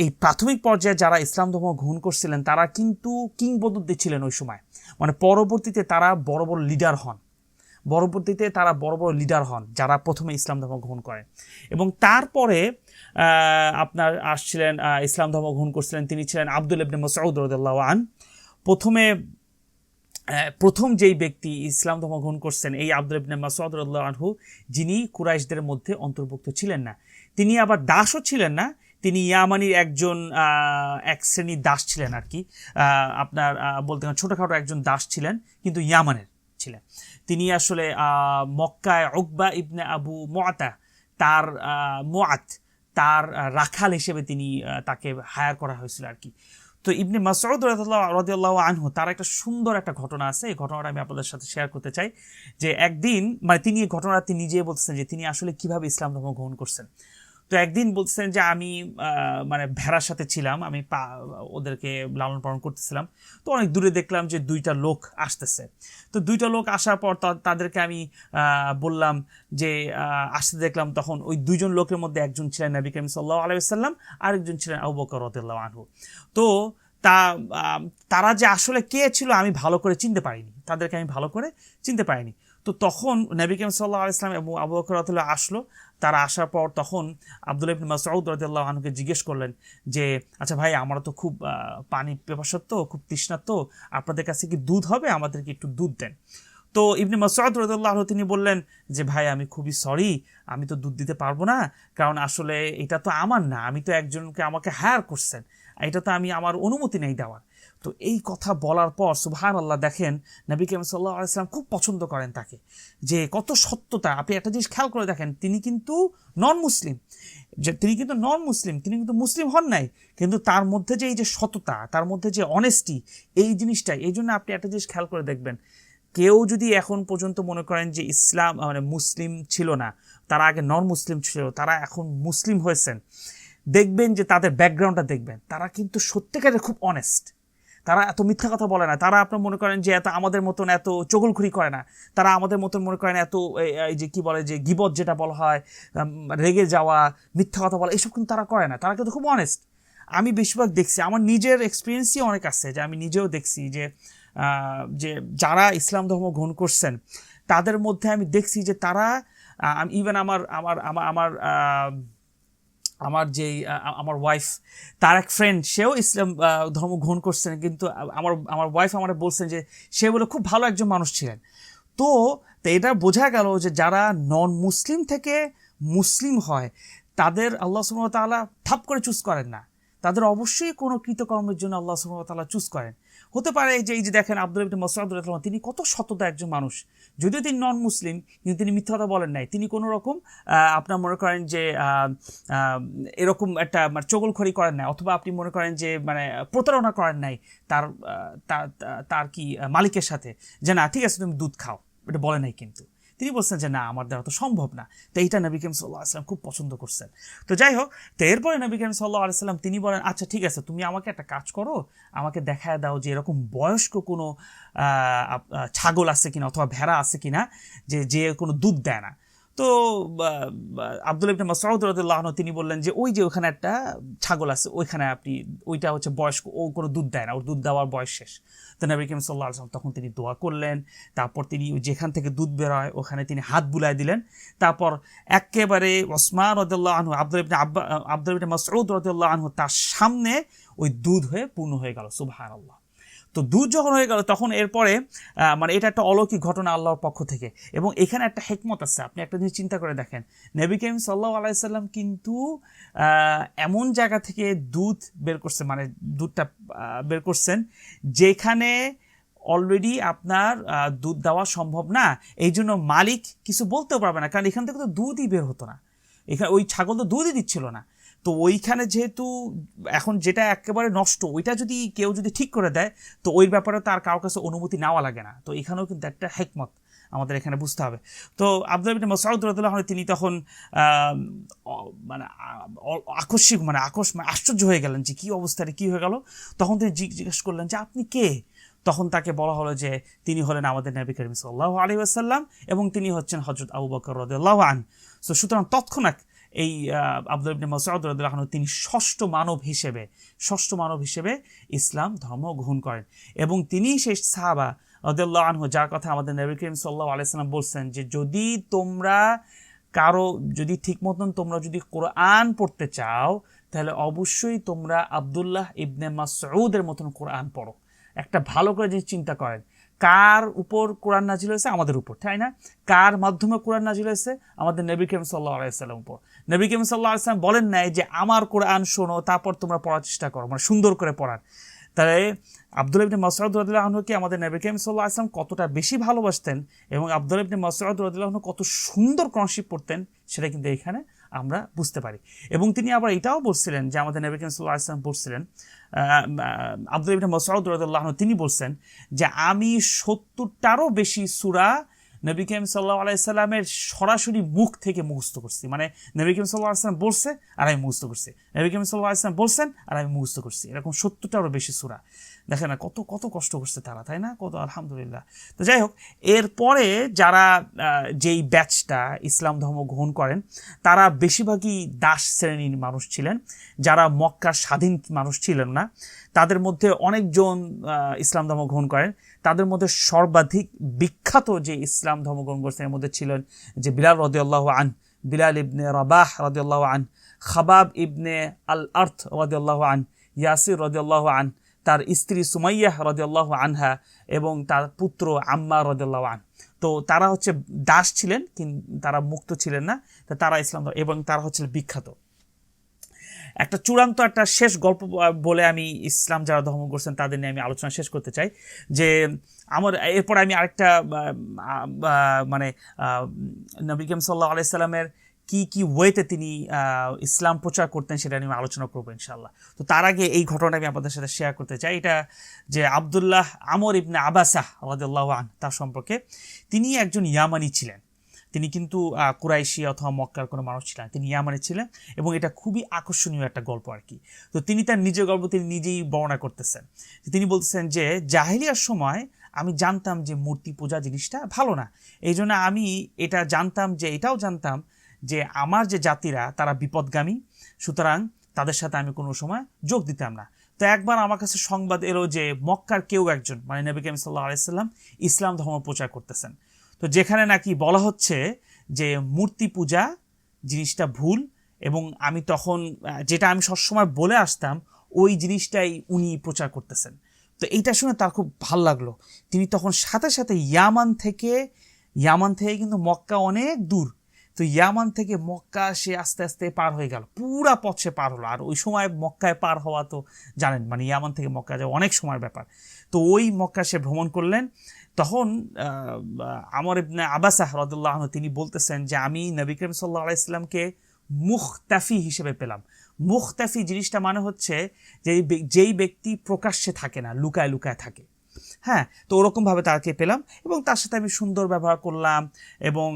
[SPEAKER 1] এই প্রাথমিক পর্যায়ে যারা ইসলাম ধর্ম গ্রহণ করছিলেন তারা কিন্তু কিংবদন্তি ছিলেন ওই সময়, মানে পরবর্তীতে তারা বড় বড় লিডার হন যারা প্রথমে ইসলাম ধর্ম গ্রহণ করেন। এবং তারপরে আপনার আসছিলেন ইসলাম ধর্ম গ্রহণ করছিলেন, তিনি ছিলেন আব্দুল্লাহ ইবনে মাসউদ রাদিয়াল্লাহু আনহু। প্রথম যেই ব্যক্তি ইসলাম ধর্ম গ্রহণ করছেন এই আব্দুল্লাহ ইবনে মাসউদ রাদিয়াল্লাহু আনহু, যিনি কুরাইশদের মধ্যে অন্তর্ভুক্ত ছিলেন না, তিনি আবার দাসও ছিলেন না, তিনি ইয়ামানির এক শ্রেণীর দাস ছিলেন আর কি। আপনার বলতে গেলে ছোটোখাটো একজন দাস ছিলেন, কিন্তু ইয়ামানের ছিলেন। তিনি আসলে মক্কায় উকবা ইবনে আবু তার রাখাল হিসেবে তাকে হায়ার করা হয়েছিল আর কি। তো ইবনে মাসউদ রাদিয়াল্লাহু আনহু তার একটা সুন্দর একটা ঘটনা আছে, এই ঘটনাটা আমি আপনাদের সাথে শেয়ার করতে চাই। যে একদিন তিনি এই ঘটনাটা নিজেই বলতেছেন যে তিনি আসলে কিভাবে ইসলাম ধর্ম গ্রহণ করছেন। তো একদিন বলতেছেন যে আমি ভেড়ার সাথে ছিলাম, আমি ওদেরকে লালন পালন করতেছিলাম। তো অনেক দূরে দেখলাম যে দুইটা লোক আসতেছে। তো দুইটা লোক আসার পর তাদেরকে আমি বললাম যে আসতে দেখলাম, তখন ওই দুইজন লোকের মধ্যে একজন ছিলেন নবী করিম সাল্লাল্লাহু আলাইহি ওয়াসাল্লাম, আরেকজন ছিলেন আবু বকর রাদিয়াল্লাহু আনহু। তো তারা যে আসলে কে ছিল আমি ভালো করে চিনতে পারিনি। তো তখন নবী করিম সাল্লাল্লাহু আলাইহি ওয়াসাল্লাম এবং আবু বকর রাদিয়াল্লাহু আনহু আসলো। তারা আসার পর তখন আব্দুল্লাহ ইবনে মাসউদ রাদিয়াল্লাহু আনহুকে জিজ্ঞেস করলেন যে আচ্ছা ভাই, আমরা তো খুব পানি পিপাসার্থ, খুব তৃষ্ণার্ত, আপনাদের কাছে কি দুধ হবে? আমাদেরকে একটু দুধ দেন। তো ইবনে মাসউদ রাদিয়াল্লাহু আনহু তিনি বললেন যে ভাই, আমি খুবই সরি, আমি তো দুধ দিতে পারবো না, কারণ আসলে এটা তো আমার না, আমি তো একজনকে আমাকে হায়ার করছেন, এটা তো আমার অনুমতি নেই দেওয়ার। তো এই কথা বলার পর সুবহানাল্লাহ, দেখেন নবী করিম সাল্লাল্লাহু আলাইহি ওয়াসাল্লাম খুব পছন্দ করেন তাকে, যে কত সত্যতা। আপনি একটা জিনিস খেয়াল করে দেখেন, তিনি কিন্তু নন মুসলিম, তিনি কিন্তু মুসলিম হন নাই, কিন্তু তার মধ্যে যে এই যে সততা, তার মধ্যে যে অনেস্টি, এই জিনিসটাই, এই জন্য আপনি একটা জিনিস খেয়াল করে দেখবেন, কেউ যদি এখন পর্যন্ত মনে করেন যে ইসলাম মুসলিম ছিল না, তারা আগে নন মুসলিম ছিল, তারা এখন মুসলিম হয়েছেন, দেখবেন যে তাদের ব্যাকগ্রাউন্ডটা দেখবেন, তারা কিন্তু সত্যিকারের খুব অনেস্ট, তারা এত মিথ্যা কথা বলে না, তারা আপনার মনে করেন যে আমাদের মতন এত চগলখুরি করে না, তারা আমাদের মতন মনে করেন এত এই যে কি বলে যে গীবত যেটা বলা হয়, রেগে যাওয়া, মিথ্যা কথা বলা, এসব কিন্তু তারা করে না, তারা কিন্তু খুব অনেস্ট। আমি বেশিরভাগ দেখছি, আমার নিজের এক্সপিরিয়েন্সই অনেক আছে, যে আমি নিজেও দেখছি যে যারা ইসলাম ধর্ম গ্রহণ করছেন তাদের মধ্যে আমি দেখছি যে তারা ইভেন আমার ওয়াইফ, তার এক ফ্রেন্ড, সেও ইসলাম ধর্ম গ্রহণ করছেন, কিন্তু আমার ওয়াইফ আমার বলছেন যে সে বলে খুব ভালো একজন মানুষ ছিলেন। তো এটা বোঝা গেল যে যারা নন মুসলিম থেকে মুসলিম হয় তাদের আল্লাহ সুবহানাহু ওয়া তাআলা ঠাপ করে চুজ করেন না, তাদের অবশ্যই কোনো কৃতকর্মের জন্য আল্লাহ সুবহানাহু ওয়া তাআলা চুজ করেন। হতে পারে যে এই যে দেখেন আব্দুল্লাহ ইবনে মাসউদ রাদিয়াল্লাহু আনহু, তিনি কত সততা একজন মানুষ, যদিও তিনি নন মুসলিম, কিন্তু তিনি মিথ্যা কথা বলেন নাই, তিনি কোনো রকম আপনার মনে করেন যে এরকম একটা চগলখড়ি করেন নাই, অথবা আপনি মনে করেন যে প্রতারণা করেন নাই তার কি মালিকের সাথে, যে না ঠিক আছে তুমি দুধ খাও, এটা বলে নাই, কিন্তু তিনি বলছেন যে না, আমার দ্বারা তো সম্ভব না। তো এইটা নবী করিম সাল্লাল্লাহু আলাইহি ওয়াসাল্লাম খুব পছন্দ করছেন। তো যাই হোক, তো এরপরে নবী করিম সাল্লাল্লাহু আলাইহি ওয়াসাল্লাম তিনি বলেন আচ্ছা ঠিক আছে, তুমি আমাকে একটা কাজ করো, আমাকে দেখায় দাও যে এরকম বয়স্ক কোনো ছাগল আছে কিনা অথবা ভেড়া আছে কিনা যে কোনো দুধ দেয় না। তো আব্দুল্লাহ ইবনে মাসউদ রাদিয়াল্লাহু আনহু তিনি বললেন যে ওই যে ওখানে একটা ছাগল আছে, ওইখানে আপনি, ওইটা হচ্ছে বয়স্ক, ও কোনো দুধ দেয় না, ওর দুধ দেওয়ার বয়স শেষ। তো নবী করিম সাল্লাল্লাহু আলাইহি ওয়াসাল্লাম তখন তিনি দোয়া করলেন, তারপর তিনি যেখান থেকে দুধ বের হয় ওখানে তিনি হাত বুলাই দিলেন, তারপর একেবারে ওসমান রাদিয়াল্লাহু আনহু, আব্দুল্লাহ ইবনে মাসউদ রাদিয়াল্লাহু আনহু তার সামনে ওই দুধ হয়ে পূর্ণ হয়ে গেল। সুবহানাল্লাহ। তো দুধ যখন হয়ে গেল তখন এরপরে এটা একটা অলৌকিক ঘটনা আল্লাহর পক্ষ থেকে, এবং এখানে একটা হিকমত আছে। আপনি একটা জিনিস চিন্তা করে দেখেন, নবী করিম সাল্লাল্লাহু আলাইহি সাল্লাম কিন্তু এমন জায়গা থেকে দুধ বের করছেন, দুধটা বের করছেন যেখানে অলরেডি আপনার দুধ দেওয়া সম্ভব না, এই জন্য মালিক কিছু বলতেও পারবে না, কারণ এখান থেকে তো দুধই বের হতো না, এখানে ওই ছাগল তো দুধই দিচ্ছিল না। তো ওইখানে যেহেতু এখন যেটা একেবারে নষ্ট, ওইটা যদি কেউ যদি ঠিক করে দেয়, তো ওই ব্যাপারে তার কারোর কাছে অনুমতি নেওয়া লাগে না। তো এখানেও কিন্তু একটা হেকমত আমাদের এখানে বুঝতে হবে। তো আব্দুল্লাহ ইবনে মাসউদ রাদিয়াল্লাহু আনহু তিনি তখন মানে আকস্মিক মানে আশ্চর্য হয়ে গেলেন যে কি অবস্থাটা কি হয়ে গেল। তখন তিনি জিজ্ঞেস করলেন যে আপনি কে? তখন তাকে বলা হলো যে তিনি হলেন আমাদের নবী করিম সাল্লাল্লাহু আলাইহি ওয়াসাল্লাম এবং তিনি হচ্ছেন হযরত আবু বকর রাদিয়াল্লাহু আনহু। সো সুতরাং তৎক্ষণাৎ এই আব্দুল্লাহ ইবনে মাসউদ রাদিয়াল্লাহু আনহু তিনি ষষ্ঠ মানব হিসেবে ইসলাম ধর্ম গ্রহণ করেন এবং তিনি সেই সাহাবা রাদিয়াল্লাহু আনহু যার কথা আমাদের নবী করিম সাল্লাল্লাহু আলাইহি ওয়াসাল্লাম বলছেন যে যদি তোমরা যদি ঠিক মতন তোমরা যদি কোরআন পড়তে চাও তাহলে অবশ্যই তোমরা আব্দুল্লাহ ইবনে মাসউদের মতন কোরআন পড়ো। একটা ভালো করে যে চিন্তা করেন, কার উপর কোরআন নাজিল হয়েছে? আমাদের উপর, তাই না? কার মাধ্যমে কোরআন নাজিল হয়েছে? আমাদের নবী করিম সাল্লাল্লাহু আলাইহি ওয়াসাল্লাম উপর। নবী করিম সাল্লাল্লাহু আলাইহি ওয়াসাল্লাম বলেন নাই যে আমার কোরআন শোনো তারপর তোমরা পড়ার চেষ্টা করো, মানে সুন্দর করে পড়ার। তাহলে আব্দুল্লাহ ইবনে মাসউদ রাদিয়াল্লাহু আনহুকে আমাদের নবী করিম সাল্লাল্লাহু আলাইহি ওয়াসাল্লাম কতটা বেশি ভালোবাসতেন এবং আব্দুল্লাহ ইবনে মাসউদ রাদিয়াল্লাহু আনহু কত সুন্দর কোরআন পড়তেন সেটা কিন্তু এখানে আমরা বুঝতে পারি। এবং তিনি আবার এটাও বলছিলেন যে আমাদের নবী করিম সাল্লাল্লাহু আলাইহি ওয়াসাল্লাম বলছিলেন, আব্দুল্লাহ ইবনে মাসউদ রাদিয়াল্লাহু আনহু তিনি বলছেন যে আমি 70টারও বেশি সূরা নবী করিম সাল্লাল্লাহু আলাইহি সাল্লামের সরাসরি মুখ থেকে মুখস্থ করছি। মানে নবী করিম সাল্লাল্লাহু আলাইহি সাল্লাম বলছে আর আমি মুখস্থ করছি, নবী করিম সাল্লাল্লাহু আলাইহি সাল্লাম বলছেন আর আমি মুখস্থ করছি, এরকম 70টারও বেশি সূরা। দেখেন না কত কষ্ট করছে তারা, তাই না? কত আলহামদুলিল্লাহ। তো যাই হোক, এরপরে যারা যেই ব্যাচটা ইসলাম ধর্ম গ্রহণ করেন তারা বেশিরভাগই দাস শ্রেণীর মানুষ ছিলেন, যারা মক্কার স্বাধীন মানুষ ছিলেন না। তাদের মধ্যে অনেকজন ইসলাম ধর্ম গ্রহণ করেন। তাদের মধ্যে সর্বাধিক বিখ্যাত যে ইসলাম ধর্ম গ্রহণ করছেন এর মধ্যে ছিলেন যে বিলাল রাদিয়াল্লাহু আনহু, বিলাল ইবনে রাবাহ রাদিয়াল্লাহু আনহু, খাবাব ইবনে আল আরত রাদিয়াল্লাহু আনহু, ইয়াসির রাদিয়াল্লাহু আনহু, তার স্ত্রী সুমাইয়াহ রাদিয়াল্লাহু আনহা এবং তার পুত্র আম্মার রাদিয়াল্লাহু আনহু। তো তারা হচ্ছে দাস ছিলেন কিন্তু তারা মুক্ত ছিলেন না। তো তারা ইসলাম এবং তারা হচ্ছে বিখ্যাত। একটা চূড়ান্ত একটা শেষ গল্প বলে আমি ইসলাম যারা ধর্ম করছেন তাদের নিয়ে আমি আলোচনা শেষ করতে চাই। যে এরপর আমি আরেকটা মানে নবী করিম সাল্লাল্লাহু আলাইহি সাল্লামের কি ওয়েতে তিনি ইসলাম প্রচার করতেন সেটা নিয়ে আলোচনা করবো ইনশাআল্লাহ। তো তার আগে এই ঘটনাটা আমি আপনাদের সাথে শেয়ার করতে চাই। এটা যে আব্দুল্লাহ আমর ইবনে আবাসা রাদিয়াল্লাহু আনহু তার সম্পর্কে। তিনি একজন ইয়ামানি ছিলেন। তিনি কিন্তু কুরাইশি অথবা মক্কার কোনো মানুষ ছিলেন, তিনি ইয়ামানি ছিলেন এবং এটা খুবই আকর্ষণীয় একটা গল্প আর কি। তো তিনি তার নিজের গল্প তিনি নিজেই বর্ণনা করতেছেন। তিনি বলতেছেন যে জাহিলিয়ার সময় আমি জানতাম যে মূর্তি পূজা জিনিসটা ভালো না, এই জন্য আমি এটাও জানতাম যে আমার যে জাতিরা তারা বিপদগামী, সুতরাং তাদের সাথে আমি কোনো সময় যোগ দিতাম না। তো একবার আমার কাছে সংবাদ এলো যে মক্কার কেউ একজন মানে নবী করিম সাল্লাল্লাহু আলাইহি সাল্লাম ইসলাম ধর্ম প্রচার করতেছেন। তো যেখানে নাকি বলা হচ্ছে যে মূর্তি পূজা জিনিসটা ভুল, এবং আমি তখন যেটা আমি সবসময় বলে আসতাম ওই জিনিসটাই উনি প্রচার করতেছেন। তো এইটা শুনে তার খুব ভালো লাগলো। তিনি তখন সাথে সাথে ইয়ামান থেকে কিন্তু মক্কা অনেক দূর, তো ইয়ামান থেকে মক্কা সে আস্তে আস্তে পার হয়ে গেল, পুরা পথ সে পার হলো। আর ওই সময় মক্কায় পার হওয়া তো জানেন, মানে ইয়ামান থেকে মক্কা যাওয়া অনেক সময়ের ব্যাপার। তো ওই মক্কা সে ভ্রমণ করলেন। তখন আমর ইবনে আবাসা রাদিয়াল্লাহু আনহু তিনি বলতেছেন যে আমি নবী করিম সাল্লাল্লাহু আলাইহি সাল্লামকে মুখতাফি হিসেবে পেলাম। মুখতাফি জিনিসটা মানে হচ্ছে যে যেই ব্যক্তি প্রকাশ্যে থাকে না, লুকায় লুকায় থাকে। হ্যাঁ, তো ওরকমভাবে তাকে পেলাম এবং তার সাথে আমি সুন্দর ব্যবহার করলাম এবং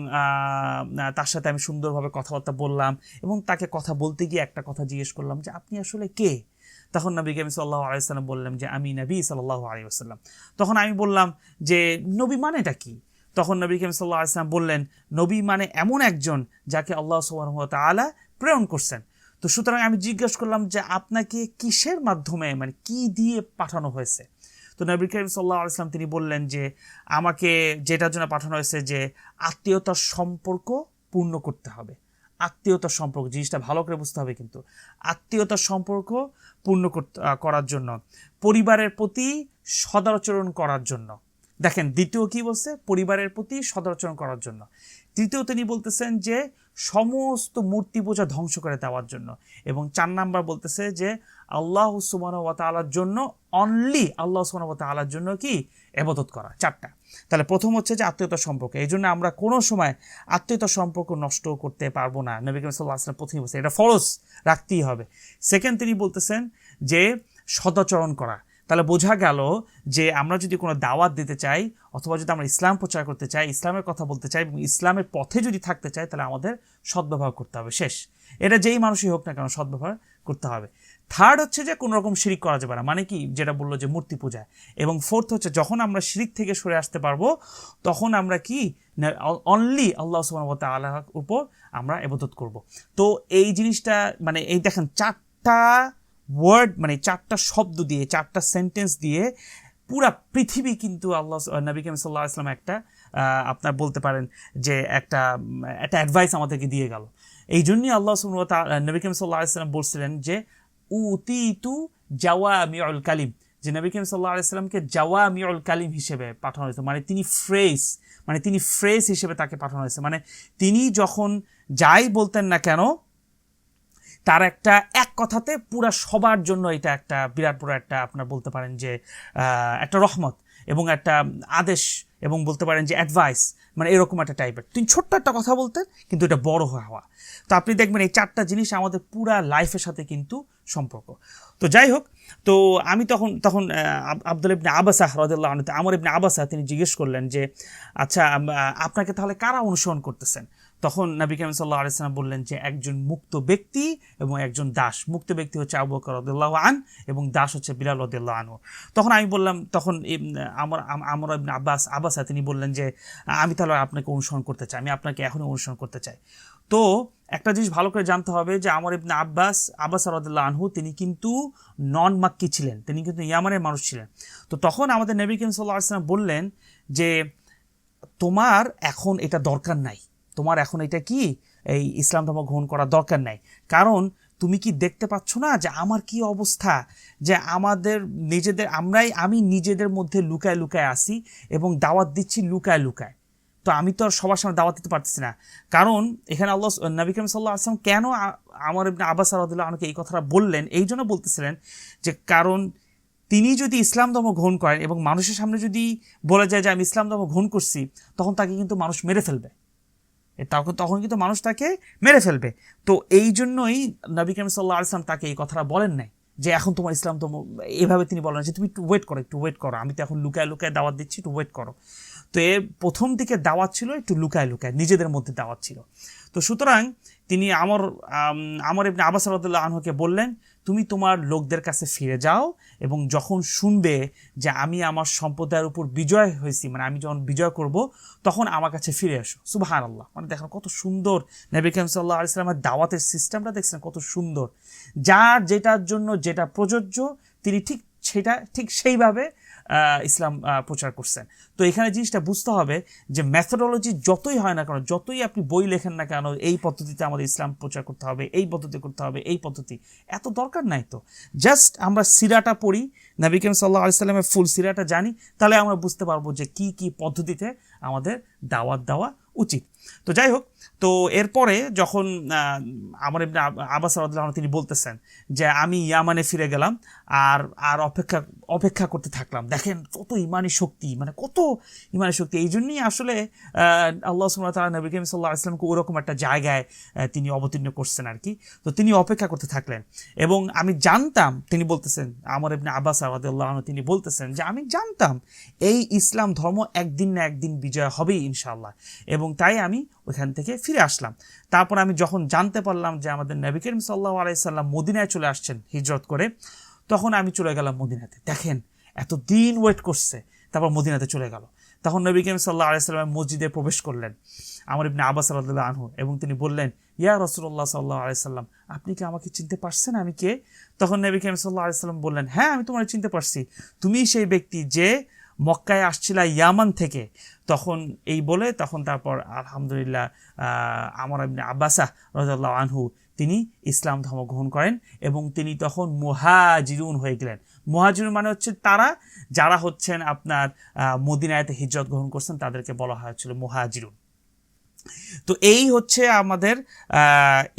[SPEAKER 1] তার সাথে আমি সুন্দরভাবে কথাবার্তা বললাম এবং তাকে কথা বলতে গিয়ে একটা কথা জিজ্ঞেস করলাম যে আপনি আসলে কে? তখন নবী করিম সাল্লাল্লাহু আলাইহি ওয়াসাল্লাম বললেন যে আমি নবী সাল্লাল্লাহু আলাইহি ওয়াসাল্লাম। তখন আমি বললাম যে নবী মানেটা কি? তখন নবী করিম সাল্লাল্লাহু আলাইহি ওয়াসাল্লাম বললেন নবী মানে এমন একজন যাকে আল্লাহ সুবহানাহু ওয়া তাআলা প্রেরণ করছেন। তো সুতরাং আমি জিজ্ঞেস করলাম যে আপনাকে কিসের মাধ্যমে, মানে কি দিয়ে পাঠানো হয়েছে? তো নবী করিম সাল্লাল্লাহু আলাইহি ওয়াসাল্লাম তিনি বললেন যে আমাকে যেটার জন্য পাঠানো হয়েছে যে আত্মীয়তার সম্পর্ক পূর্ণ করতে হবে। আত্মীয়তার সম্পর্ক জিনিসটা ভালো করে বুঝতে হবে, কিন্তু আত্মীয়তার সম্পর্ক পূর্ণ করার জন্য, পরিবারের প্রতি সদাচরণ করার জন্য। দেখেন দ্বিতীয় কি বলছে? পরিবারের প্রতি সদাচরণ করার জন্য। তৃতীয় তিনি বলতেছেন যে সমস্ত মূর্তি পূজা ধ্বংস করে দেওয়ার জন্য, এবং 4 নাম্বার বলতেছে যে আল্লাহ সুবহানাহু ওয়া তাআলার জন্য, অনলি আল্লাহ সুবহানাহু ওয়া তাআলার জন্য কি ইবাদত করা। 4টা। তাহলে প্রথম হচ্ছে যে আত্মীয়তার সম্পর্ক, এই জন্য আমরা কোনো সময় আত্মীয়তার সম্পর্ক নষ্ট করতে পারবো না। নবী করিম সাল্লাল্লাহু আলাইহি ওয়াসাল্লাম প্রথমে বলছেন এটা ফরজ, রাখতেই হবে। সেকেন্ড তিনি বলতেছেন যে সদাচরণ করা। তাহলে বোঝা গেল যে আমরা যদি কোনো দাওয়াত দিতে চাই, অথবা যদি আমরা ইসলাম প্রচার করতে চাই, ইসলামের কথা বলতে চাই এবং ইসলামের পথে যদি থাকতে চাই, তাহলে আমাদের সদ্ব্যবহার করতে হবে। শেষ। এটা যেই মানুষই হোক না কেন সদ্ব্যবহার করতে হবে। থার্ড হচ্ছে যে কোনো রকম শিরিক করা যাবে না, মানে কি যেটা বললো যে মূর্তি পূজা। এবং ফোর্থ হচ্ছে যখন আমরা শিরিক থেকে সরে আসতে পারবো, তখন আমরা কি অনলি আল্লাহ সুবহানাহু ওয়া তাআলার উপর আমরা ইবাদত করব। তো এই জিনিসটা মানে এই দেখেন 4টা ওয়ার্ড, মানে 4টা শব্দ দিয়ে, 4টা সেন্টেন্স দিয়ে পুরা পৃথিবী কিন্তু আল্লাহ নবী করিম সাল্লাল্লাহু আলাইহি ওয়াসাল্লাম একটা আপনার বলতে পারেন যে একটা অ্যাডভাইস আমাদেরকে দিয়ে গেল। এই জন্যই আল্লাহ সুবহানাহু ওয়া তাআলা নবী করিম সাল্লাল্লাহু আলাইহি ওয়াসাল্লাম বলছিলেন যে উতিতু জাওয়ামিউল কালিম, যে নবী করিম সাল্লাল্লাহু আলাইহি ওয়াসাল্লামকে জাওয়ামিউল কালিম হিসেবে পাঠানো হয়েছে, মানে তিনি ফ্রেজ হিসেবে তাকে পাঠানো হয়েছে। মানে তিনি যখন যাই বলতেন না কেন, তার একটা এক কথাতে পুরা সবার জন্য এটা একটা বিরাট বড় একটা আপনার বলতে পারেন যে একটা রহমত এবং একটা আদেশ, এবং বলতে পারেন যে অ্যাডভাইস, মানে এরকম একটা টাইপের। তিনি ছোট্ট একটা কথা বলতেন, কিন্তু এটা বড় হওয়া। তো আপনি দেখবেন এই 4টা জিনিস আমাদের পুরা লাইফের সাথে কিন্তু সম্পর্ক। তো যাই হোক, তো আমি তখন আব্দুল্লাহ ইবনে আবাসা রাদিয়াল্লাহু আনহু, আমর ইবনে আবাসা, তিনি জিজ্ঞেস করলেন যে আচ্ছা আপনাকে তাহলে কারা অনুসরণ করতেছেন? তখন নবী করিম সাল্লাল্লাহু আলাইহি ওয়াসাল্লাম বললেন যে একজন মুক্ত ব্যক্তি এবং একজন দাস। মুক্ত ব্যক্তি হচ্ছে আবু বকর রাদিয়াল্লাহু আনহু এবং দাস হচ্ছে বিলাল রাদিয়াল্লাহু আনহু। তখন আমি বললাম, তখন আমর ইবনে আবাসা তিনি বললেন যে আমি তাহলে আপনাকে অনুসরণ করতে চাই, আমি আপনাকে এখনই অনুসরণ করতে চাই। তো একটা জিনিস ভালো করে জানতে হবে যে আমর ইবনে আবাসা রাদিয়াল্লাহু আনহু তিনি কিন্তু নন মাক্কি ছিলেন, তিনি কিন্তু ইয়ামানের মানুষ ছিলেন। তো তখন আমাদের নবী করিম সাল্লাল্লাহু আলাইহি ওয়াসাল্লাম বললেন যে তোমার এখন এটা দরকার নাই, তোমার এখন এটা কি এই ইসলাম ধর্ম গ্রহণ করার দরকার নাই। কারণ তুমি কি দেখতে পাচ্ছ না যে আমার কি অবস্থা, যে আমাদের আমি নিজেদের মধ্যে লুকায় লুকায় আসি এবং দাওয়াত দিচ্ছি লুকায় লুকায়। তো আমি তো আর সবার সামনে দাওয়াত দিতে পারতেছি না। কারণ এখানে আল্লাহ নবী করিম সাল্লাল্লাহু আলাইহি ওয়াসাল্লাম কেন আমর ইবনে আবাসা রাদিয়াল্লাহু আনহুকে এই কথাটা বললেন, এই জন্য বলতেছিলেন যে কারণ তিনি যদি ইসলাম ধর্ম গ্রহণ করেন এবং মানুষের সামনে যদি বলা যায় যে আমি ইসলাম ধর্ম গ্রহণ করছি, তখন তাকে কিন্তু মানুষ মেরে ফেলবে, তখন কিন্তু মানুষ তাকে মেরে ফেলবে। তো এই জন্যই নবী করিম সাল্লাল্লাহু আলাইহি ওয়াসাল্লাম তাকে এই কথাটা বলেন নাই যে এখন তোমার ইসলাম ধর্ম, এভাবে তিনি বলেন যে তুমি একটু ওয়েট করো, আমি তো এখন লুকায় লুকায় দাওয়াত দিচ্ছি, একটু ওয়েট করো। তো এর প্রথম দিকে দাওয়াত ছিল একটু লুকায় লুকায়, নিজেদের মধ্যে দাওয়াত ছিল। তো সুতরাং তিনি আমর ইবনে আবাসা রাদিয়াল্লাহু আনহুকে বললেন তুমি তোমার লোকদের কাছে ফিরে যাও, এবং যখন শুনবে যে আমি আমার সম্প্রদায়ের উপর বিজয় হয়েছি, মানে আমি যখন বিজয় করব, তখন আমার কাছে ফিরে এসো। সুবহানাল্লাহ, মানে দেখেন কত সুন্দর নবী করিম সাল্লাল্লাহু আলাইহি ওয়াসাল্লামের দাওয়াতের সিস্টেমটা দেখছেন কত সুন্দর। যার যেটার জন্য যেটা প্রযোজ্য তিনি ঠিক সেইভাবে ইসলাম প্রচার করছেন। তো এখানে জিনিসটা বুঝতে হবে যে মেথোডোলজি যতই হয় না কেন, যতই আপনি বই লেখেন না কেন, এই পদ্ধতিতে আমাদের ইসলাম প্রচার করতে হবে, এই পদ্ধতি করতে হবে, এই পদ্ধতি, এত দরকার নাই। তো জাস্ট আমরা সিরাটা পড়ি, নবী করিম সাল্লাল্লাহু আলাইহি ওয়াসাল্লামের ফুল সিরাটা জানি, তাহলে আমরা বুঝতে পারবো যে কি কি পদ্ধতিতে আমাদের দাওয়াত দেওয়া উচিত। তো যাই হোক, তো এরপরে যখন আমর ইবনে আবাসা রাদিয়াল্লাহু আনহু তিনি বলতেছেন যে আমি ইয়ামানে ফিরে গেলাম আর অপেক্ষা করতে থাকলাম। দেখেন কত ইমানি শক্তি, মানে কত ইমানি শক্তি। এই জন্যই আসলে আল্লাহ সুবহানাহু ওয়া তাআলা নবী করিম সাল্লাল্লাহু আলাইহি ওয়াসাল্লামকে ওরকম একটা জায়গায় তিনি অবতীর্ণ করছেন আর কি। তো তিনি অপেক্ষা করতে থাকলেন, এবং আমি জানতাম, তিনি বলতেছেন আমর ইবনে আবাসা রাদিয়াল্লাহু আনহু তিনি বলতেছেন যে আমি জানতাম এই ইসলাম ধর্ম একদিন না একদিন বিজয় হবেই ইনশাআল্লাহ, এবং তাই আমি ওইখান থেকে ফিরে আসলাম। তারপর আমি যখন জানতে পারলাম যে আমাদের নবী করিম সাল্লাল্লাহু আলাইহি সাল্লাম মদিনায় চলে আসছেন হিজরত করে, তখন আমি চলে গেলাম মদিনাতে। দেখেন এত দিন ওয়েট করছে, তারপর মদিনাতে চলে গেল। তখন নবী করিম সাল্লাল্লাহু আলাইহি সাল্লাম মসজিদে প্রবেশ করলেন আমর ইবনে আবাস রাদিয়াল্লাহু আনহু, এবং তিনি বললেন ইয়া রাসূলুল্লাহ সাল্লাল্লাহু আলাইহি সাল্লাম, আপনি কি আমাকে চিনতে পারছেন, আমি কে? তখন নবী করিম সাল্লাল্লাহু আলাইহি সাল্লাম বললেন হ্যাঁ, আমি তোমাকে চিনতে পারছি, তুমি সেই ব্যক্তি যে মক্কায় আসছিল ইয়ামান থেকে। তখন এই বলে তখন তারপর আলহামদুলিল্লাহ আমর ইবনে আবাসা রাদিয়াল্লাহু আনহু তিনি ইসলাম ধর্ম গ্রহণ করেন, এবং তিনি তখন মুহাজিরুন হয়ে গেলেন। মুহাজিরুন মানে হচ্ছে তারা যারা হচ্ছেন আপনার মদিনায়তে হিজরত গ্রহণ করছেন, তাদেরকে বলা হয়েছিল মুহাজিরুন। তো এই হচ্ছে আমাদের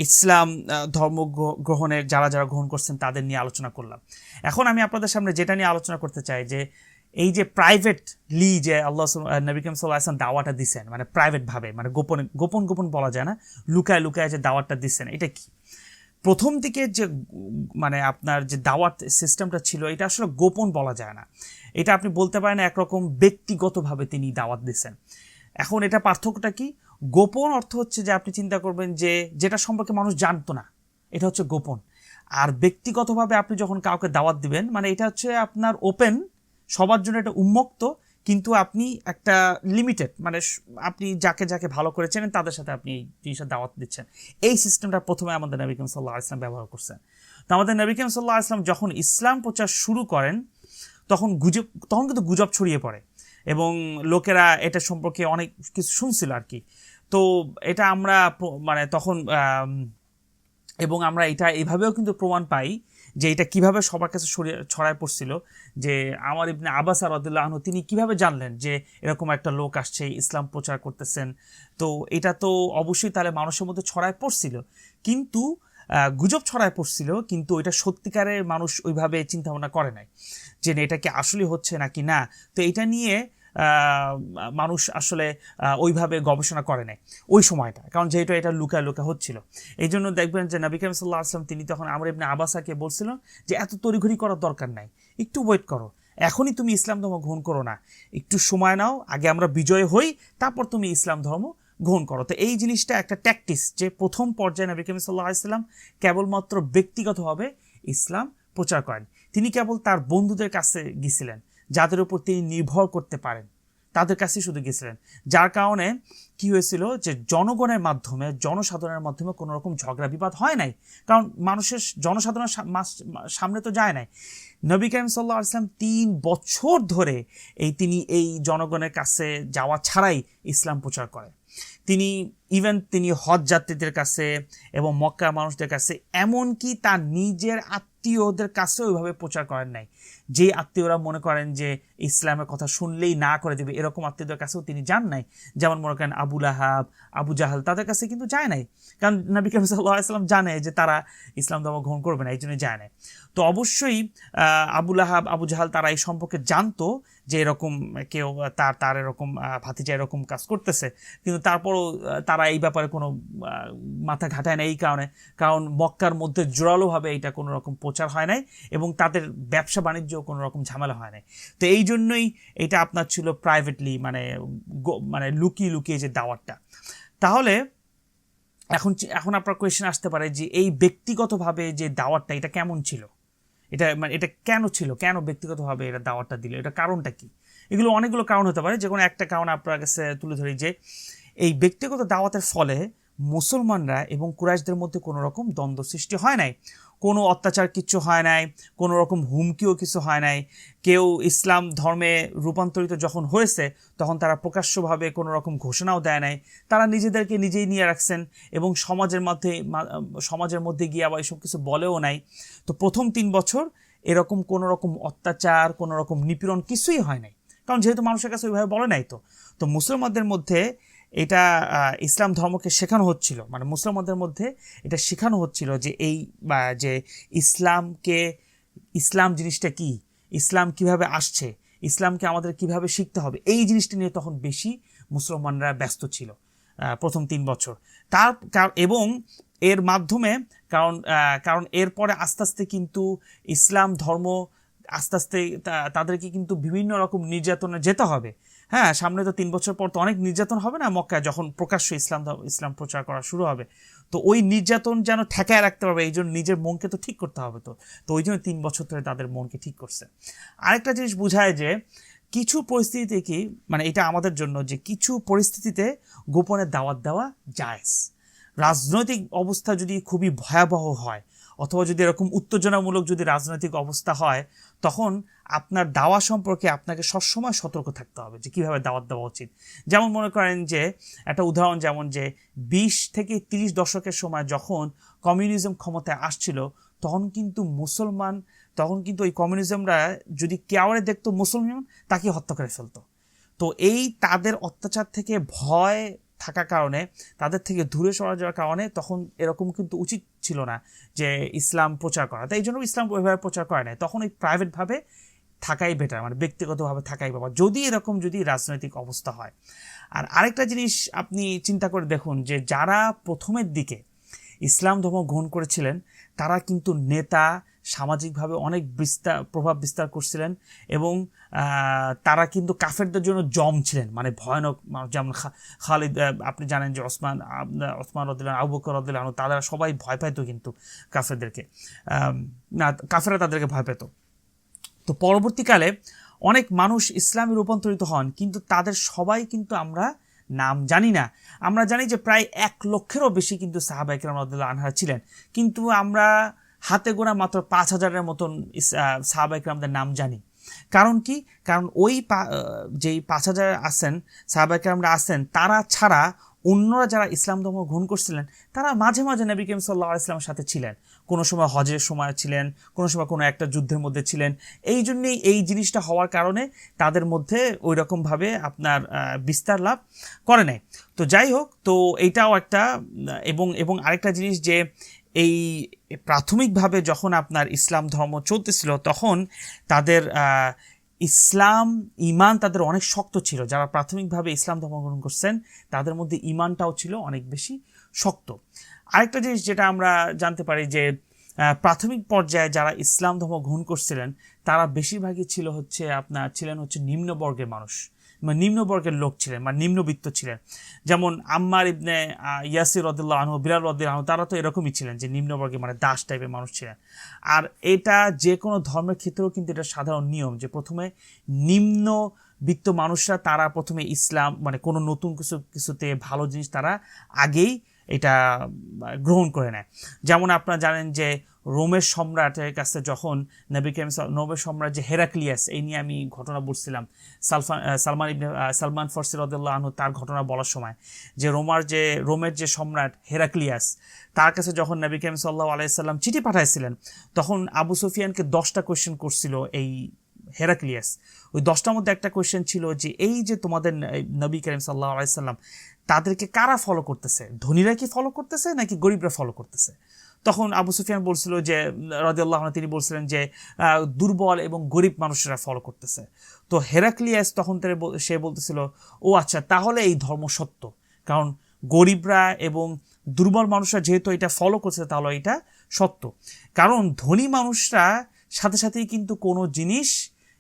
[SPEAKER 1] ইসলাম ধর্ম গ্রহণের যারা যারা গ্রহণ করছেন তাদের নিয়ে আলোচনা করলাম। এখন আমি আপনাদের সামনে যেটা নিয়ে আলোচনা করতে চাই যে এই যে প্রাইভেটলি যে নবী করিম সাল্লাল্লাহু আলাইহি ওয়াসাল্লাম দাওয়াটা দিচ্ছেন, মানে প্রাইভেটভাবে, মানে গোপন গোপন গোপন বলা যায় না, লুকায় লুকায় যে দাওয়াতটা দিচ্ছেন, এটা কি? প্রথম দিকে যে মানে আপনার যে দাওয়াত সিস্টেমটা ছিল এটা আসলে গোপন বলা যায় না, এটা আপনি বলতে পারেন একরকম ব্যক্তিগতভাবে তিনি দাওয়াত দিচ্ছেন। এখন এটা পার্থক্যটা কি? গোপন অর্থ হচ্ছে যে আপনি চিন্তা করবেন যে যেটা সম্পর্কে মানুষ জানতো না, এটা হচ্ছে গোপন। আর ব্যক্তিগতভাবে আপনি যখন কাউকে দাওয়াত দিবেন, মানে এটা হচ্ছে আপনার ওপেন, সবার জন্য এটা উন্মুক্ত, কিন্তু আপনি একটা লিমিটেড, মানে আপনি যাকে যাকে ভালো করে চেনেন তাদের সাথে আপনি এই জিনিসটা দাওয়াত দিচ্ছেন। এই সিস্টেমটা প্রথমে আমাদের নবী করিম সাল্লাল্লাহু আলাইহি ওয়াসাল্লাম ব্যবহার করছেন। তো আমাদের নবী করিম সাল্লাল্লাহু আলাইহি ওয়াসাল্লাম যখন ইসলাম প্রচার শুরু করেন তখন কিন্তু গুজব ছড়িয়ে পড়ে এবং লোকেরা এটা সম্পর্কে অনেক কিছু শুনছিল আর কি। তো এটা আমরা মানে তখন এবং আমরা এটা এইভাবেও কিন্তু প্রমাণ পাই যে এটা কিভাবে সবার কাছে ছড়ায় পড়ছিল, যে আমর ইবনে আব্বাস রাদিয়াল্লাহু আনহু তিনি কিভাবে জানলেন যে এরকম একটা লোক আসছে ইসলাম প্রচার করতেছেন। তো এটা তো অবশ্যই তাহলে মানুষের মধ্যে ছড়ায় পড়ছিল, কিন্তু গুজব ছড়ায় পড়ছিল, কিন্তু এটা সত্যিকারের মানুষ ওইভাবে চিন্তা ভাবনা করে নাই যে এটা কি আসলে হচ্ছে নাকি না। তো এটা নিয়ে মানুষ আসলে ওইভাবে গবেষণা করে নাই ওই সময়টা, কারণ যেহেতু এটা লুকা হচ্ছিল। এই জন্য দেখবেন যে নবী করিম সাল্লাল্লাহু আলাইহি ওয়াসাল্লাম তিনি তখন আমর ইবনে আবাসাকে বলছিলেন যে এত তড়িঘড়ি করার দরকার নাই, একটু ওয়েট করো, এখনই তুমি ইসলাম ধর্ম গ্রহণ করো না, একটু সময় নাও, আগে আমরা বিজয় হই, তারপর তুমি ইসলাম ধর্ম গ্রহণ করো। তো এই জিনিসটা একটা ট্যাকটিস, যে প্রথম পর্যায়ে নবী করিম সাল্লাল্লাহু আলাইহি ওয়াসাল্লাম কেবলমাত্র ব্যক্তিগতভাবে ইসলাম প্রচার করেন। তিনি কেবল তার বন্ধুদের কাছে গিয়েছিলেন যাদের উপর তিনি নির্ভর করতে পারেন, তাদের কাছেই শুধু গেছিলেন। যার কারণে কি হয়েছিল যে জনগণের মাধ্যমে, জনসাধারণের মাধ্যমে কোনো রকম ঝগড়া বিবাদ হয় নাই, কারণ মানুষের জনসাধারণের সামনে তো যায় নাই। নবী করিম সাল্লাল্লাহু আলাইহি ওয়াসাল্লাম 3 বছর ধরে তিনি এই জনগণের কাছে যাওয়া ছাড়াই ইসলাম প্রচার করেন। তিনি হজ যাত্রীদের কাছে এবং মক্কার মানুষদের কাছে, এমনকি তার নিজের আত্মীয়দের কাছেও ওইভাবে প্রচার করেন নাই। যে আত্মীয়রা মনে করেন যে ইসলামের কথা শুনলেই না করে দেবে, এরকম আত্মীয়দের কাছেও তিনি যান নাই। যেমন মনে করেন আবু লাহাব, আবু জাহাল, তাদের কাছে কিন্তু যায় নাই, কারণ নবী করিম সাল্লাল্লাহু আলাইহি ওয়াসাল্লাম জানে যে তারা ইসলাম ধর্ম গ্রহণ করবে না, এই জন্য যায় নাই। তো অবশ্যই আবু লাহাব, আবু জাহাল তারা এই সম্পর্কে জানতো যে এরকম কেউ তার এরকম ভাতিজা এরকম কাজ করতেছে, কিন্তু তারপরও তারা এই ব্যাপারে কোনো মাথা ঘাটায় না, এই কারণ মক্কার মধ্যে জোরালোভাবে এইটা কোনো রকম প্রচার হয় নাই এবং তাদের ব্যবসা বাণিজ্য কোনো রকম ঝামেলা হয় নাই। তো এই জন্যই এটা আপনার ছিল প্রাইভেটলি, মানে লুকিয়ে লুকিয়ে যে দাওয়াতটা। তাহলে এখন আপনার কোয়েশ্চেন আসতে পারে যে এই ব্যক্তিগতভাবে যে দাওয়াতটা এটা কেমন ছিল, এটা কেন ছিল, কেন ব্যক্তিগতভাবে এটা দাওয়াতটা দিল, এটা কারণটা কি? এগুলো অনেকগুলো কারণ হতে পারে, যে কোনো একটা কারণ আপনার কাছে তুলে ধরি। যে এই ব্যক্তিগত দাওয়াতের ফলে মুসলমানরা এবং কুরাইশদের মধ্যে কোনো রকম দ্বন্দ্ব সৃষ্টি হয় নাই, কোনো অত্যাচার কিছু হয় নাই, কোনো রকম হুমকিও কিছু হয় নাই। কেউ ইসলাম ধর্মে রূপান্তরিত যখন হয়েছে তখন তারা প্রকাশ্যভাবে কোনো রকম ঘোষণাও দেয় নাই, তারা নিজেদেরকে নিজেই নিয়ে রাখছেন এবং সমাজের মধ্যে গিয়ে আবার এসব কিছু বলেও নাই। তো প্রথম 3 বছর এরকম কোনো রকম অত্যাচার, কোনো রকম নিপীড়ন কিছুই হয় নাই, কারণ যেহেতু মানুষের কাছে ওইভাবে বলে নাই। তো মুসলমানদের মধ্যে এটা ইসলাম ধর্মকে শেখানো হচ্ছিল, মানে মুসলমানদের মধ্যে এটা শেখানো হচ্ছিল যে যে ইসলাম জিনিসটা কি, ইসলাম কিভাবে আসছে, ইসলামকে আমাদের কিভাবে শিখতে হবে, এই জিনিসটা নিয়ে তখন বেশি মুসলমানরা ব্যস্ত ছিল প্রথম 3 বছর। এবং এর মাধ্যমে কারণ এরপরে আস্তে আস্তে কিন্তু ইসলাম ধর্ম আস্তে আস্তে তাদেরকে কিন্তু বিভিন্ন রকম নির্যাতনে যেতে হবে। হ্যাঁ, সামনে তো 3 বছর পর তো অনেক নির্যাতন হবে না মক্কায়, যখন প্রকাশ্য ইসলাম প্রচার করা শুরু হবে। তো ওই নির্যাতন যেন ঠেকায় রাখতে পারবে, এই জন্য নিজের মনকে তো ঠিক করতে হবে। তো ওই জন্য 3 বছর ধরে তাদের মনকে ঠিক করছে। আরেকটা জিনিস বোঝায় যে কিছু পরিস্থিতিতে কি, মানে এটা আমাদের জন্য, যে কিছু পরিস্থিতিতে গোপনে দাওয়াত দেওয়া জায়েজ। রাজনৈতিক অবস্থা যদি খুবই ভয়াবহ হয় অথবা যদি এরকম উত্তেজনামূলক যদি রাজনৈতিক অবস্থা হয়, তখন আপনার দাওয়া সম্পর্কে আপনাকে সবসময় সতর্ক থাকতে হবে যে কীভাবে দাওয়াত দেওয়া উচিত। যেমন মনে করেন যে একটা উদাহরণ, যেমন যে 20 থেকে 30 দশকের সময় যখন কমিউনিজম ক্ষমতায় আসছিল, তখন কিন্তু ওই কমিউনিজমরা যদি কেউরে দেখতো মুসলমান, তাকে হত্যা করে ফেলতো। তো এই তাদের অত্যাচার থেকে ভয় থাকার কারণে, তাদের থেকে দূরে সরে যাওয়ার কারণে তখন এরকম কিন্তু উচিত ছিল না যে ইসলাম প্রচার করা। তাই এই জন্য ইসলাম ওইভাবে প্রচার করে নাই, তখন ওই প্রাইভেটভাবে থাকাই বেটার, মানে ব্যক্তিগতভাবে থাকাই বাবা, যদি এরকম যদি রাজনৈতিক অবস্থা হয়। আর আরেকটা জিনিস আপনি চিন্তা করে দেখুন যে যারা প্রথমের দিকে ইসলাম ধর্ম গ্রহণ করেছিলেন তারা কিন্তু নেতা, সামাজিকভাবে অনেক প্রভাব বিস্তার করছিলেন, এবং তারা কিন্তু কাফেরদের জন্য জম ছিলেন, মানে ভয়ানক। যেমন খালিদ, আপনি জানেন যে ওসমান রাদিয়াল্লাহু, আবু বকর রাদিয়াল্লাহু আনহু, তারা সবাই ভয় পাইতো কিন্তু কাফেরদেরকে, না কাফেররা তাদেরকে ভয় পেত। তো পরবর্তীকালে অনেক মানুষ ইসলামে রূপান্তরিত হন, কিন্তু তাদের সবাই কিন্তু আমরা নাম জানি না। আমরা জানি যে প্রায় 1 লক্ষেরও বেশি কিন্তু সাহাবায়ে কেরাম রাদিয়াল্লাহু আনহু ছিলেন, কিন্তু আমরা হাতে গোনা মাত্র 5,000-এর মতন সাহাবায়ে কেরামদের নাম জানি। কারণ কি? কারণ ওই যেই 5,000 আছেন সাহাবায়ে কেরামরা আছেন, তারা ছাড়া অন্যরা যারা ইসলাম ধর্ম গ্রহণ করছিলেন তারা মাঝে মাঝে নবী করিম সাল্লাল্লাহু আলাইহি ওয়াসাল্লামের সাথে ছিলেন, কোনো সময় হজের সময় ছিলেন, কোনো সময় কোনো একটা যুদ্ধের মধ্যে ছিলেন। এই জন্যেই এই জিনিসটা হওয়ার কারণে তাদের মধ্যে ওই রকমভাবে আপনার বিস্তার লাভ করে নাই। তো যাই হোক, তো এইটাও একটা, এবং আরেকটা জিনিস যে এই প্রাথমিকভাবে যখন আপনার ইসলাম ধর্ম চলতেছিল তখন তাদের ইসলাম ঈমান তাদের অনেক শক্ত ছিল। যারা প্রাথমিকভাবে ইসলাম ধর্ম গ্রহণ করছেন তাদের মধ্যে ঈমানটাও ছিল অনেক বেশি শক্ত। আরেকটা জিনিস যেটা আমরা জানতে পারি যে প্রাথমিক পর্যায়ে যারা ইসলাম ধর্ম গ্রহণ করছিলেন তারা বেশিরভাগই ছিলেন হচ্ছে নিম্নবর্গের মানুষ, মানে নিম্নবর্গের লোক ছিলেন, মানে নিম্নবিত্ত ছিলেন। যেমন আম্মার ইবনে ইয়াসির রাদিয়াল্লাহু আনহু, বিলাল রাদিয়াল্লাহু আনহু, তারা তো এরকমই ছিলেন যে নিম্নবর্গের, মানে দাস টাইপের মানুষ ছিলেন। আর এটা যে কোনো ধর্মের ক্ষেত্রেও কিন্তু এটা সাধারণ নিয়ম যে প্রথমে নিম্নবিত্ত মানুষরা তারা প্রথমে ইসলাম, মানে কোনো নতুন কিছুতে ভালো জিনিস তারা আগেই এটা গ্রহণ করে নেয়। যেমন আপনারা জানেন যে রোমের সম্রাটের কাছে যখন রোমের সম্রাট যে হেরাক্লিয়াস, এই নিয়ে আমি ঘটনা বলছিলাম সালমান ফার্সি রাদিয়াল্লাহু আনহু, তার ঘটনা বলার সময় যে রোমের যে সম্রাট হেরাক্লিয়াস, তার কাছে যখন নবী করিম সাল্লাল্লাহু আলাইহি সাল্লাম চিঠি পাঠাইছিলেন তখন আবু সুফিয়ানকে 10টা কোয়েশ্চেন করছিল এই হেরাক্লিয়াস। ওই 10টার মধ্যে একটা কোয়েশ্চেন ছিল যে এই যে তোমাদের নবী করিম সাল্লাল্লাহু আলাইহি সাল্লাম তাদেরকে কারা ফলো করতেছে, ধনীরা কি ফলো করতেছে নাকি গরিবরা ফলো করতেছে? তখন আবু সুফিয়ান বলছিল যে রাদিয়াল্লাহু আনহু, তিনি বলছিলেন যে দুর্বল এবং গরিব মানুষেরা ফলো করতেছে। তো হেরাক্লিয়াস তখন সে বলতেছিল, ও আচ্ছা, তাহলে এই ধর্ম সত্য, কারণ গরিবরা এবং দুর্বল মানুষরা যেহেতু এটা ফলো করছে তাহলে এটা সত্য। কারণ ধনী মানুষরা সাথে সাথেই কিন্তু কোনো জিনিস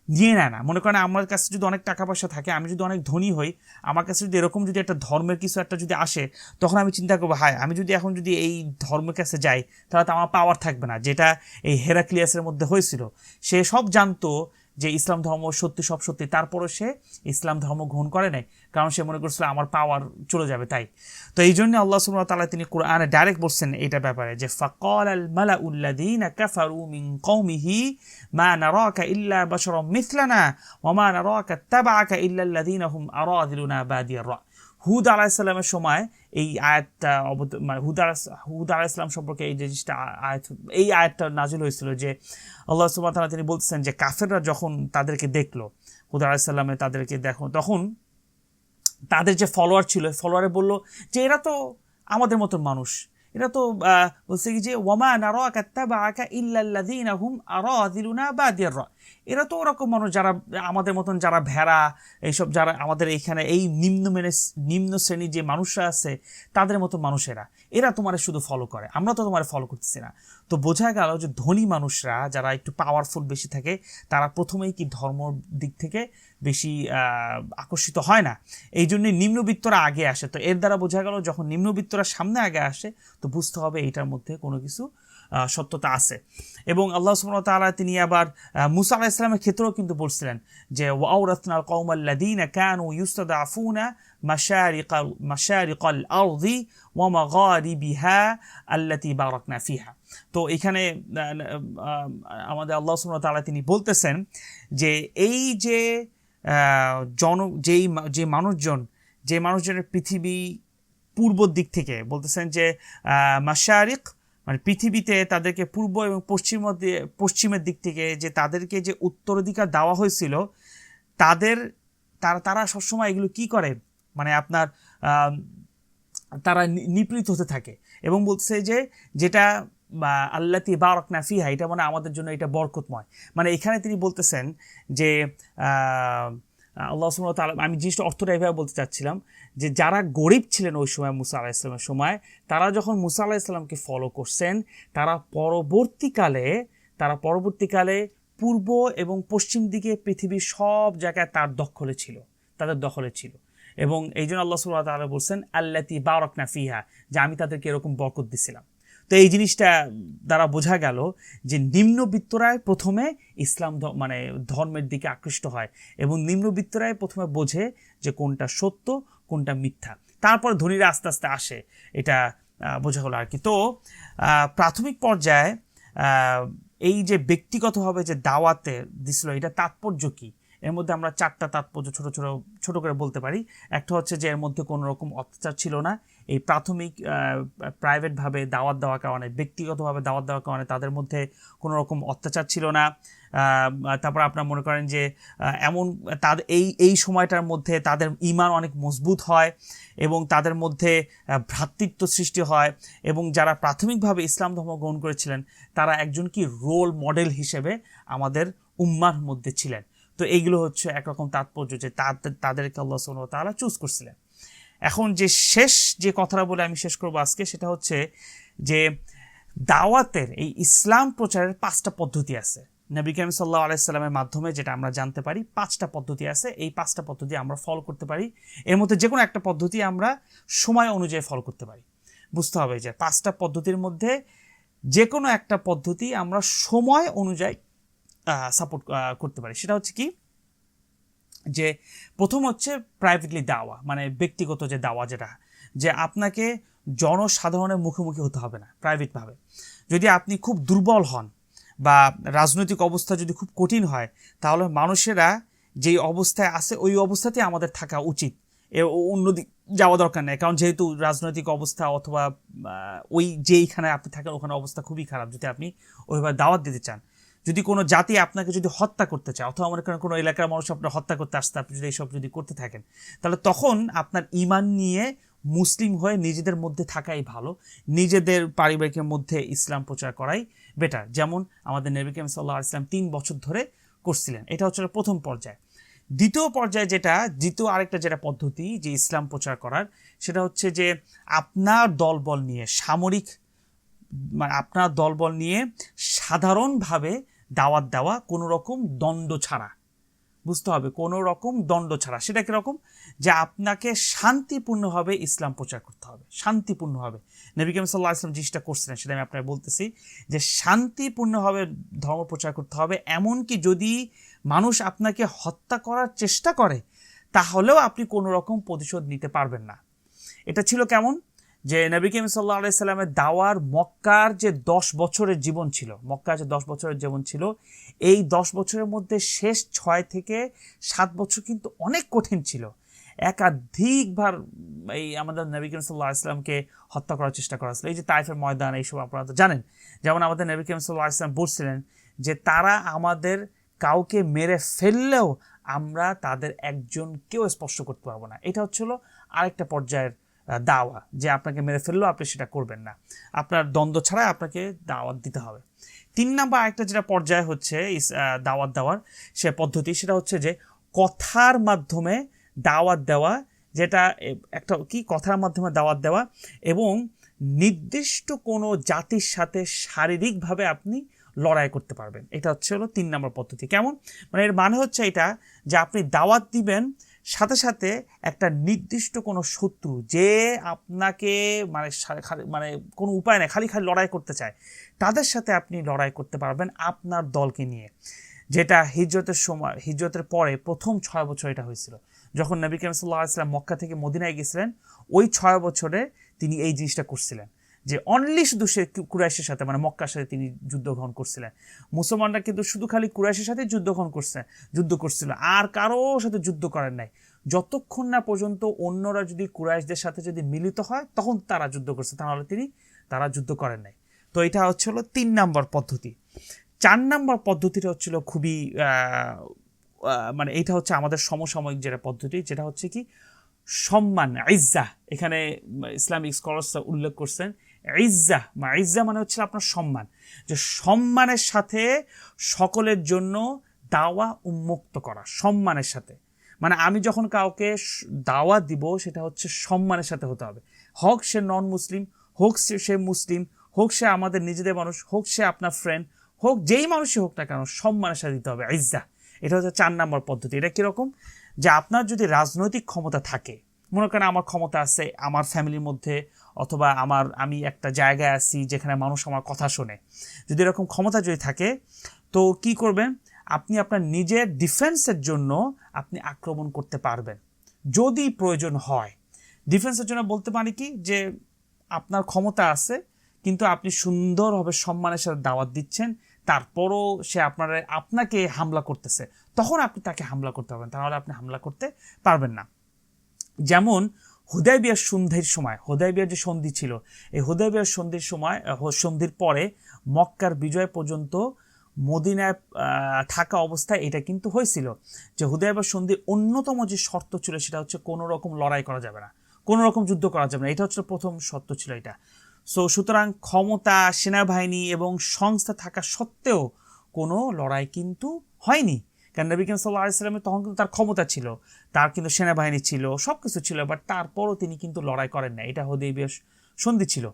[SPEAKER 1] নিয়ে নেয় না। মনে করেন আমার কাছে যদি অনেক টাকা পয়সা থাকে, আমি যদি অনেক ধনী হই, আমার কাছে যদি এরকম যদি একটা ধর্মের কিছু একটা যদি আসে, তখন আমি চিন্তা করবো, হায়, আমি যদি এখন যদি এই ধর্মের কাছে যাই তাহলে তো আমার পাওয়ার থাকবে না, যেটা এই হেরাক্লিয়াসের মধ্যে হয়েছিল। সে সব জানতো যে ইসলাম ধর্ম সত্যি, সব সত্যি, তারপরও সে ইসলাম ধর্ম গ্রহণ করে নাই, কারণ সে মনে করছিল আমার পাওয়ার চলে যাবে। তাই তো এই জন্য আল্লাহ সুবহানাহু ওয়া তাআলা তিনি কোরআনে ডাইরেক্ট বলছেন এইটা ব্যাপারে যে ফাকালাল মালাউল্লাযীনা কাফারু মিন কওমিহি মা নারাকা ইল্লা বাশারাম মিথলানা ওয়া মা নারাকা তাবাআকা ইল্লা আল্লাযীনা হুম আরাযিলুনা বাদিয়ার রা। হুদ আলাইহিস সালামের সময় এই আয়াতটা, মানে হুদ আলাইহিস সালাম সম্পর্কে এই জিনিসটা এই আয়াতটা নাজিল হয়েছিল যে আল্লাহ সুবহানাহু ওয়া তাআলা তিনি বলতেছেন যে কাফেররা যখন তাদেরকে দেখলো, হুদ আলাইহিস সালামে তাদেরকে দেখো, তখন তাদের যে ফলোয়ার ছিল, ফলোয়ারে বলল যে এরা তো আমাদের মতন মানুষ, এরা তো বলছে কি যে ওয়ামা নারাকা তাবাআকা ইল্লা আল্লাযীনা হুম আরাযিলুনা বাদিয়ার রা, এরা তো ওরকম মানুষ যারা আমাদের মতন, যারা ভেড়া, এইসব যারা আমাদের এইখানে এই নিম্ন শ্রেণীর যে মানুষরা আছে তাদের মতো মানুষেরা, এরা তোমার শুধু ফলো করে, আমরা তো তোমার ফলো করতেছি না। তো বোঝা গেল যে ধনী মানুষরা যারা একটু পাওয়ারফুল বেশি থাকে তারা প্রথমেই কি ধর্মর দিক থেকে বেশি আকর্ষিত হয় না, এই জন্যই নিম্নবিত্তরা আগে আসে। তো এর দ্বারা বোঝা গেল যখন নিম্নবিত্তরা সামনে আগে আসে তো বুঝতে হবে এইটার মধ্যে কোনো কিছু সত্যতা আছে। এবং আল্লাহ সুবহানাহু ওয়া তাআলা তিনি আবার মূসা আলাইহিস সালামের ক্ষেত্রেও কিন্তু বলছিলেন যে ওয়াওরাসনাল কওমাল্লাযীনা কানু ইউস্তাদআফুনা মাশারিকাল আরদি ওয়া মাগারিবিহা আল্লাতী বারাকনা ফিহা। তো এখানে আমাদের আল্লাহ সুবহানাহু ওয়া তাআলা তিনি বলতেছেন যে এই যে যে মানুষজনের পৃথিবী পূর্ব দিক থেকে, বলতেছেন যে মাশারিক মানে পৃথিবীতে তাদেরকে পূর্ব এবং পশ্চিমের দিক থেকে যে তাদেরকে যে উত্তরাধিকার দেওয়া হয়েছিল, তারা সবসময় এগুলো কি করে, মানে আপনার তারা নিপীড়িত হতে থাকে এবং বলছে যে যেটা বা আল্লাতি বারাকনা ফিহা, এটা মানে আমাদের জন্য এটা বরকতময়। মানে এখানে তিনি বলতেছেন যে আল্লাহ সুবহানাহু ওয়া তাআলা, আমি জিনিসটা অর্থটা এভাবে বলতে চাচ্ছিলাম যে যারা গরিব ছিলেন ওই সময় মুসা আলাইহিস সালামের সময়, তারা যখন মুসা আলাইহিস সালামকে ফলো করছেন, তারা পরবর্তীকালে পূর্ব এবং পশ্চিম দিকে পৃথিবীর সব জায়গায় তাদের দখলে ছিল। এবং এই জন্য আল্লাহ সুবহানাহু ওয়া তাআলা বলছেন আল্লাতি বারাকনা ফিহা, যে আমি তাদেরকে এরকম বরকত দিছিলাম। তো এই জিনিসটা দ্বারা বোঝা গেল যে নিম্নবিত্তরাই প্রথমে ইসলাম মানে ধর্মের দিকে আকৃষ্ট হয় এবং নিম্নবিত্তরাই প্রথমে বোঝে যে কোনটা সত্য কোনটা মিথ্যা, তারপর ধনীরা আস্তে আস্তে আসে, এটা বোঝা হলো আর কি। তো প্রাথমিক পর্যায়ে এই যে ব্যক্তিগতভাবে যে দাওয়াতে দিছিল, এটা তাৎপর্য কি? এর মধ্যে আমরা 4টা তাৎপর্য ছোট করে বলতে পারি। একটা হচ্ছে যে এর মধ্যে কোনো রকম অত্যাচার ছিল না। এই প্রাথমিক প্রাইভেটভাবে দাওয়াত দেওয়ার কারণে, ব্যক্তিগতভাবে দাওয়াত দেওয়ার কারণে তাদের মধ্যে কোনো রকম অত্যাচার ছিল না। তারপর আপনারা মনে করেন যে তাদের এই সময়টার মধ্যে তাদের ঈমান অনেক মজবুত হয় এবং তাদের মধ্যে ভ্রাতৃত্ব সৃষ্টি হয়, এবং যারা প্রাথমিকভাবে ইসলাম ধর্ম গ্রহণ করেছিলেন তারা একজন কি রোল মডেল হিসেবে আমাদের উম্মার মধ্যে ছিলেন। তো এইগুলো হচ্ছে একরকম তাৎপর্য যে তাদেরকে আল্লাহ সুবহানাহু ওয়া তাআলা চুজ করছিলেন। এখন যে কথাটা বলে আমি শেষ করবো আজকে, সেটা হচ্ছে যে দাওয়াতের এই ইসলাম প্রচারের 5টা পদ্ধতি আছে। নবী করিম সাল্লাল্লাহু আলাইহি সাল্লামের মাধ্যমে যেটা আমরা জানতে পারি 5টা পদ্ধতি আছে। এই 5টা পদ্ধতি আমরা ফলো করতে পারি। এর মধ্যে যে কোনো একটা পদ্ধতি আমরা সময় অনুযায়ী ফলো করতে পারি। বুঝতে হবে যে 5টা পদ্ধতির মধ্যে যে কোনো একটা পদ্ধতি আমরা সময় অনুযায়ী সাপোর্ট করতে পারি। সেটা হচ্ছে কি, যে প্রথম হচ্ছে প্রাইভেটলি দাওয়া, মানে ব্যক্তিগত যে দাওয়া, যেটা যে আপনাকে জনসাধারণের মুখোমুখি হতে হবে না, প্রাইভেটভাবে। যদি আপনি খুব দুর্বল হন বা রাজনৈতিক অবস্থা যদি খুব কঠিন হয়, তাহলে মানুষেরা যেই অবস্থায় আছে ওই অবস্থাতেই আমাদের থাকা উচিত, অন্যদিক যাওয়া দরকার নেই। কারণ যেহেতু রাজনৈতিক অবস্থা অথবা ওই যেইখানে আপনি থাকেন ওখানে অবস্থা খুবই খারাপ, যদি আপনি ওইভাবে দাওয়াত দিতে চান। যদি কোনো জাতি আপনাকে যদি হত্যা করতে চায়, অথবা মনে করেন কোনো এলাকার মানুষ আপনার হত্যা করতে আসতে, আপনি যদি এইসব যদি করতে থাকেন, তাহলে তখন আপনার ঈমান নিয়ে মুসলিম হয়ে নিজেদের মধ্যে থাকাই ভালো, নিজেদের পারিবারিকের মধ্যে ইসলাম প্রচার করাই বেটার। যেমন আমাদের নবী করিম সাল্লাল্লাহু আলাইহি ওয়াসাল্লাম 3 বছর ধরে করছিলেন। এটা হচ্ছে প্রথম পর্যায়ে। দ্বিতীয় পর্যায়ে আরেকটা যেটা পদ্ধতি যে ইসলাম প্রচার করার, সেটা হচ্ছে যে আপনার দলবল নিয়ে সাধারণভাবে দাওয়াত দেওয়া, কোনো রকম দ্বন্দ্ব ছাড়া। বুঝতে হবে, কোনো রকম দ্বন্দ্ব ছাড়া। সেটা কীরকম? যে আপনাকে শান্তিপূর্ণভাবে ইসলাম প্রচার করতে হবে, শান্তিপূর্ণভাবে। নবী করিম সাল্লাল্লাহু আলাইহি ওয়াসাল্লাম জিনিসটা করছিলেন, সেটা আমি আপনাকে বলতেছি যে শান্তিপূর্ণভাবে ধর্ম প্রচার করতে হবে। এমনকি যদি মানুষ আপনাকে হত্যা করার চেষ্টা করে, তাহলেও আপনি কোনো রকম প্রতিশোধ নিতে পারবেন না। এটা ছিল কেমন? যে নবী করিম সাল্লাল্লাহু আলাইহি সাল্লামের দাওয়ার মক্কার যে 10 বছরের জীবন ছিল, এই 10 বছরের মধ্যে শেষ 6 থেকে 7 বছর কিন্তু অনেক কঠিন ছিল। একাধিকবার এই আমাদের নবী করিম সাল্লাল্লাহু আলাইহি সাল্লামকে হত্যা করার চেষ্টা করা হয়েছিল। এই যে তায়েফের ময়দান, এইসব আপনারা তো জানেন। যেমন আমাদের নবী করিম সাল্লাল্লাহু আলাইহি সাল্লাম বলছিলেন যে তারা আমাদের কাউকে মেরে ফেললেও আমরা তাদের একজনকেও স্পর্শ করতে পারবো না। এটা হচ্ছিল আরেকটা পর্যায়ের দাওয়া, যে আপনাকে মেরে ফেললেও আপনি সেটা করবেন না, আপনার দ্বন্দ্ব ছাড়া আপনাকে দাওয়াত দিতে হবে। 3 নাম্বার আরেকটা যেটা পর্যায় হচ্ছে দাওয়াত দেওয়ার সে পদ্ধতি, সেটা হচ্ছে যে কথার মাধ্যমে দাওয়াত দেওয়া, যেটা একটা কি কথার মাধ্যমে দাওয়াত দেওয়া, এবং নির্দিষ্ট কোনো জাতির সাথে শারীরিকভাবে আপনি লড়াই করতে পারবেন। এটা হচ্ছে 3 নম্বর পদ্ধতি। কেমন? মানে এর মানে হচ্ছে এটা যে আপনি দাওয়াত দিবেন, সাথে সাথে একটা নির্দিষ্ট কোনো শত্রু যে আপনাকে মানে কোনো উপায় নেই, খালি লড়াই করতে চায়, তাদের সাথে আপনি লড়াই করতে পারবেন আপনার দলকে নিয়ে। যেটা হিজরতের পরে প্রথম 6 বছর এটা হয়েছিল, যখন নবী করিম সাল্লাল্লাহু আলাইহি ওয়াসাল্লাম মক্কা থেকে মদিনায় গেছিলেন। ওই 6 বছরে তিনি এই জিনিসটা করছিলেন, যে অনলি শুধু সে কুরাইশের সাথে, মানে মক্কার সাথে তিনি যুদ্ধ গ্রহণ করছিলেন। মুসলমানরা কিন্তু শুধু খালি কুরাইশের সাথে যুদ্ধ করছিল, আর কারো সাথে যুদ্ধ করেন নাই, যতক্ষণ না পর্যন্ত অন্যরা যদি কুরাইশদের সাথে যদি মিলিত হয় তখন তারা যুদ্ধ করছে, তাহলে তারা যুদ্ধ করেন নাই। তো এটা হচ্ছিল 3 নম্বর পদ্ধতি। 4 নম্বর পদ্ধতিটা হচ্ছিল খুবই মানে এইটা হচ্ছে আমাদের সমসাময়িক যেটা পদ্ধতি, যেটা হচ্ছে কি সম্মান, ইজ্জা, এখানে ইসলামিক স্কলার্সরা উল্লেখ করছেন ইজ্জা, ইজ্জা মানে হচ্ছে আপনার সম্মান, যে সম্মানের সাথে সকলের জন্য দাওয়া উন্মুক্ত করা, সম্মানের সাথে। মানে আমি যখন কাউকে দাওয়া দিব সেটা হচ্ছে সম্মানের সাথে হতে হবে, হোক সে নন মুসলিম, হোক সে মুসলিম, হোক সে আমাদের নিজেদের মানুষ, হোক সে আপনার ফ্রেন্ড, হোক যেই মানুষই হোক না কেন, সম্মানের সাথে দিতে হবে ইজ্জা। এটা হচ্ছে 4 নম্বর পদ্ধতি। এটা কীরকম, যে আপনার যদি রাজনৈতিক ক্ষমতা থাকে, মনে করেন আমার ক্ষমতা আছে আমার ফ্যামিলির মধ্যে, অথবা আমি একটা জায়গায় আছি যেখানে মানুষ আমার কথা শোনে, যদি এরকম ক্ষমতা যদি থাকে, তো কি করবেন, আপনি আপনার নিজের ডিফেন্সের জন্য আপনি আক্রমণ করতে পারবেন যদি প্রয়োজন হয়। ডিফেন্সের জন্য বলতে পারি কি, যে আপনার ক্ষমতা আছে কিন্তু আপনি সুন্দরভাবে সম্মানের সাথে দাওয়াত দিচ্ছেন, তারপরও সে আপনাকে হামলা করতেছে, তখন আপনি তাকে হামলা করতে পারবেন, তাহলে আপনি হামলা করতে পারবেন না। যেমন হুদায়বিয়ার সন্ধির সময়, হুদায়বিয়ার যে সন্ধি ছিল, এই হুদায়বিয়ার সন্ধির সময়, সন্ধির পরে মক্কার বিজয় পর্যন্ত মদিনায় থাকা অবস্থায় এটা কিন্তু হয়েছিল যে হুদায়বিয়ার সন্ধির অন্যতম যে শর্ত ছিল সেটা হচ্ছে কোনো রকম লড়াই করা যাবে না, কোনো রকম যুদ্ধ করা যাবে না, এটা হচ্ছে প্রথম শর্ত ছিল এটা। সুতরাং ক্ষমতা, সেনাবাহিনী এবং সংস্থা থাকা সত্ত্বেও কোনো লড়াই কিন্তু হয়নি, কারণ নবী করিম সাল্লাল্লাহু আলাইহি ওয়াসাল্লামের তখন কিন্তু তার ক্ষমতা ছিল, তার কিন্তু সেনাবাহিনী ছিল, সব কিছু ছিল, বাট তারপরও তিনি কিন্তু লড়াই করেন না। এটা হুদায়বিয়ার সন্ধি ছিল,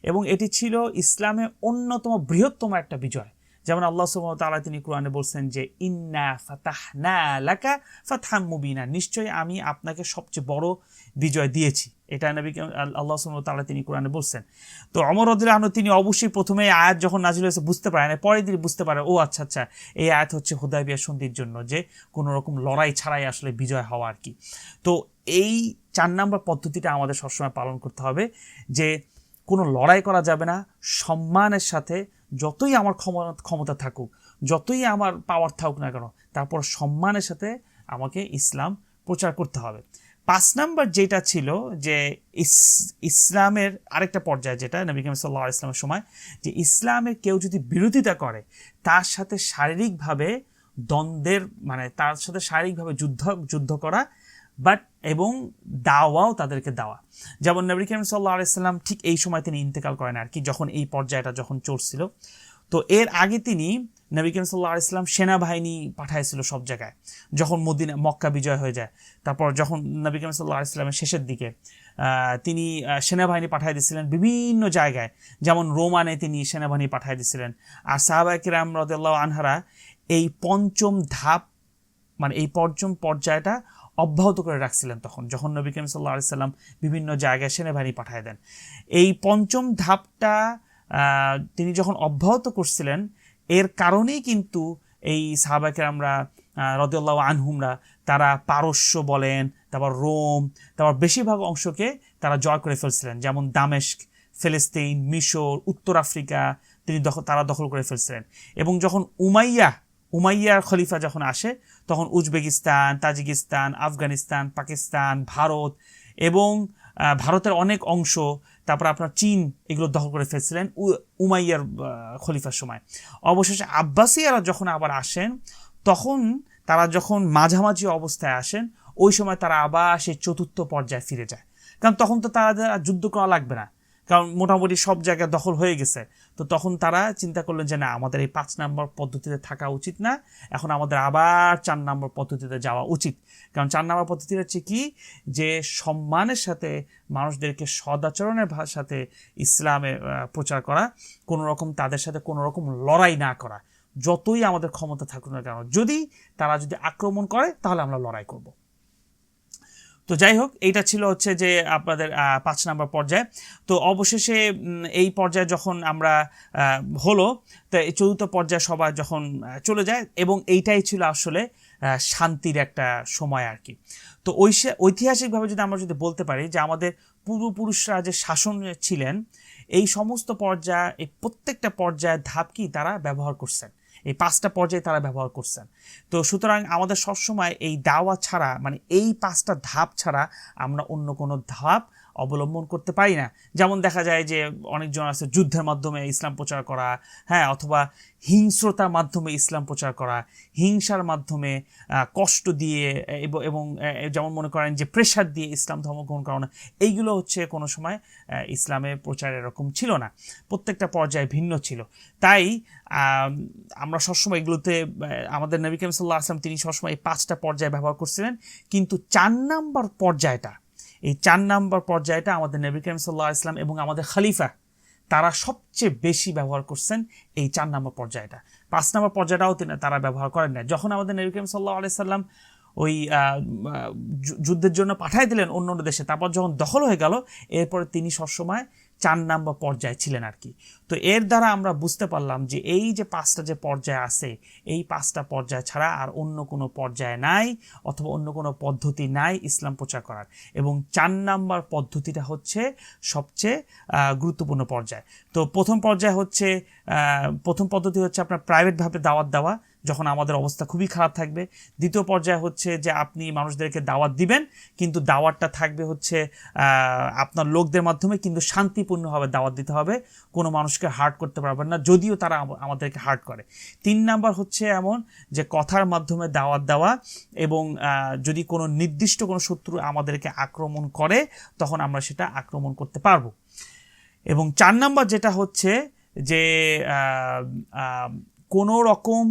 [SPEAKER 1] এবং এটি ছিল ইসলামের অন্যতম বৃহত্তম একটা বিজয়। যেমন আল্লাহ সুবহানাহু ওয়া তাআলা তিনি কোরআনে বলছেন যে ইন্না ফাতাহনা লাকা ফাতহাম মুবিনা, নিশ্চয়ই আমি আপনাকে সবচেয়ে বড় বিজয় দিয়েছি, এটা নবী আল্লাহ সুবহানাহু ওয়া তাআলা তিনি কোরআনে বলছেন। তো ওমর রাদিয়াল্লাহু আনহু তিনি অবশ্যই প্রথমে এই আয়াত যখন নাজিল হয়েছে বুঝতে পারেন, পরে তিনি বুঝতে পারে ও আচ্ছা আচ্ছা এই আয়াত হচ্ছে হুদায়বিয়ার সন্ধির জন্য, যে কোনো রকম লড়াই ছাড়াই আসলে বিজয় হওয়া আর কি। তো এই 4 নম্বর পদ্ধতিটা আমাদের সবসময় পালন করতে হবে, যে কোনো লড়াই করা যাবে না, সম্মানের সাথে, যতই আমার ক্ষমতা থাকুক, যতই আমার পাওয়ার থাকুক না কেন, তারপর সম্মানের সাথে আমাকে ইসলাম প্রচার করতে হবে। 5 নম্বর যেটা ছিল, যে ইসলামের আরেকটা পর্যায়ে, যেটা নবী করিম সাল্লাল্লাহু আলাইহি ওয়াসাল্লামের সময়, যে ইসলামের কেউ যদি বিরোধিতা করে, তার সাথে শারীরিকভাবে দ্বন্দ্বের, মানে তার সাথে শারীরিকভাবে যুদ্ধ করা, এবং দাওয়াও তাদেরকে দেওয়া। যেমন নবী করিম সাল্লাল্লাহু আলাইহি ওয়াসাল্লাম ঠিক এই সময় তিনি ইন্তেকাল করেন আর কি, যখন এই পর্যায়টা যখন চলছিল। তো এর আগে তিনি নবী করিম সাল্লাল্লাহু আলাইহি ওয়াসাল্লাম সেনাবাহিনী পাঠাইছিল সব জায়গায়, যখন মক্কা বিজয় হয়ে যায়। তারপর যখন নবী করিম সাল্লাল্লাহু আলাইহি ওয়াসাল্লামের শেষের দিকে তিনি সেনাবাহিনী পাঠিয়ে দিয়েছিলেন বিভিন্ন জায়গায়, যেমন রোমানে তিনি সেনাবাহিনী পাঠিয়ে দিয়েছিলেন। আর সাহাবায়ে কিরাম রাদিয়াল্লাহু আনহারা এই পঞ্চম ধাপ, মানে এই পঞ্চম পর্যায়টা অব্যাহত করে রাখছিলেন তখন, যখন নবী করিম সাল্লাল্লাহু আলাইহি ওয়াসাল্লাম বিভিন্ন জায়গায় সেনাবাহিনী পাঠিয়ে দেন। এই পঞ্চম ধাপটা তিনি যখন অব্যাহত করছিলেন, এর কারণেই কিন্তু এই সাহাবায়ে কেরামরা রাদিয়াল্লাহু আনহুমরা, তারা পারস্য বলেন, তারপর রোম, তারপর বেশিরভাগ অংশকে তারা জয় করে ফেলছিলেন। যেমন দামেস্ক, ফিলিস্তিন, মিশর, উত্তর আফ্রিকা তারা দখল করে ফেলছিলেন। এবং যখন উমাইয়ার খলিফা যখন আসে, তখন উজবেকিস্তান, তাজিকিস্তান, আফগানিস্তান, পাকিস্তান, ভারত এবং ভারতের অনেক অংশ, তারপর আপনার চীন, এগুলো দখল করে ফেলছিলেন উমাইয়ার খলিফার সময়। অবশেষে আব্বাসিয়ারা যখন আবার আসেন, তখন তারা যখন মাঝামাঝি অবস্থায় আসেন, ওই সময় তারা আবার সেই চতুর্থ পর্যায়ে ফিরে যায়, কারণ তখন তো তারা যুদ্ধ করা লাগবে না, কারণ মোটামুটি সব জায়গায় দখল হয়ে গেছে। তো তখন তারা চিন্তা করলেন যে না, আমাদের এই 5 নম্বর পদ্ধতিতে থাকা উচিত না, এখন আমাদের আবার 4 নম্বর পদ্ধতিতে যাওয়া উচিত। কারণ 4 নম্বর পদ্ধতি হচ্ছে কি, যে সম্মানের সাথে মানুষদেরকে সদাচরণের সাথে ইসলামে প্রচার করা, কোনো রকম তাদের সাথে কোনো রকম লড়াই না করা, যতই আমাদের ক্ষমতা থাকুক না কেন, তারা যদি আক্রমণ করে তাহলে আমরা লড়াই করব। তো যাই হোক, এইটা ছিল হচ্ছে যে আপনাদের 5 নম্বর পর্যায়ে। তো অবশেষে এই পর্যায়ে যখন আমরা হলো, তো এই চতুর্থ পর্যায়ে সবাই যখন চলে যায়, এবং এইটাই ছিল আসলে শান্তির একটা সময় আর কি। তো ঐতিহাসিকভাবে আমরা যদি বলতে পারি যে আমাদের পূর্বপুরুষরা যে শাসন ছিলেন, এই সমস্ত পর্যায়ে, এই প্রত্যেকটা পর্যায়ের ধাপ কি তারা ব্যবহার করছেন, এই 5টা পর্যায়ে তারা ব্যবহার করছেন। তো সুতরাং আমাদের সবসময় এই দাওয়া ছাড়া, মানে এই 5টা ধাপ ছাড়া আমরা অন্য কোনো ধাপ অবলম্বন করতে পারি না। যেমন দেখা যায় যে অনেকজন আছে যুদ্ধের মাধ্যমে ইসলাম প্রচার করা, হ্যাঁ, অথবা হিংস্রতার মাধ্যমে ইসলাম প্রচার করা, হিংসার মাধ্যমে কষ্ট দিয়ে এবং যেমন মনে করেন যে প্রেশার দিয়ে ইসলাম ধর্ম গ্রহণ করানো, এইগুলো হচ্ছে কোনো সময় ইসলামের প্রচার এরকম ছিল না, প্রত্যেকটা পর্যায়ে ভিন্ন ছিল। তাই আমরা সবসময় এগুলোতে আমাদের নবী করিম সাল্লাল্লাহু আলাইহি ওয়াসাল্লাম তিনি সবসময় এই 5টা পর্যায়ে ব্যবহার করছিলেন, কিন্তু 4 নাম্বার পর্যায়টা, এই 4 নাম্বার পর্যায়টা আমাদের নবী করিম সাল্লাল্লাহু আলাইহি ওয়াসাল্লাম এবং আমাদের খলিফা তারা সবচেয়ে বেশি ব্যবহার করছেন এই 4 নাম্বার পর্যায়টা। 5 নাম্বার পর্যায়টাও তারা ব্যবহার করেন না। যখন আমাদের নবী করিম সাল্লাল্লাহু আলাইহি ওয়াসাল্লাম ওই যুদ্ধের জন্য পাঠাই দিলেন অন্য অন্য দেশে, তারপর যখন দখল হয়ে গেল, এরপরে তিনি সবসময় 4 নাম্বার পর্যায়ে ছিলেন আর কি। তো এর দ্বারা আমরা বুঝতে পারলাম যে এই যে 5টা যে পর্যায় আছে, এই 5টা পর্যায় ছাড়া আর অন্য কোনো পর্যায় নাই, অথবা অন্য কোনো পদ্ধতি নাই ইসলাম প্রচার করার। এবং 4 নাম্বার পদ্ধতিটা হচ্ছে সবচেয়ে গুরুত্বপূর্ণ পর্যায়। তো প্রথম পর্যায় হচ্ছে, প্রথম পদ্ধতি হচ্ছে আপনার প্রাইভেটভাবে দাওয়াত দেওয়া, যখন আমাদের অবস্থা খুবই খারাপ থাকবে। দ্বিতীয় পর্যায় হচ্ছে যে আপনি মানুষদেরকে দাওয়াত দিবেন, কিন্তু দাওয়াতটা থাকবে হচ্ছে আপনার লোকদের মাধ্যমে, কিন্তু শান্তিপূর্ণভাবে দাওয়াত দিতে হবে, কোনো মানুষকে হার্ট করতে পারবেন না, যদিও তারা আমাদেরকে হার্ট করে। 3 নাম্বার হচ্ছে এমন যে কথার মাধ্যমে দাওয়াত দেওয়া, এবং যদি কোনো নির্দিষ্ট কোনো শত্রু আমাদেরকে আক্রমণ করে তখন আমরা সেটা আক্রমণ করতে পারবো। এবং 4 নাম্বার যেটা হচ্ছে যে কোনো রকম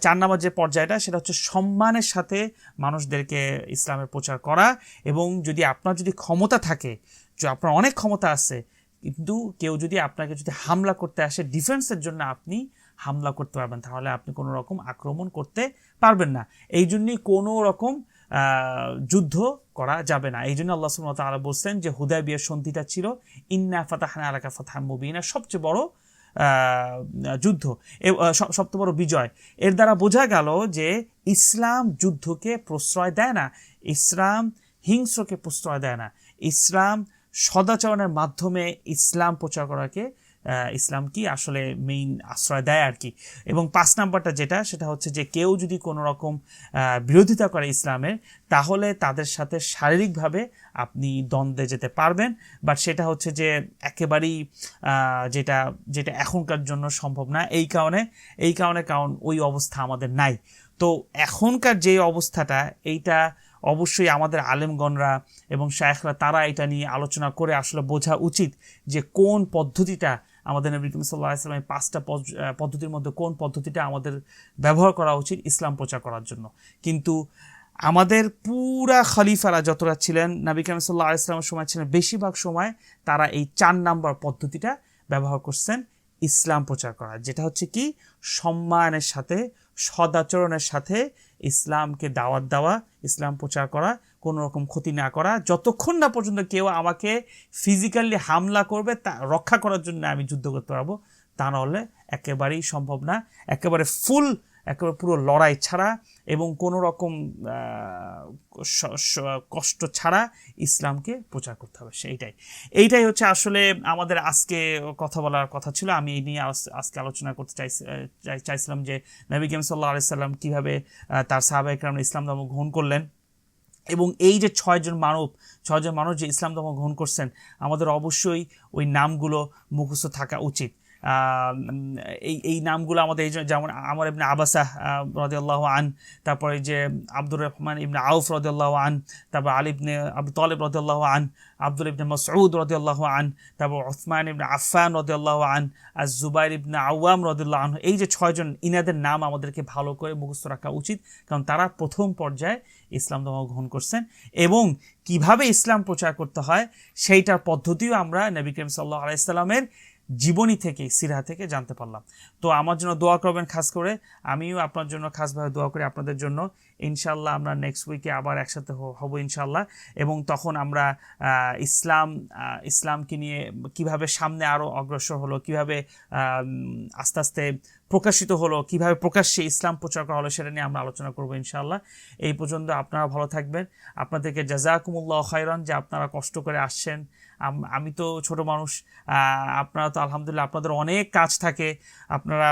[SPEAKER 1] 4 নাম্বার যে পর্যায়টা, সেটা হচ্ছে সম্মানের সাথে মানুষদেরকে ইসলামের প্রচার করা। এবং যদি আপনার যদি ক্ষমতা থাকে, যে আপনার অনেক ক্ষমতা আছে, কিন্তু কেউ যদি আপনাকে যদি হামলা করতে আসে ডিফেন্সের জন্য, আপনি হামলা করতে পারবেন, তাহলে আপনি কোনো রকম আক্রমণ করতে পারবেন না। এই জন্যই কোনো রকম যুদ্ধ করা যাবে না। এই জন্য আল্লাহ সুবহানাহু ওয়া তাআলা বলছেন যে হুদায়বিয়ার সন্ধিটা ছিল ইন্না ফাতাহনা আলাকা ফাতহাম মুবিনা, সবচেয়ে বড় যুদ্ধ, সবচেয়ে বড় বিজয়। এর দ্বারা বোঝা গেল যে ইসলাম যুদ্ধকে প্রশ্রয় দেয় না, ইসলাম হিংস্রকে প্রশ্রয় দেয় না, ইসলাম সদাচরণের মাধ্যমে ইসলাম প্রচার করাকে ইসলাম কি আসলে মেইন আশ্রয় দেয় আর কি। এবং 5 নাম্বারটা যেটা, সেটা হচ্ছে যে কেউ যদি কোনো রকম বিরোধিতা করে ইসলামের, তাহলে তাদের সাথে শারীরিকভাবে আপনি দ্বন্দ্বে যেতে পারবেন, বাট সেটা হচ্ছে যে একেবারেই যেটা যেটা এখনকার জন্য সম্ভব না। এই কারণে কারণ ওই অবস্থা আমাদের নাই। তো এখনকার যে অবস্থাটা, এইটা অবশ্যই আমাদের আলেমগণরা এবং শায়েখরা তারা এটা নিয়ে আলোচনা করে আসলে বোঝা উচিত যে কোন পদ্ধতিটা আমাদের নবী করিম সাল্লাল্লাহু আলাইহি ওয়াসাল্লামের 5টা পদ্ধতির মধ্যে কোন পদ্ধতিটা আমাদের ব্যবহার করা উচিত ইসলাম প্রচার করার জন্য। কিন্তু আমাদের পুরা খলিফারা যতটা ছিলেন নবী করিম সাল্লাল্লাহু আলাইহি ওয়াসাল্লামের সময় ছিলেন, বেশিরভাগ সময় তারা এই 4 নাম্বার পদ্ধতিটা ব্যবহার করছেন ইসলাম প্রচার করা, যেটা হচ্ছে কি সম্মানের সাথে সদাচরণের সাথে ইসলামকে দাওয়াত দেওয়া, ইসলাম প্রচার করা, কোনো রকম ক্ষতি না করা, যতক্ষণ না পর্যন্ত কেউ আমাকে ফিজিক্যালি হামলা করবে তা রক্ষা করার জন্য আমি যুদ্ধ করতে পারবো, তা নাহলে একেবারেই সম্ভব না। একেবারে পুরো লড়াই ছাড়া এবং কোনো রকম কষ্ট ছাড়া ইসলামকে প্রচার করতে হবে। এইটাই হচ্ছে আসলে আমাদের আজকে কথা বলার কথা ছিল। আমি এই নিয়ে আজকে আলোচনা করতে চাইছিলাম যে নবী করিম সাল্লাল্লাহু আলাইহি ওয়াসাল্লাম কিভাবে তার সাহাবায়ে কেরাম ইসলাম ধর্ম গ্রহণ করলেন, এবং এই যে 6 জন মানুষ যে ইসলাম ধর্ম গ্রহণ করছেন, আমাদের অবশ্যই ওই নামগুলো মুখস্থ থাকা উচিত। এই নামগুলো আমাদের, এই যেমন আমর ইবনে আবাসা রাদিয়াল্লাহু আন, তারপরে যে আব্দুর রহমান ইবনে আউফ রাদিয়াল্লাহু আন, তারপর আলী ইবনে আবু তালিব রাদিয়াল্লাহু আন, আব্দুল ইবনে মাসউদ রাদিয়াল্লাহু আন, তারপর উসমান ইবনে আফফান রাদিয়াল্লাহু আন, আর জুবাইর ইবনে আওয়াম রাদিয়াল্লাহু আনহু। এই যে 6 জন, ইনাদের নাম আমাদেরকে ভালো করে মুখস্থ রাখা উচিত, কারণ তারা প্রথম পর্যায়ে ইসলাম ধর্ম গ্রহণ করছেন, এবং কিভাবে ইসলাম প্রচার করতে হয় সেইটার পদ্ধতিও আমরা নবী করিম সাল্লাল্লাহু আলাইহি ওয়াসাল্লামের জীবনী থেকে, সিরা থেকে জানতে পারলাম। তো আমার জন্য দোয়া করবেন খাস করে, আমিও আপনার জন্য খাসভাবে দোয়া করি আপনাদের জন্য। ইনশাল্লাহ আমরা নেক্সট উইকে আবার একসাথে হব ইনশাল্লাহ, এবং তখন আমরা ইসলামকে নিয়ে কিভাবে সামনে আরও অগ্রসর হলো, কিভাবে আস্তে আস্তে প্রকাশিত হলো, কিভাবে প্রকাশ্যে ইসলাম প্রচার করা হলো, সেটা নিয়ে আমরা আলোচনা করবো ইনশাআল্লাহ। এই পর্যন্ত আপনারা ভালো থাকবেন। আপনাদেরকে জাযাকুমুল্লাহ খায়রান যে আপনারা কষ্ট করে আসছেন। আমি তো ছোট মানুষ, আপনারা তো আলহামদুলিল্লাহ আপনাদের অনেক কাজ থাকে, আপনারা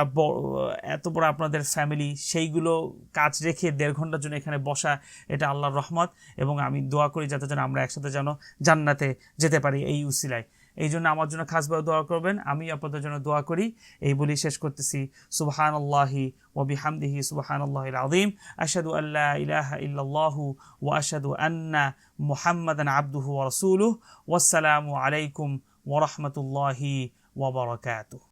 [SPEAKER 1] এত বড় আপনাদের ফ্যামিলি, সেইগুলো কাজ রেখে 1.5 ঘন্টা ঘন্টার জন্য এখানে বসা, এটা আল্লাহর রহমত, এবং আমি দোয়া করি যাতে যেন আমরা একসাথে যেন জান্নাতে যেতে পারি এই উসিলায়। এই জন্য আমার জন্য খাসভাবে দোয়া করবেন, আমি আপনাদের জন্য দোয়া করি। এই বলি শেষ করতেছি, সুবহানাল্লাহি ওয়া বিহামদিহি সুবহানাল্লাহিল আযীম, আশহাদু আল্লা ইলাহা ইল্লাল্লাহু ওয়া আশহাদু আন্না মুহাম্মাদান আবদুহু ওয়া রাসূলুহু। ওয়াসসালামু আলাইকুম ওয়া রাহমাতুল্লাহি ওয়া বারাকাতুহু।